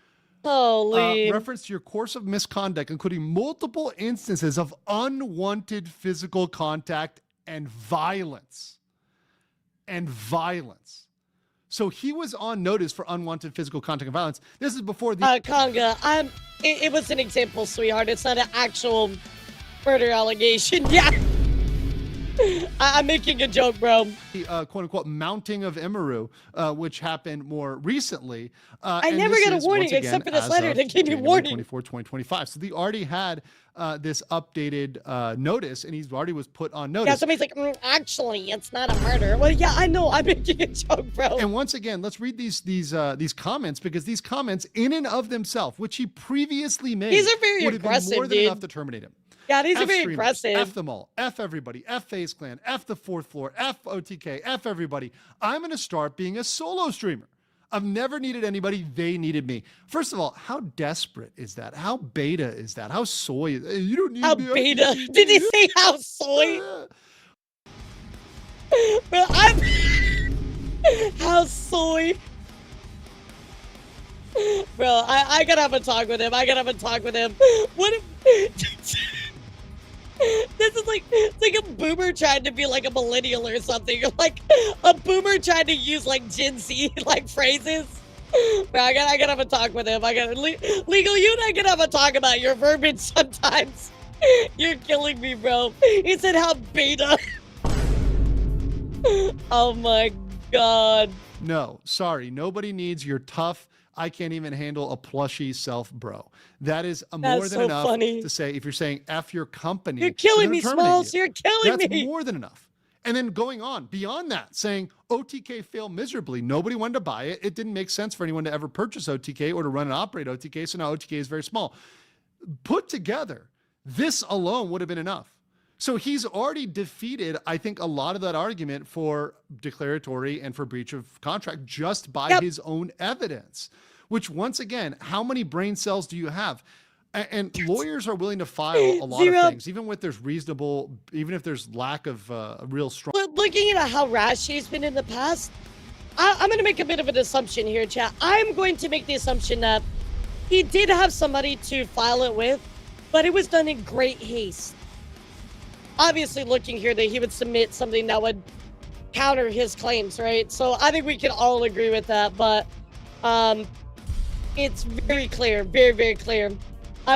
Holy. Reference to your course of misconduct, including multiple instances of unwanted physical contact and violence. So he was on notice for unwanted physical contact and violence. This is before the Conga, it was an example, sweetheart. It's not an actual murder allegation. Yeah. I'm making a joke, bro. The quote-unquote mounting of Emiru, which happened more recently. I never got a warning except for this letter that gave me warning. 24, 2025. So they already had this updated notice, and he's already was put on notice. Yeah, somebody's like, actually, it's not a murder. Well, yeah, I know. I'm making a joke, bro. And once again, let's read these comments, because these comments, in and of themselves, which he previously made, these are very would have been aggressive, more than dude. enough to terminate him. Yeah, these are very streamers, aggressive. F them all. F everybody. F FaZe Clan. F the fourth floor. F OTK. F everybody. I'm going to start being a solo streamer. I've never needed anybody. They needed me. First of all, how desperate is that? How beta is that? How soy is that? You don't need how me. Beta? Did he say how soy? Well, I'm... how soy? Bro, I gotta have a talk with him. What if... This is like, it's like a boomer trying to be like a millennial or something. Or like a boomer trying to use like Gen Z like phrases. Bro, I gotta have a talk with him. Legal, you and I gotta have a talk about your verbiage sometimes. You're killing me, bro. He said how beta. Oh my God. No, sorry. Nobody needs your tough, I can't even handle a plushie self, bro. That is more than enough to say. If you're saying F your company, you're killing me, Smalls. You're killing me. That's more than enough. And then going on beyond that, saying OTK failed miserably. Nobody wanted to buy it. It didn't make sense for anyone to ever purchase OTK or to run and operate OTK. So now OTK is very small. Put together, this alone would have been enough. So he's already defeated, I think, a lot of that argument for declaratory and for breach of contract just by his own evidence, which once again, how many brain cells do you have? And lawyers are willing to file a lot of things, even if there's lack of real strong. Looking at how rash he's been in the past, I'm going to make a bit of an assumption here, chat. I'm going to make the assumption that he did have somebody to file it with, but it was done in great haste. Obviously looking here that he would submit something that would counter his claims, right? So I think we can all agree with that, but it's very clear, very, very clear.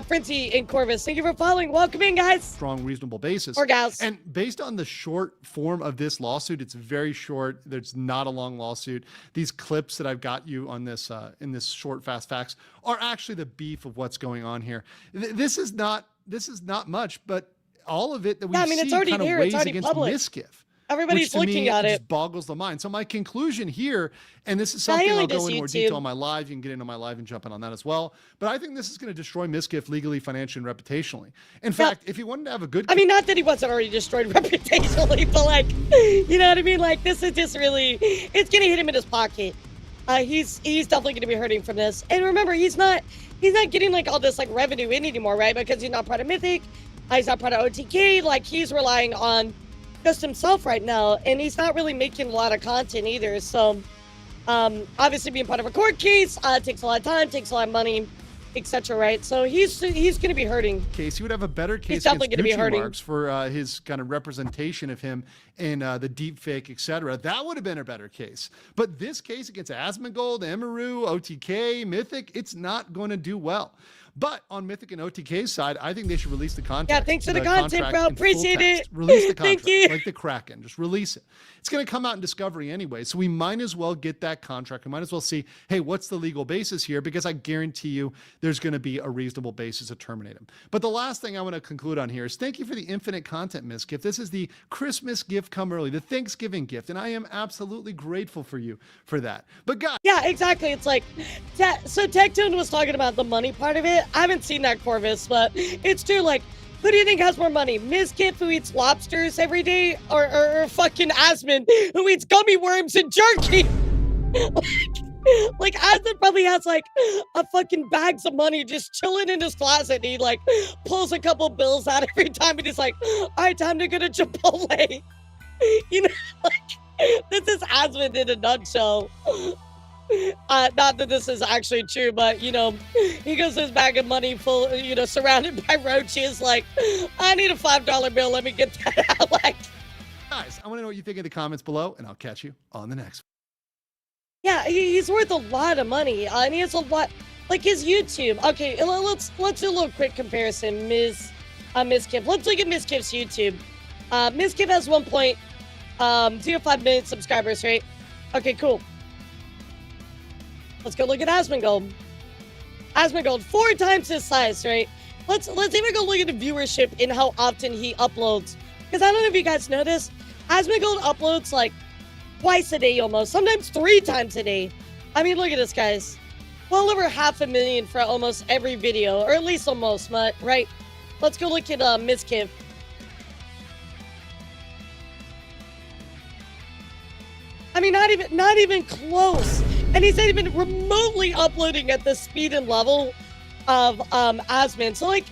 Princey and Corvus, thank you for following. Welcome in, guys. Strong, reasonable basis. Or gals. And based on the short form of this lawsuit, it's very short. There's not a long lawsuit. These clips that I've got you on this in this short, fast facts are actually the beef of what's going on here. This is not much, but all of it that we see kind of weighs against Mizkif. Everybody's looking at it. Just boggles the mind. So my conclusion here, and this is something I'll go in more detail on my live. You can get into my live and jump in on that as well. But I think this is going to destroy Mizkif legally, financially, and reputationally. In fact, if he wanted to have a good... I mean, not that he wasn't already destroyed reputationally, but like, you know what I mean? Like, this is just really... It's going to hit him in his pocket. He's definitely going to be hurting from this. And remember, he's not getting like all this like revenue in anymore, right? Because he's not part of Mythic. He's not part of OTK. Like, he's relying on just himself right now, and he's not really making a lot of content either. So obviously being part of a court case takes a lot of time, takes a lot of money, etc., right? So he's going to be hurting. Case he would have a better case definitely against be hurting. Marks for his kind of representation of him in the deep fake, etc. That would have been a better case. But this case against Asmongold, Emiru, OTK, Mythic, it's not going to do well. But on Mythic and OTK's side, I think they should release the contract. Yeah, thanks for the content, bro. Appreciate it. Release the contract, Thank you. like the Kraken. Just release it. It's going to come out in Discovery anyway, so we might as well get that contract. We might as well see, hey, what's the legal basis here? Because I guarantee you there's going to be a reasonable basis to terminate him. But the last thing I want to conclude on here is thank you for the infinite content, Mizkif. This is the Christmas gift come early, the Thanksgiving gift, and I am absolutely grateful for you for that. But guys... Yeah, exactly. It's like, so Tectone was talking about the money part of it. I haven't seen that, Corvus, but it's true. Like, who do you think has more money? Mizkif, who eats lobsters every day, or fucking Asmon, who eats gummy worms and jerky? like Asmon probably has like a fucking bags of money just chilling in his closet. And he like pulls a couple bills out every time, and he's like, "All right, time to go to Chipotle." You know, like this is Asmon in a nutshell. Not that this is actually true, but, you know, he goes his bag of money full, you know, surrounded by roaches, like, I need a $5 bill, let me get that out. Like, Guys, I want to know what you think in the comments below, and I'll catch you on the next one. yeah, he's worth a lot of money, and he has a lot, like his YouTube. Okay, let's do a little quick comparison, Mizkif. Let's look at Mizkif's YouTube. Mizkif has 1.05 million subscribers, right? Okay, cool. Let's go look at Asmongold. Asmongold, 4 times his size, right? Let's even go look at the viewership and how often he uploads. Because I don't know if you guys know this, Asmongold uploads like twice a day almost, sometimes 3 times a day. I mean, look at this, guys. Well over 500,000 for almost every video, or at least almost, right? Let's go look at Mizkif. I mean, not even close. And he's not even remotely uploading at the speed and level of Asmon. So, like,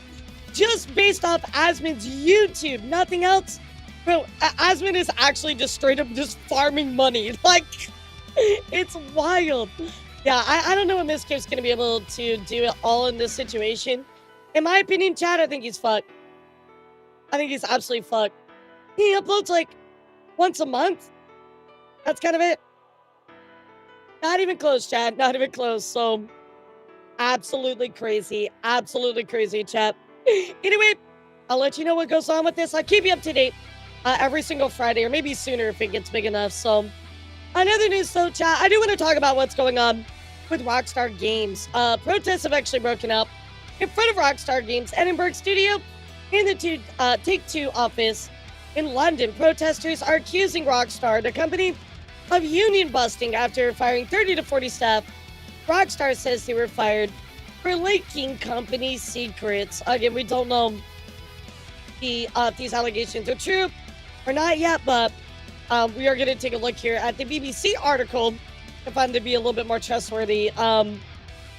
just based off Asmon's YouTube, nothing else. Bro, Asmon is actually just straight up just farming money. Like, it's wild. Yeah, I don't know if Mizkif's going to be able to do it all in this situation. In my opinion, Chad, I think he's fucked. I think he's absolutely fucked. He uploads, like, once a month. That's kind of it. Not even close, Chad. Not even close. So, absolutely crazy. Absolutely crazy, chat. Anyway, I'll let you know what goes on with this. I'll keep you up to date every single Friday, or maybe sooner if it gets big enough. So, another news, though, chat. I do want to talk about what's going on with Rockstar Games. Protests have actually broken up in front of Rockstar Games' Edinburgh studio in the Take-Two office in London. Protesters are accusing Rockstar, the company, of union busting after firing 30 to 40 staff. Rockstar says they were fired for leaking company secrets. Again, we don't know if these allegations are true or not yet, but we are going to take a look here at the BBC article to find to be a little bit more trustworthy on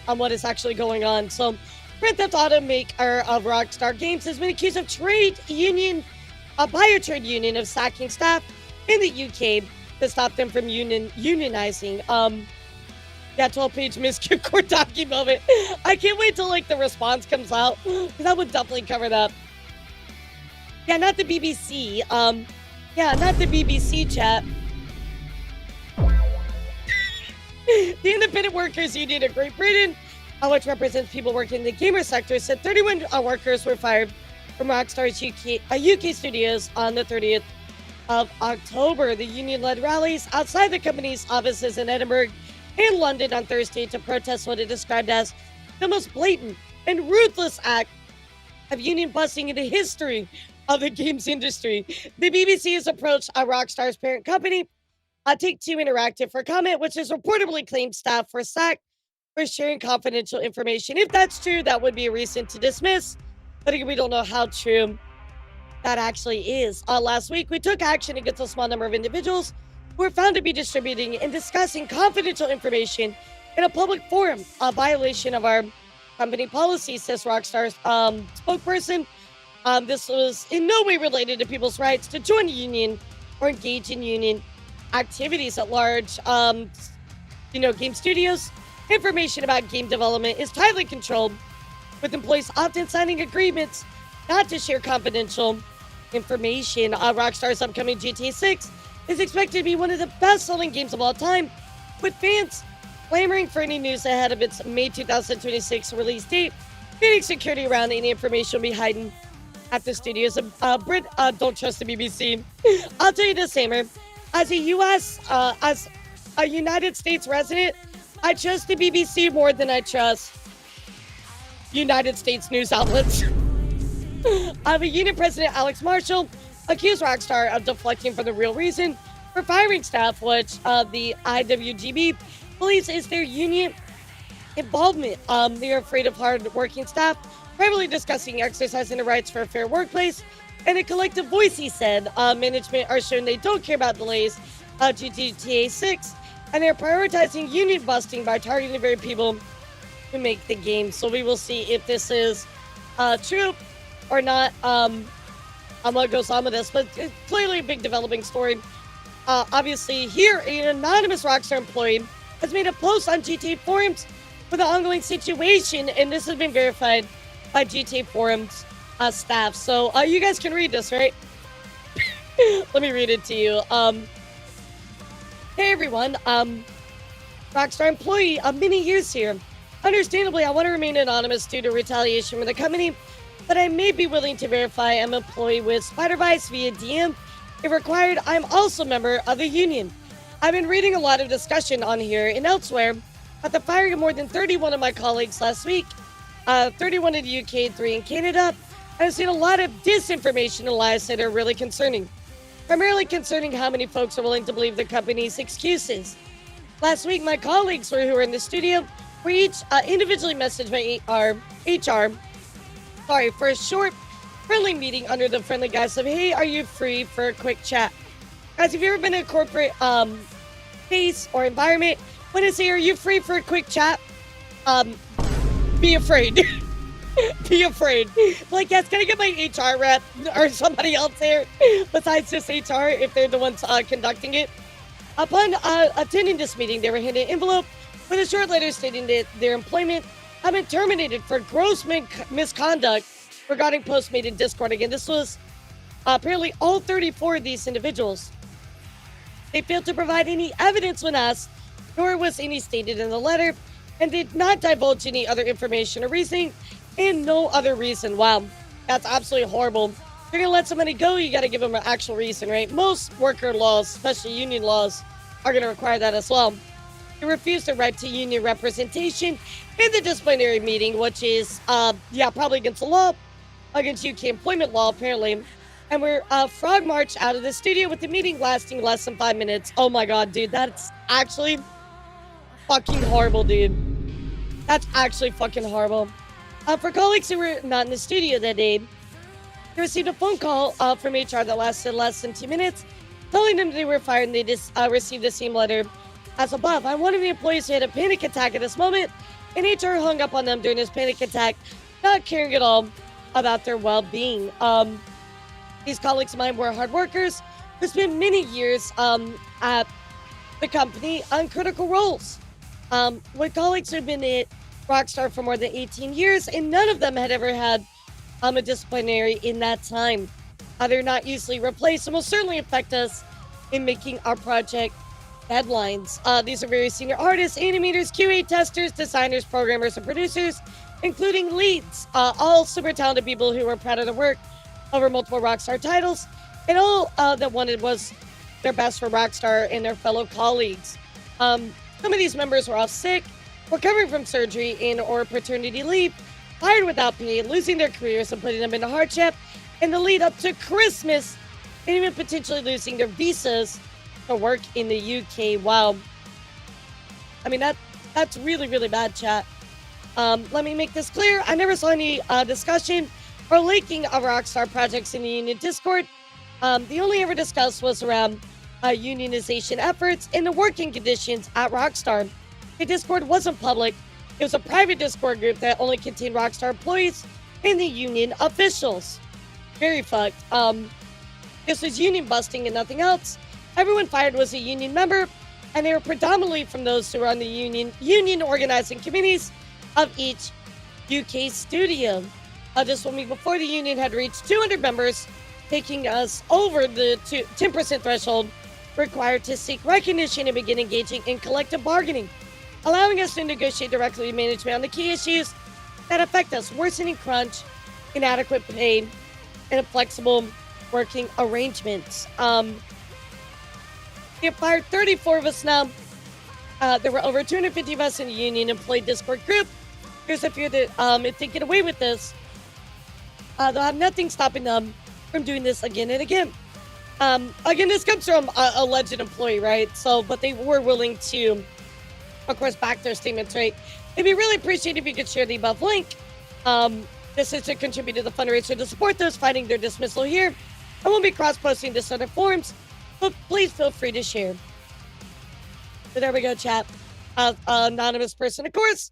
what is actually going on. So, Grand Theft Auto maker of Rockstar Games has been accused of by a trade union of sacking staff in the UK to stop them from unionizing. Yeah, 12-page Mizkif court document. I can't wait till like the response comes out, because I would definitely cover that. Yeah, not the BBC. Yeah, not the BBC, chat. The Independent Workers Union of Great Britain, which represents people working in the gamer sector, said 31 workers were fired from Rockstar's UK studios on the 30th of October. The union led rallies outside the company's offices in Edinburgh and London on Thursday to protest what it described as the most blatant and ruthless act of union busting in the history of the games industry. The BBC has approached Rockstar's parent company, Take-Two Interactive, for comment, which has reportedly claimed staff were sacked for sharing confidential information. If that's true, that would be a reason to dismiss, but again, we don't know how true that actually is. Last week, we took action against a small number of individuals who were found to be distributing and discussing confidential information in a public forum, a violation of our company policy, says Rockstar's spokesperson. This was in no way related to people's rights to join a union or engage in union activities at large. Game studios, information about game development is tightly controlled, with employees often signing agreements not to share confidential information. Rockstar's upcoming GTA 6 is expected to be one of the best-selling games of all time, with fans clamoring for any news ahead of its May 2026 release date. Meaning security around any information will be hidden at the studios. Don't trust the BBC. I'll tell you this, Emiru. As a United States resident, I trust the BBC more than I trust United States news outlets. The union president, Alex Marshall, accused Rockstar of deflecting from the real reason for firing staff, which the IWGB believes is their union involvement. They are afraid of hard-working staff, privately discussing exercising the rights for a fair workplace, and a collective voice, he said. Management are showing they don't care about delays to GTA 6, and they're prioritizing union busting by targeting the very people who make the game. So we will see if this is true or not. What goes on with this, but it's clearly a big developing story. Obviously, here, an anonymous Rockstar employee has made a post on GTA forums for the ongoing situation, and this has been verified by GTA forums staff. So you guys can read this, right? Let me read it to you. Hey everyone, Rockstar employee of many years here. Understandably, I want to remain anonymous due to retaliation from the company, but I may be willing to verify I'm an employee with Spider-Vice via DM. If required, I'm also a member of the union. I've been reading a lot of discussion on here and elsewhere about the firing of more than 31 of my colleagues last week, 31 in the UK, 3 in Canada. I've seen a lot of disinformation and lies that are really concerning. Primarily concerning how many folks are willing to believe the company's excuses. Last week, my colleagues who were in the studio were each individually messaged by HR for a short, friendly meeting under the friendly guise of, hey, are you free for a quick chat? Guys, if you've ever been in a corporate space or environment, when I say, are you free for a quick chat? Be afraid. Be afraid. Like, yes, can I get my HR rep or somebody else there besides just HR if they're the ones conducting it? Upon attending this meeting, they were handed an envelope with a short letter stating that their employment had been terminated for gross misconduct regarding posts made in Discord. Again, this was apparently all 34 of these individuals. They failed to provide any evidence when asked, nor was any stated in the letter, and did not divulge any other information or reasoning, and no other reason. Wow, that's absolutely horrible. If you're gonna let somebody go, you gotta give them an actual reason, right? Most worker laws, especially union laws, are gonna require that as well. They refused the right to union representation in the disciplinary meeting, which is, probably against the law, against UK employment law, apparently. And we're frog marched out of the studio with the meeting lasting less than 5 minutes. Oh my god, dude, that's actually fucking horrible, dude. That's actually fucking horrible. For colleagues who were not in the studio that day, they received a phone call from HR that lasted less than 2 minutes, telling them they were fired, and they just received the same letter as above. I'm one of the employees who had a panic attack at this moment, and HR hung up on them during this panic attack, not caring at all about their well-being. These colleagues of mine were hard workers who spent many years at the company on critical roles. With colleagues who have been at Rockstar for more than 18 years, and none of them had ever had a disciplinary in that time. They're not easily replaced and will certainly affect us in making our project deadlines. These are very senior artists, animators, QA testers, designers, programmers, and producers, including leads. All super talented people who were proud of their work over multiple Rockstar titles, and all that wanted was their best for Rockstar and their fellow colleagues. Some of these members were off sick, recovering from surgery and or paternity leave, fired without pay, losing their careers and putting them into hardship in the lead up to Christmas, and even potentially losing their visas to work in the UK. Wow. I mean, that's really, really bad, chat. Let me make this clear. I never saw any discussion or linking of Rockstar projects in the union Discord. The only ever discussed was around unionization efforts and the working conditions at Rockstar. The Discord wasn't public. It was a private Discord group that only contained Rockstar employees and the union officials. Very fucked. This was union busting and nothing else. Everyone fired was a union member, and they were predominantly from those who were on the union organizing committees of each UK studio. Just 1 week before, the union had reached 200 members, taking us over the 10% threshold required to seek recognition and begin engaging in collective bargaining, allowing us to negotiate directly with management on the key issues that affect us: worsening crunch, inadequate pay, and inflexible working arrangements. We have fired 34 of us now. There were over 250 of us in the union employee Discord group. Here's a few that, if they get away with this, they'll have nothing stopping them from doing this again and again. Again, this comes from a alleged employee, right? So, but they were willing to, of course, back their statements, right? It'd be really appreciated if you could share the above link. This is to contribute to the fundraiser to support those fighting their dismissal here. I won't be cross-posting this on other forums, but please feel free to share. So there we go, chat. Anonymous person, of course,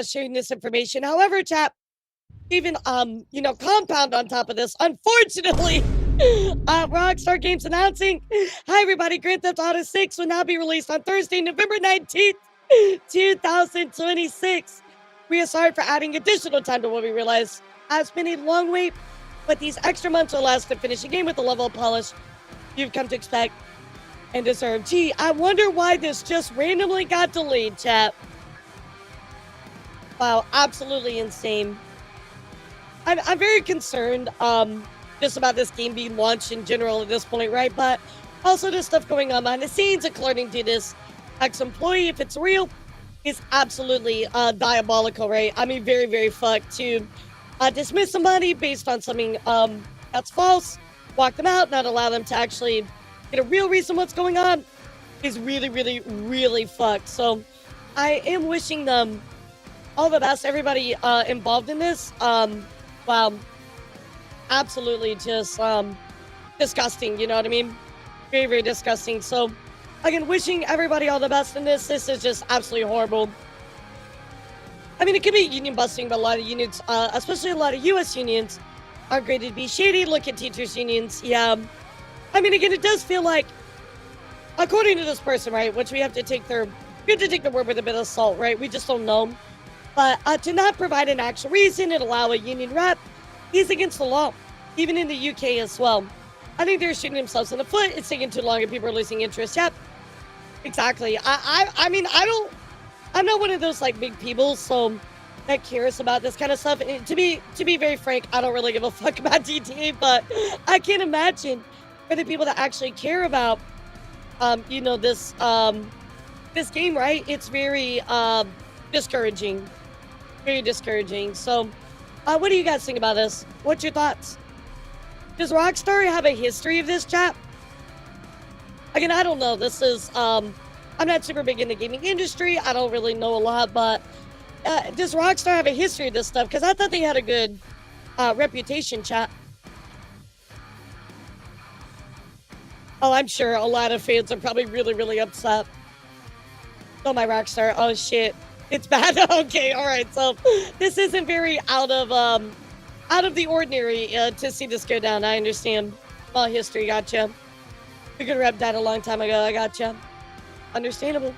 sharing this information. However, chat, even, compound on top of this, unfortunately, Rockstar Games announcing, hi everybody, Grand Theft Auto 6 will now be released on Thursday, November 19th, 2026. We are sorry for adding additional time to what we realize has been a long wait, but these extra months will allow us to finish the game with the level of polish you've come to expect and deserve. Gee, I wonder why this just randomly got delayed, chat. Wow, absolutely insane. I'm very concerned just about this game being launched in general at this point, right? But also there's stuff going on behind the scenes, according to this ex-employee, if it's real, is absolutely diabolical, right? I mean, very, very fucked to dismiss somebody based on something that's false, walk them out, not allow them to actually get a real reason what's going on is really, really, really fucked. So I am wishing them all the best, everybody involved in this. Wow, absolutely just disgusting, you know what I mean? Very, very disgusting. So again, wishing everybody all the best in this. This is just absolutely horrible. I mean, it could be union busting, but a lot of unions, especially a lot of U.S. unions, are graded to be shady. Look at teachers' unions. Yeah. I mean, again, it does feel like, according to this person, right, which we have to take their word with a bit of salt, right? We just don't know. But to not provide an actual reason and allow a union rep is against the law, even in the UK as well. I think they're shooting themselves in the foot. It's taking too long and people are losing interest. Yep, exactly. I mean, I'm not one of those like big people, so that cares about this kind of stuff. And to be very frank, I don't really give a fuck about GTA, but I can't imagine for the people that actually care about, you know, this game, right? It's very discouraging. Very discouraging. So, what do you guys think about this? What's your thoughts? Does Rockstar have a history of this, chat? Again, I don't know. This is, I'm not super big in the gaming industry. I don't really know a lot, but does Rockstar have a history of this stuff? Because I thought they had a good reputation, chat. Oh, I'm sure a lot of fans are probably really, really upset. Oh, my Rockstar. Oh, shit. It's bad. Okay, all right. So this isn't very out of the ordinary to see this go down. I understand. Well, history, gotcha. We could have repped that a long time ago. I gotcha. Understandable.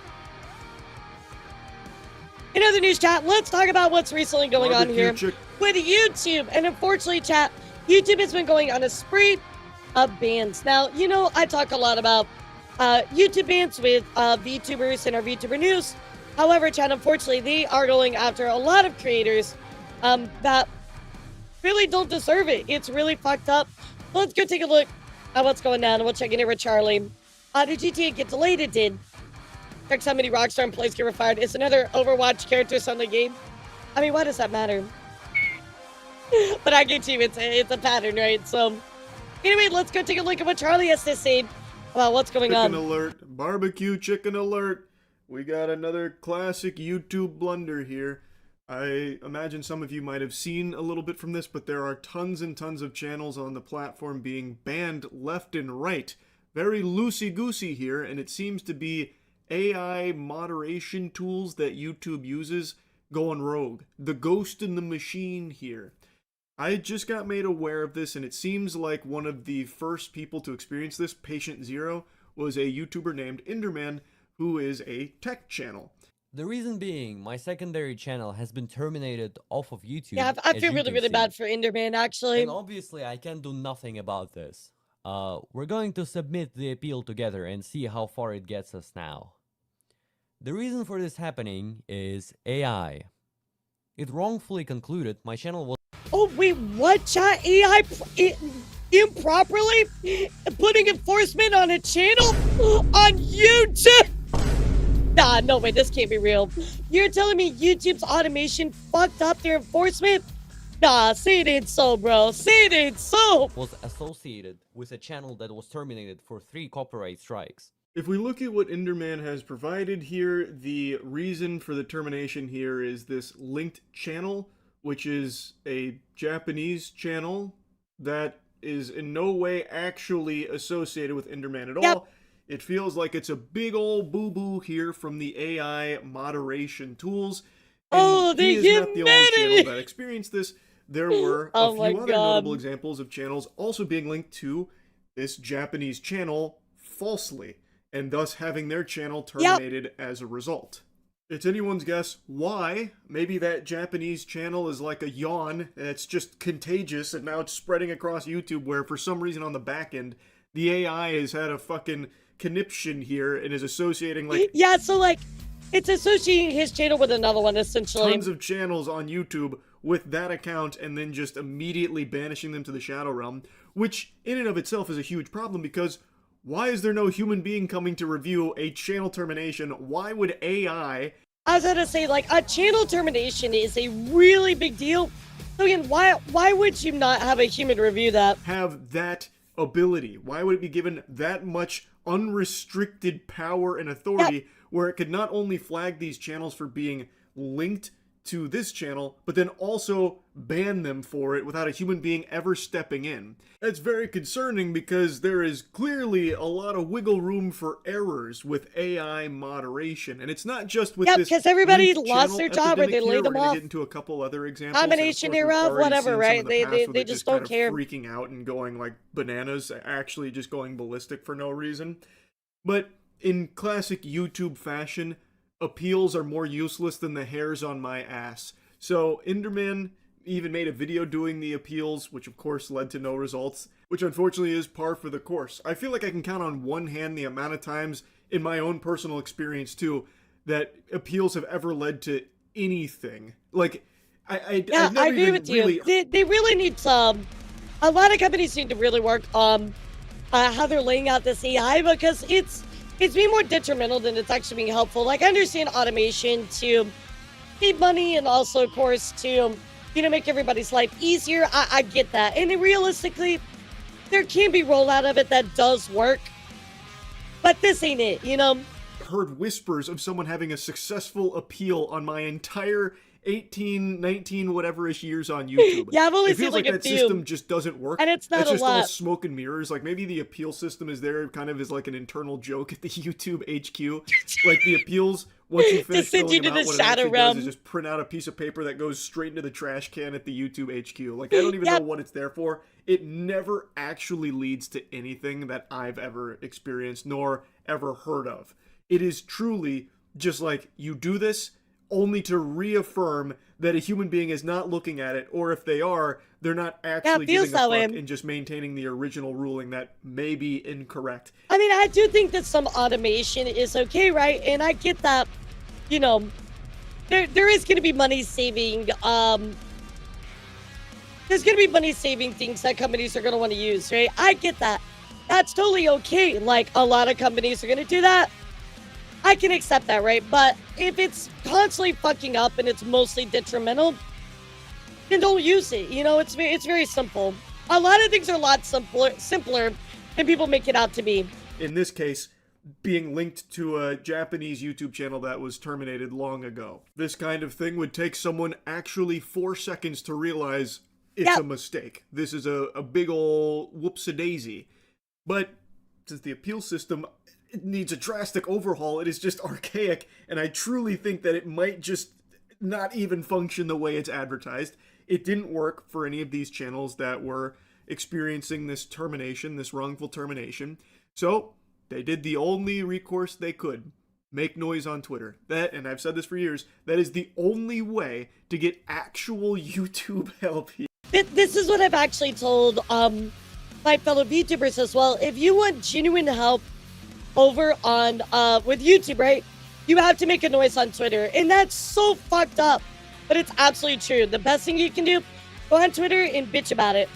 In other news, chat, let's talk about what's recently going on here with YouTube. And unfortunately, chat, YouTube has been going on a spree of bans. Now, you know, I talk a lot about YouTube bans with VTubers in our VTuber news. However, chat, unfortunately, they are going after a lot of creators that really don't deserve it. It's really fucked up. Let's go take a look at what's going on, and we'll check in here with Charlie. Did GTA get delayed? It did. Check how many Rockstar employees get fired. It's another Overwatch character on the game. I mean, why does that matter? But I get you. It's a pattern, right? So, anyway, let's go take a look at what Charlie has to say about what's going on. Chicken alert. Barbecue chicken alert. We got another classic YouTube blunder here. I imagine some of you might have seen a little bit from this, but there are tons and tons of channels on the platform being banned left and right. Very loosey-goosey here, and it seems to be AI moderation tools that YouTube uses going rogue. The ghost in the machine here. I just got made aware of this, and it seems like one of the first people to experience this, Patient Zero, was a YouTuber named Enderman, who is a tech channel. The reason being, my secondary channel has been terminated off of YouTube. Yeah, I feel really, really bad for Enderman, actually. And obviously, I can't do nothing about this. We're going to submit the appeal together and see how far it gets us now. The reason for this happening is AI. It wrongfully concluded my channel was— Oh, wait, what, chat? AI improperly putting enforcement on a channel on YouTube? Nah, no way, this can't be real. You're telling me YouTube's automation fucked up their enforcement? Nah, say it ain't so, bro. Say it ain't so. Was associated with a channel that was terminated for 3 copyright strikes. If we look at what Enderman has provided here, the reason for the termination here is this linked channel, which is a Japanese channel that is in no way actually associated with Enderman at all. It feels like it's a big old boo-boo here from the AI moderation tools. And he is not the only channel that experienced this. There were a few other notable examples of channels also being linked to this Japanese channel falsely, and thus having their channel terminated as a result. It's anyone's guess why. Maybe that Japanese channel is like a yawn, and it's just contagious, and now it's spreading across YouTube, where for some reason on the back end, the AI has had a fucking conniption here and is associating like yeah, so like it's associating his channel with another one essentially. Tons of channels on YouTube with that account and then just immediately banishing them to the Shadow Realm, which in and of itself is a huge problem because why is there no human being coming to review a channel termination? Why would AI... I was gonna say, like, a channel termination is a really big deal. So again, why would you not have a human review that? Have that ability? Why would it be given that much unrestricted power and authority where it could not only flag these channels for being linked to this channel, but then also ban them for it without a human being ever stepping in? That's very concerning because there is clearly a lot of wiggle room for errors with AI moderation, and it's not just with this. Because everybody linked lost their channel job or they epidemic laid here. them We're gonna off. get into a couple other examples. Combination and of course, thereof, we've already whatever, seen some right? in the past where They just don't kind of care. freaking out and going like bananas, actually just going ballistic for no reason. But in classic YouTube fashion, appeals are more useless than the hairs on my ass. So Enderman even made a video doing the appeals, which of course led to no results, which unfortunately is par for the course. I feel like I can count on one hand the amount of times in my own personal experience too that appeals have ever led to anything. Like, I agree with you. They really need some. A lot of companies need to really work on how they're laying out this AI because it's being more detrimental than it's actually being helpful. Like, I understand automation to save money and also, of course, to make everybody's life easier. I get that, and realistically, there can be rollout of it that does work, but this ain't it. Heard whispers of someone having a successful appeal on my entire 18, 19, whatever-ish years on YouTube. Yeah, I've only it feels seen, like, a that few. system just doesn't work. And it's not it's a just all lot. smoke and mirrors. Like, maybe the appeal system is there kind of as like an internal joke at the YouTube HQ. Like, the appeals, once you finish send you filling to them the out, what it Shadow actually Realm. does is just print out a piece of paper that goes straight into the trash can at the YouTube HQ. Like, I don't even know what it's there for. It never actually leads to anything that I've ever experienced nor ever heard of. It is truly just like, you do this only to reaffirm that a human being is not looking at it, or if they are, they're not actually giving a fuck and just maintaining the original ruling that may be incorrect. I mean, I do think that some automation is okay, right? And I get that, there is going to be money saving, there's going to be money saving things that companies are going to want to use, right? I get that. That's totally okay. Like, a lot of companies are going to do that. I can accept that, right? But if it's constantly fucking up and it's mostly detrimental, then don't use it. It's very simple. A lot of things are a lot simpler than people make it out to be. In this case, being linked to a Japanese YouTube channel that was terminated long ago. This kind of thing would take someone actually 4 seconds to realize it's a mistake. This is a big ol' whoops-a-daisy. But since the appeal system, it needs a drastic overhaul, it is just archaic, and I truly think that it might just not even function the way it's advertised. It didn't work for any of these channels that were experiencing this termination, this wrongful termination. So they did the only recourse they could. Make noise on Twitter. That, and I've said this for years, that is the only way to get actual YouTube help here. This is what I've actually told my fellow VTubers as well. If you want genuine help over on with YouTube, right, you have to make a noise on Twitter, and that's so fucked up, but it's absolutely true. The best thing you can do, go on Twitter and bitch about it,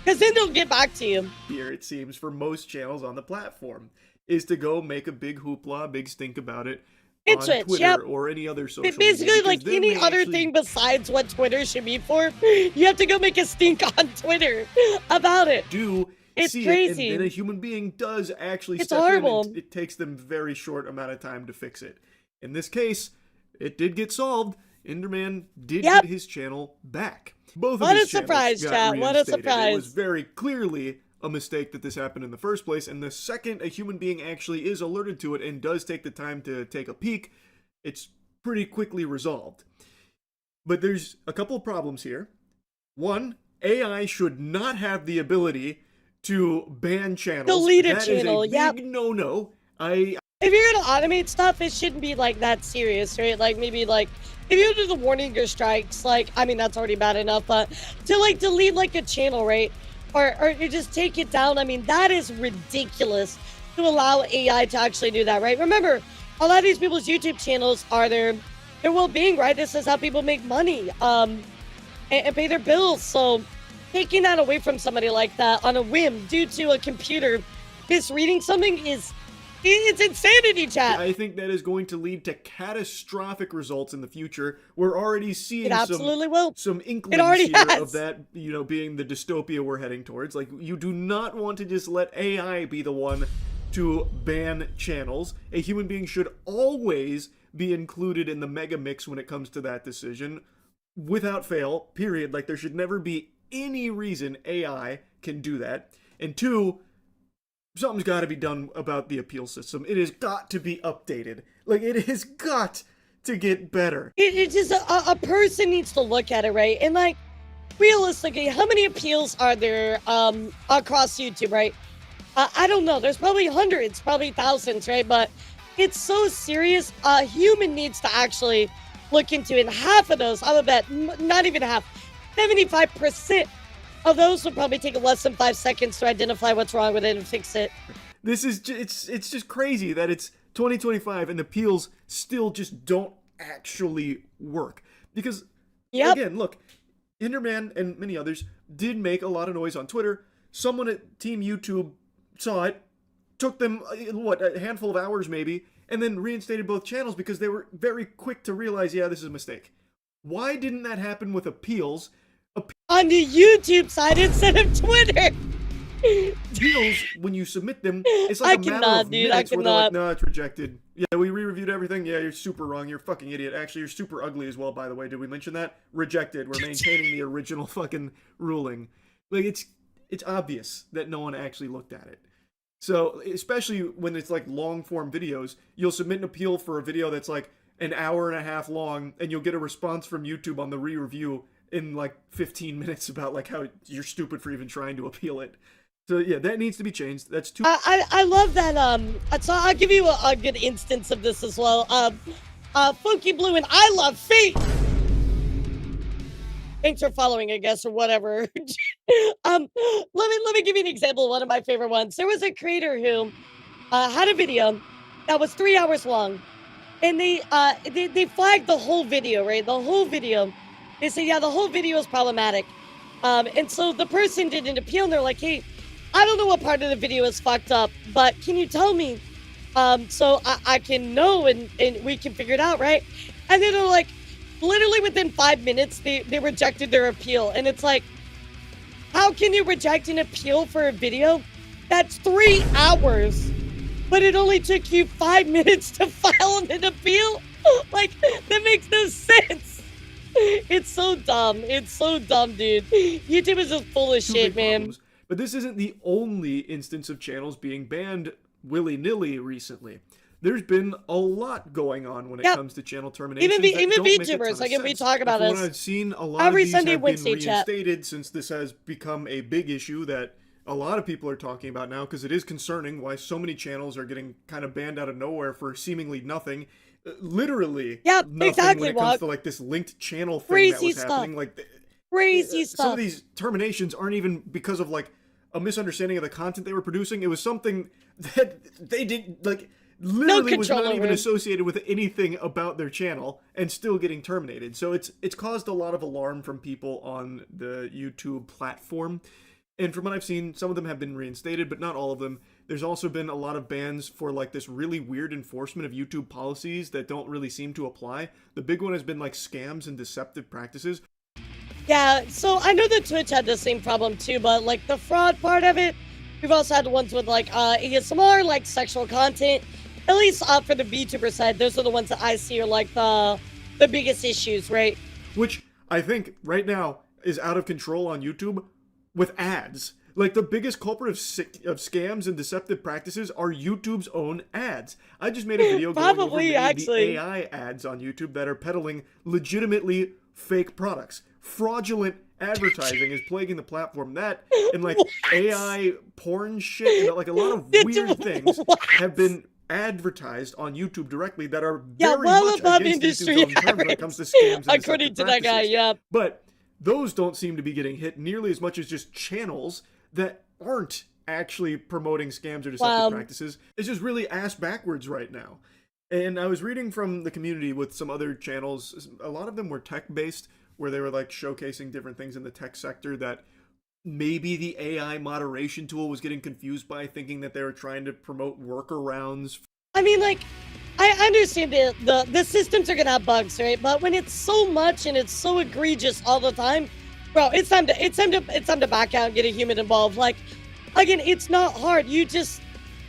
because then they'll get back to you. Here, it seems, for most channels on the platform, is to go make a big hoopla, big stink about it on Twitch, Twitter or any other social media. Basically, like any other thing besides what Twitter should be for, you have to go make a stink on Twitter about it. It's crazy. And then a human being does actually step horrible. in, and it takes them very short amount of time to fix it. In this case, it did get solved. Enderman did get his channel back. Both of his channels got What a surprise. It was very clearly a mistake that this happened in the first place, and the second a human being actually is alerted to it and does take the time to take a peek, it's pretty quickly resolved. But there's a couple of problems here. One, AI should not have the ability to ban channels. Delete a that channel, is a big no-no. if you're gonna automate stuff, it shouldn't be like that serious, right? Like maybe like if you do the warning or strikes, like I mean that's already bad enough, but to like delete like a channel, right? Or you just take it down. I mean that is ridiculous to allow AI to actually do that, right? Remember, a lot of these people's YouTube channels are their well-being, right? This is how people make money, and pay their bills. So taking that away from somebody like that on a whim due to a computer misreading something it's insanity, chat. I think that is going to lead to catastrophic results in the future. We're already seeing some inklings here of that, you know, being the dystopia we're heading towards. Like, you do not want to just let AI be the one to ban channels. A human being should always be included in the mega mix when it comes to that decision, without fail, period. Like, there should never be any reason AI can do that. And two, something's got to be done about the appeal system. It has got to be updated. Like, it has got to get better. It's just a person needs to look at it, right? And like, realistically, how many appeals are there across YouTube, right? I don't know. There's probably hundreds, probably thousands, right? But it's so serious. A human needs to actually look into it. And half of those, I would bet, not even half, 75% of those would probably take less than 5 seconds to identify what's wrong with it and fix it. This is it's just crazy that it's 2025 and the appeals still just don't actually work. Because, again, look, Enderman and many others did make a lot of noise on Twitter. Someone at Team YouTube saw it, took them, a handful of hours maybe, and then reinstated both channels because they were very quick to realize, yeah, this is a mistake. Why didn't that happen with appeals? On the YouTube side instead of Twitter. Appeals, when you submit them, it's like a matter of minutes where they're like, no, it's rejected. Yeah, we re-reviewed everything. Yeah, you're super wrong. You're a fucking idiot. Actually, you're super ugly as well, by the way. Did we mention that? Rejected. We're maintaining the original fucking ruling. Like, it's obvious that no one actually looked at it. So, especially when it's like long-form videos, you'll submit an appeal for a video that's like an hour and a half long, and you'll get a response from YouTube on the re-review in like 15 minutes about like how you're stupid for even trying to appeal it. So yeah, that needs to be changed. That's too. I love that. So I'll give you a good instance of this as well. Funky Blue and I Love Feet. Thanks for following, I guess, or whatever. Let me give you an example of one of my favorite ones. There was a creator who had a video that was 3 hours long, and they flagged the whole video, right? The whole video. They say, yeah, the whole video is problematic. And so the person did an appeal, and they're like, hey, I don't know what part of the video is fucked up, but can you tell me so I can know and we can figure it out, right? And then they're like, literally within 5 minutes, they rejected their appeal. And it's like, how can you reject an appeal for a video that's 3 hours, but it only took you 5 minutes to file an appeal? Like, that makes no sense. It's so dumb. It's so dumb, dude. YouTube is just full of shit, man. Problems. But this isn't the only instance of channels being banned willy-nilly recently. There's been a lot going on when it comes to channel terminations. Even VTubers, like if we talk about this. this. I've seen a lot every of these Sunday, have Wednesday been reinstated since this has become a big issue that a lot of people are talking about now, because it is concerning why so many channels are getting kind of banned out of nowhere for seemingly nothing. Literally nothing exactly, when it comes to like this linked channel thing crazy that was happening. stuff. Like crazy stuff. Some of these terminations aren't even because of like a misunderstanding of the content they were producing. It was something that they did like literally was not even associated with anything about their channel and still getting terminated. So it's caused a lot of alarm from people on the YouTube platform. And from what I've seen, some of them have been reinstated, but not all of them. There's also been a lot of bans for like this really weird enforcement of YouTube policies that don't really seem to apply. The big one has been like scams and deceptive practices. Yeah, so I know that Twitch had the same problem too, but like the fraud part of it, we've also had the ones with like ASMR, like sexual content. At least for the VTuber side, those are the ones that I see are like the biggest issues, right? Which I think right now is out of control on YouTube with ads. Like, the biggest culprit of scams and deceptive practices are YouTube's own ads. I just made a video going over the AI ads on YouTube that are peddling legitimately fake products. Fraudulent advertising is plaguing the platform. That and like AI porn shit and like a lot of weird things have been advertised on YouTube directly that are Yeah, very well much above against industry YouTube's own terms when it comes to scams and according deceptive to that guy, practices. yeah. But those don't seem to be getting hit nearly as much as just channels that aren't actually promoting scams or deceptive practices. It's just really ass backwards right now. And I was reading from the community with some other channels. A lot of them were tech-based, where they were like showcasing different things in the tech sector that maybe the AI moderation tool was getting confused by, thinking that they were trying to promote workarounds. I mean, like, I understand the systems are gonna have bugs, right? But when it's so much and it's so egregious all the time, bro, it's time to back out and get a human involved. Like, again, it's not hard. You just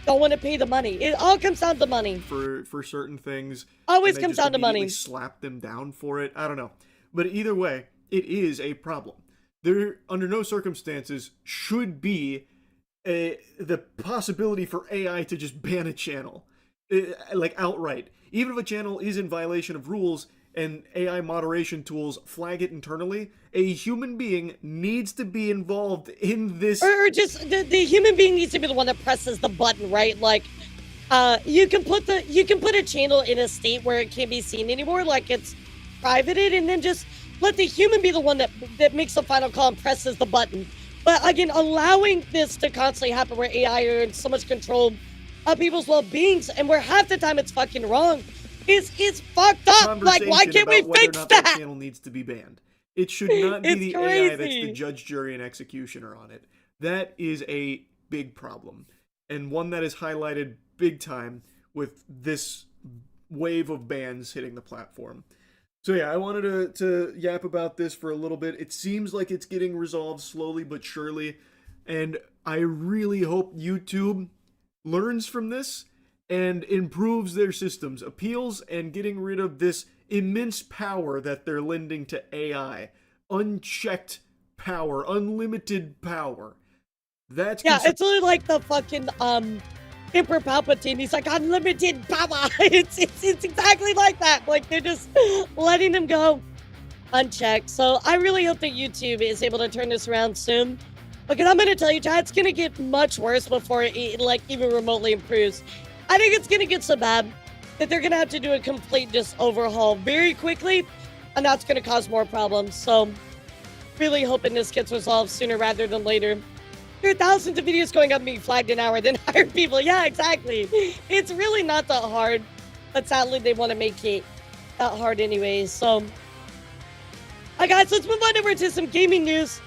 don't want to pay the money. It all comes down to money. For certain things. Always and they comes just down to money. immediately slap them down for it. I don't know. But either way, it is a problem. There, under no circumstances, should be the possibility for AI to just ban a channel. Like outright. Even if a channel is in violation of rules and AI moderation tools flag it internally, a human being needs to be involved in this. Or just the human being needs to be the one that presses the button, right? Like, you can put a channel in a state where it can't be seen anymore, like it's privated, and then just let the human be the one that makes the final call and presses the button. But again, allowing this to constantly happen where AI are in so much control of people's well-beings, and where half the time it's fucking wrong, is fucked up. Like, why can't we fix that channel needs to be banned. It should not be the AI that's the judge, jury, and executioner on it. That is a big problem, and one that is highlighted big time with this wave of bans hitting the platform. So yeah, I wanted to yap about this for a little bit. It seems like it's getting resolved slowly but surely, and I really hope YouTube learns from this and improves their systems, appeals, and getting rid of this immense power that they're lending to AI. Unchecked power, unlimited power. It's literally like the fucking Emperor Palpatine. He's like, unlimited power. It's exactly like that. Like, they're just letting them go unchecked. So I really hope that YouTube is able to turn this around soon. Because I'm gonna tell you, Chad, it's gonna get much worse before it like even remotely improves. I think it's gonna get so bad that they're gonna have to do a complete just overhaul very quickly, and that's gonna cause more problems. So really hoping this gets resolved sooner rather than later. There are thousands of videos going up being flagged an hour, then hire people. Yeah, exactly. It's really not that hard, but sadly they want to make it that hard anyways. So, alright guys, let's move on over to some gaming news.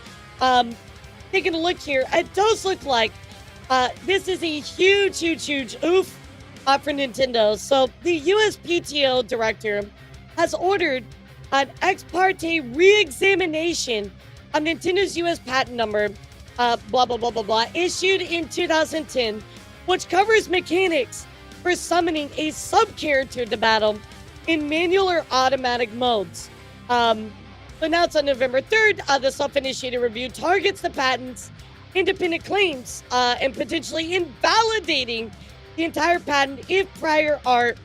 Taking a look here, it does look like this is a huge oof for Nintendo. So the USPTO director has ordered an ex parte re-examination of Nintendo's US patent number, blah, blah, blah, blah, blah, issued in 2010, which covers mechanics for summoning a sub-character to battle in manual or automatic modes. Announced on November 3rd, the self-initiated review targets the patent's independent claims and potentially invalidating the entire patent if prior art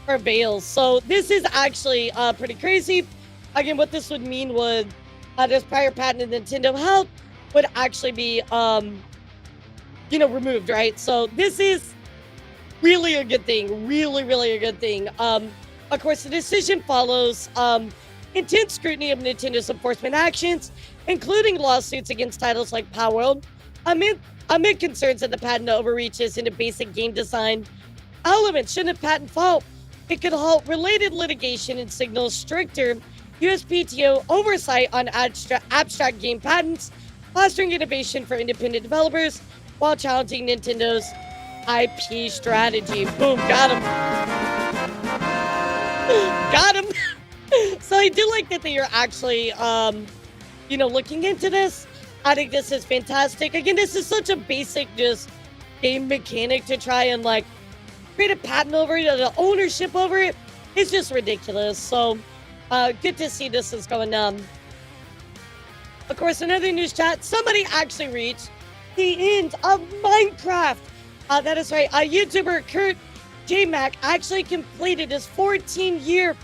prevails. So this is actually pretty crazy. Again, what this would mean would this prior patent in Nintendo held would actually be, removed, right? So this is really a good thing. Really, really a good thing. Of course, the decision follows intense scrutiny of Nintendo's enforcement actions, including lawsuits against titles like Palworld, amid concerns that the patent overreaches into basic game design elements. Should a patent fall, it could halt related litigation and signal stricter USPTO oversight on abstract game patents, fostering innovation for independent developers while challenging Nintendo's IP strategy. Boom, got him. Got him. So I do like that they are actually, looking into this. I think this is fantastic. Again, this is such a basic just game mechanic to try and create a patent over it, the ownership over it. It's just ridiculous. So good to see this is going on. Of course, another news chat. Somebody actually reached the end of Minecraft. That is right. YouTuber Kurt J. Mac actually completed his 14-year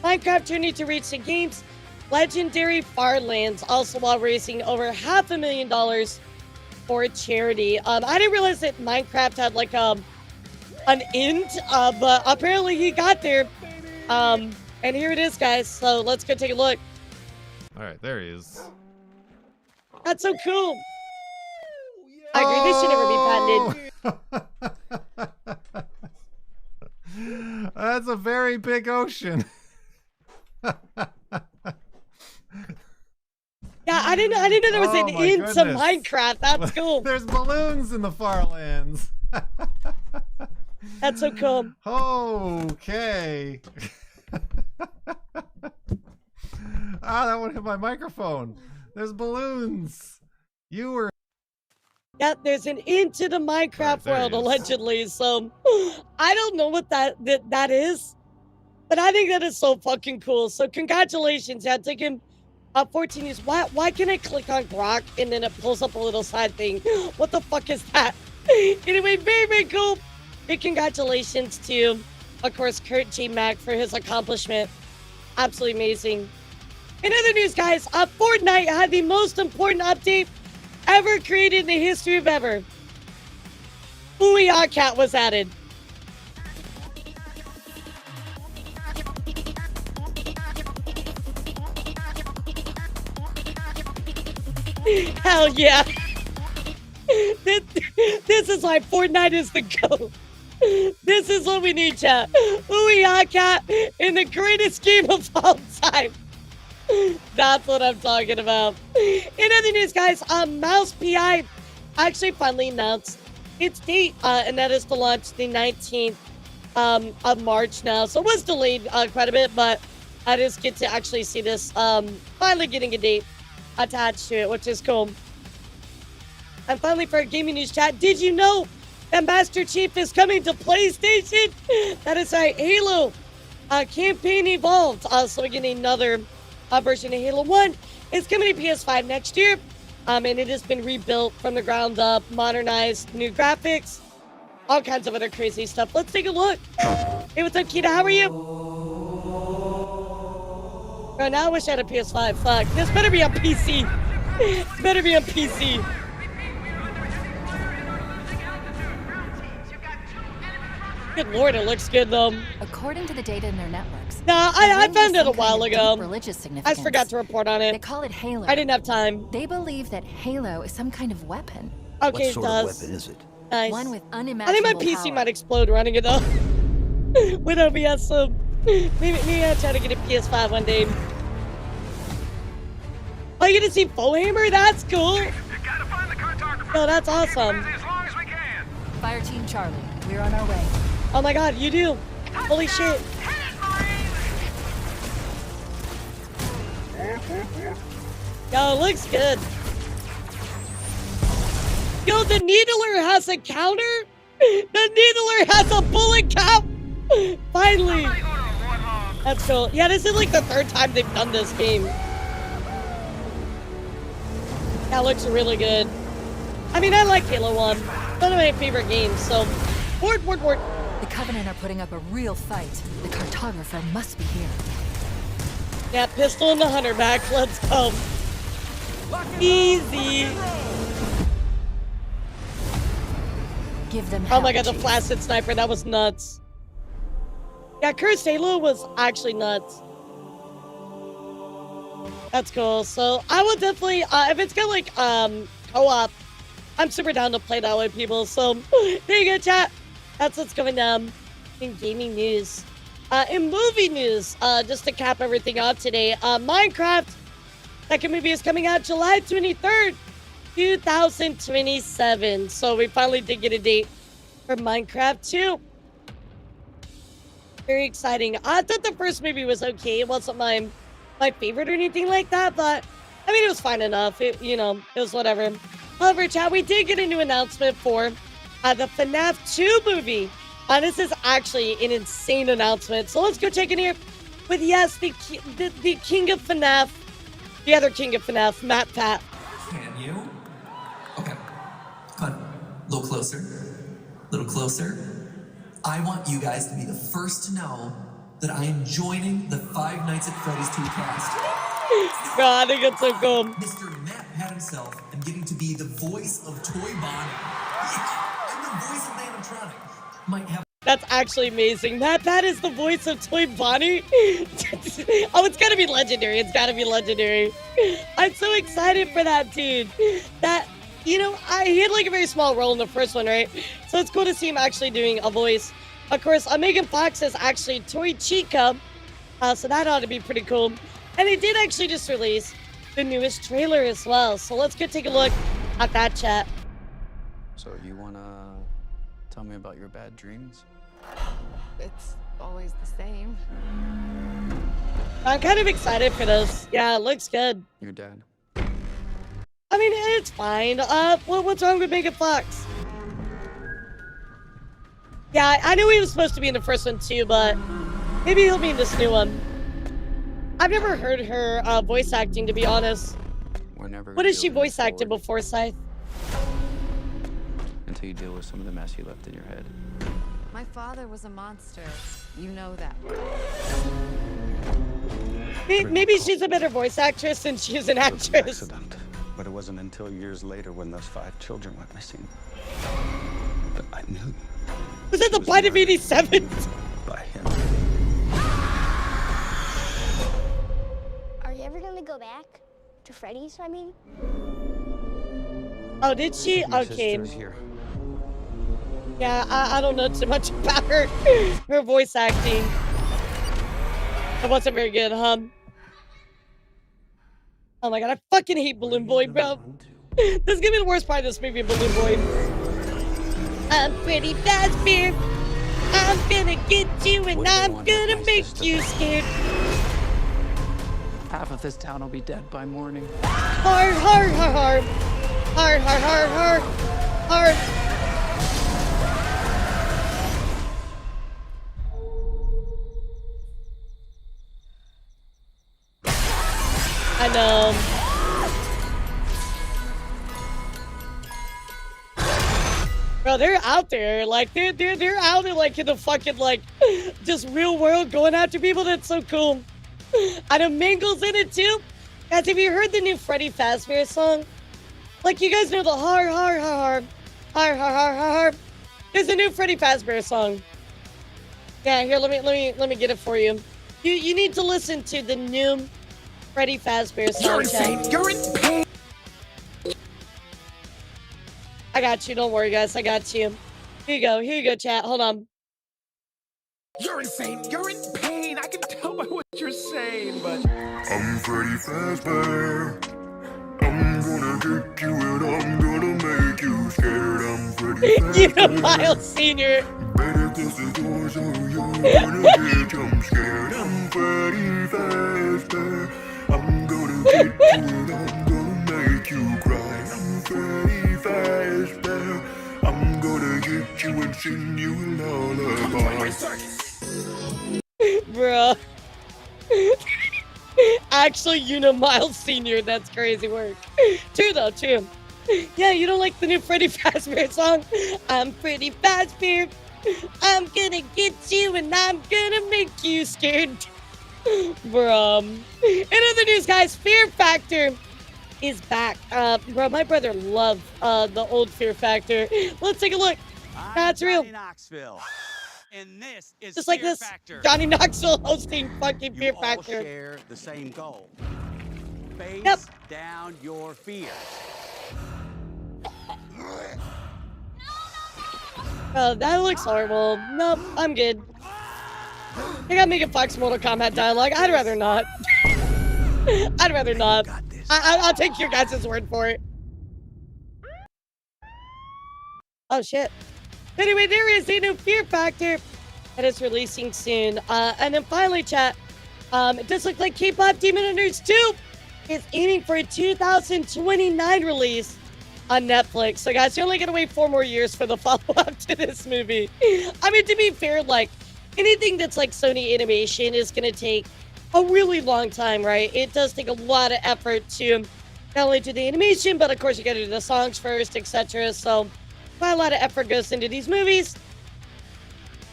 Minecraft journey to reach the game's legendary Farlands, also while raising over $500,000 for charity. I didn't realize that Minecraft had an end, but apparently he got there. And here it is, guys. So let's go take a look. All right, there he is. That's so cool. I agree. This should never be patented. That's a very big ocean. Yeah, I didn't know there was an end to Minecraft. That's cool. There's balloons in the far lands. That's so cool. Okay. That one hit my microphone. There's balloons. You were. Yeah, there's an end to the Minecraft world, allegedly. So I don't know what that is, but I think that is so fucking cool. So congratulations. Yeah, it took him 14 years. Why can I click on Grok and then it pulls up a little side thing? What the fuck is that? Anyway, very, very cool. Big congratulations to, of course, Kurt J. Mack for his accomplishment. Absolutely amazing. In other news, guys, Fortnite had the most important update ever created in the history of ever. Booyah Cat was added. Hell yeah. This is why Fortnite is the GOAT. This is what we need, chat. Booyah Cat in the greatest game of all time. That's what I'm talking about. In other news, guys, Mouse PI actually finally announced its date, and that is to launch the 19th of March now. So it was delayed quite a bit, but I just get to actually see this finally getting a date attached to it, which is cool. And finally, for our gaming news chat, did you know that Master Chief is coming to PlayStation? That is right, Halo campaign evolved. So we're getting another version of Halo 1. It's coming to PS5 next year. And it has been rebuilt from the ground up, modernized, new graphics, all kinds of other crazy stuff. Let's take a look. Hey, what's up, Kita? How are you? Bro, now I wish I had a PS5. Fuck. This better be on PC. This better be on PC. Good lord, it looks good though. According to the data in their networks. No, I found it a while ago. Religious significance. I forgot to report on it. They call it Halo. I didn't have time. They believe that Halo is some kind of weapon. Okay, what sort of weapon is it? Nice. One with unimaginable I think my PC power. might explode running it though. With OBS, so maybe I'll try to get a PS5 one day. Oh, you get to see Foehammer? That's cool. Oh, that's awesome. Fire Team Charlie, we're on our way. Oh my god, you do. Holy shit. Yo, it looks good. Yo, the Needler has a counter? The Needler has a bullet count? Finally. That's cool. Yeah, this is like the third time they've done this game. That looks really good. I mean, I like Halo 1. One of my favorite games, so... Ward. The Covenant are putting up a real fight. The cartographer must be here. Yeah, pistol and the hunter back. Let's go. Easy. Give them oh my god, the flaccid sniper. That was nuts. Yeah, Cursed Halo was actually nuts. That's cool. So I will definitely, if it's got like co-op, I'm super down to play that with people. So there you go, chat. That's what's going down in gaming news. In movie news, just to cap everything off today, Minecraft second movie is coming out July 23rd, 2027. So we finally did get a date for Minecraft 2. Very exciting. I thought the first movie was okay. It wasn't my favorite or anything like that, but I mean, it was fine enough. It was whatever. However, chat, we did get a new announcement for the FNAF 2 movie. This is actually an insane announcement. So let's go check in here with, yes, the king of FNAF, the other king of FNAF, Matt Pat. Can you? Okay. Come on. A little closer. A little closer. I want you guys to be the first to know that I am joining the Five Nights at Freddy's 2 cast. Bro, I think it's so cool. Mr. Matt Pat himself, I'm getting to be the voice of Toy Bonnie. Yeah, I'm the voice of animatronic. Might have That's actually amazing. That is the voice of Toy Bonnie. Oh, it's gotta be legendary. It's gotta be legendary. I'm so excited for that, dude. That, he had like a very small role in the first one, right? So it's cool to see him actually doing a voice. Of course, Megan Fox is actually Toy Chica, so that ought to be pretty cool. And they did actually just release the newest trailer as well. So let's go take a look at that, chat. So you wanna tell me about your bad dreams? It's always the same. I'm kind of excited for this. Yeah, it looks good. Your dad. I mean, it's fine. What's wrong with Megan Fox? Yeah, I knew he was supposed to be in the first one too, but maybe he'll be in this new one. I've never heard her voice acting, to be honest. What has she voice acted before, Scythe? Until you deal with some of the mess you left in your head. My father was a monster. You know that. Maybe she's a better voice actress than she's an actress. Accident, but it wasn't until years later when those 5 children went missing that I knew. Was that the Bite of 87? By him. Are you ever gonna go back to Freddy's? I mean. Oh, did she? Okay. Here. Yeah, I don't know too much about her voice acting. It wasn't very good, huh? Oh my god, I fucking hate Balloon Boy, bro. This is gonna be the worst part of this movie, Balloon Boy. I'm pretty fast, beer. I'm gonna get you and I'm gonna make you scared. Half of this town will be dead by morning. Hard, hard, hard, hard. Hard, hard, hard, hard. Hard. I know. Bro, they're out there. Like, they're out there, like, in the fucking, like, just real world going after people. That's so cool. I know Mangle's in it, too. Guys, have you heard the new Freddy Fazbear song? Like, you guys know the har, har, har, har, har, har, har, har. There's a new Freddy Fazbear song. Yeah, here, let me get it for you. You need to listen to the new Freddy Fazbear song. You're insane. You're in pain. I got you. Don't worry, guys. I got you. Here you go. Here you go, chat. Hold on. You're insane. You're in pain. I can tell by what you're saying, but I'm Freddy Fazbear. I'm gonna get you and I'm gonna make you scared. I'm Freddy Fazbear. You know, Miles Sr. Better close the door so you're gonna get jump scared. I'm Freddy Fazbear. I'm gonna get you and I'm gonna make you cry. I'm Freddy Fazbear. I'm gonna get you and sing you a lullaby. Bruh. Actually, you know Miles Sr. That's crazy work. True, though, true. Yeah, you don't like the new Freddy Fazbear song? I'm Freddy Fazbear. I'm gonna get you and I'm gonna make you scared. Bruh. In other news, guys, Fear Factor is back. Bro, my brother loved the old Fear Factor. Let's take a look. That's real. Knoxville. And this is just like Fear this, Factor. Johnny Knoxville hosting fucking Fear You Factor. all share the same goal. Face down your fears. Oh, that looks horrible. Nope, I'm good. I gotta make a Fox Mortal Kombat dialogue. I'd rather not. I'd rather not. I'll take your guys' word for it. Oh, shit. Anyway, there is a new Fear Factor that is releasing soon. And then finally, chat, it does look like K-Pop Demon Hunters 2 is aiming for a 2029 release on Netflix. So, guys, you're only going to wait 4 more years for the follow-up to this movie. I mean, to be fair, like, anything that's like Sony Animation is going to take a really long time, right? It does take a lot of effort to not only do the animation, but, of course, you got to do the songs first, etc. So, quite a lot of effort goes into these movies.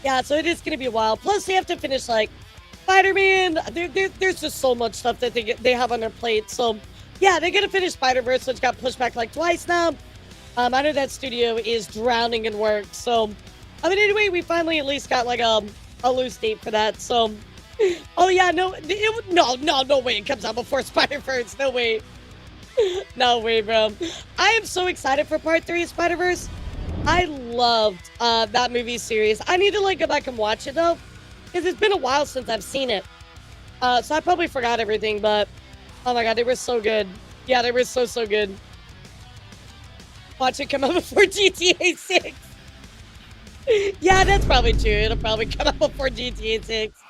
Yeah, so it is going to be a while. Plus, they have to finish, like, Spider-Man. There's just so much stuff that they have on their plate. So, yeah, they're going to finish Spider-Verse, which got pushed back, like, twice now. I know that studio is drowning in work. So, I mean, anyway, we finally at least got like a loose date for that. So, oh yeah, no way it comes out before Spider-Verse. No way. No way, bro. I am so excited for part 3 of Spider-Verse. I loved that movie series. I need to like go back and watch it though, because it's been a while since I've seen it. So I probably forgot everything, but oh my god, they were so good. Yeah, they were so good. Watch it come out before GTA 6. Yeah, that's probably true. It'll probably come out before GTA 6.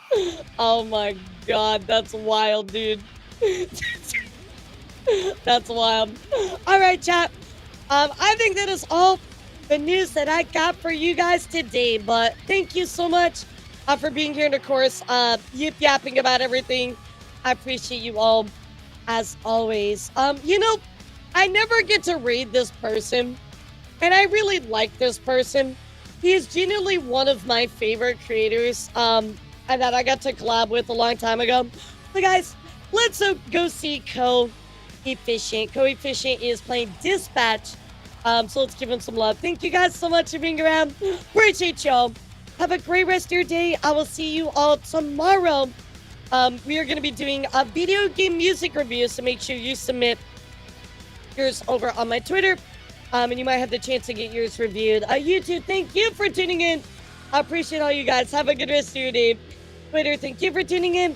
Oh my god, that's wild, dude. That's wild. All right, chat. I think that is all the news that I got for you guys today. But thank you so much for being here, and of course, yapping about everything. I appreciate you all, as always. You know, I never get to read this person, and I really like this person. He is genuinely one of my favorite creators, and that I got to collab with a long time ago. So guys, let's go see Coefficient. Coefficient is playing Dispatch, so let's give him some love. Thank you guys so much for being around. Appreciate y'all. Have a great rest of your day. I will see you all tomorrow. We are going to be doing a video game music review, so make sure you submit yours over on my Twitter, and you might have the chance to get yours reviewed. YouTube, thank you for tuning in. I appreciate all you guys. Have a good rest of your day. Twitter, thank you for tuning in.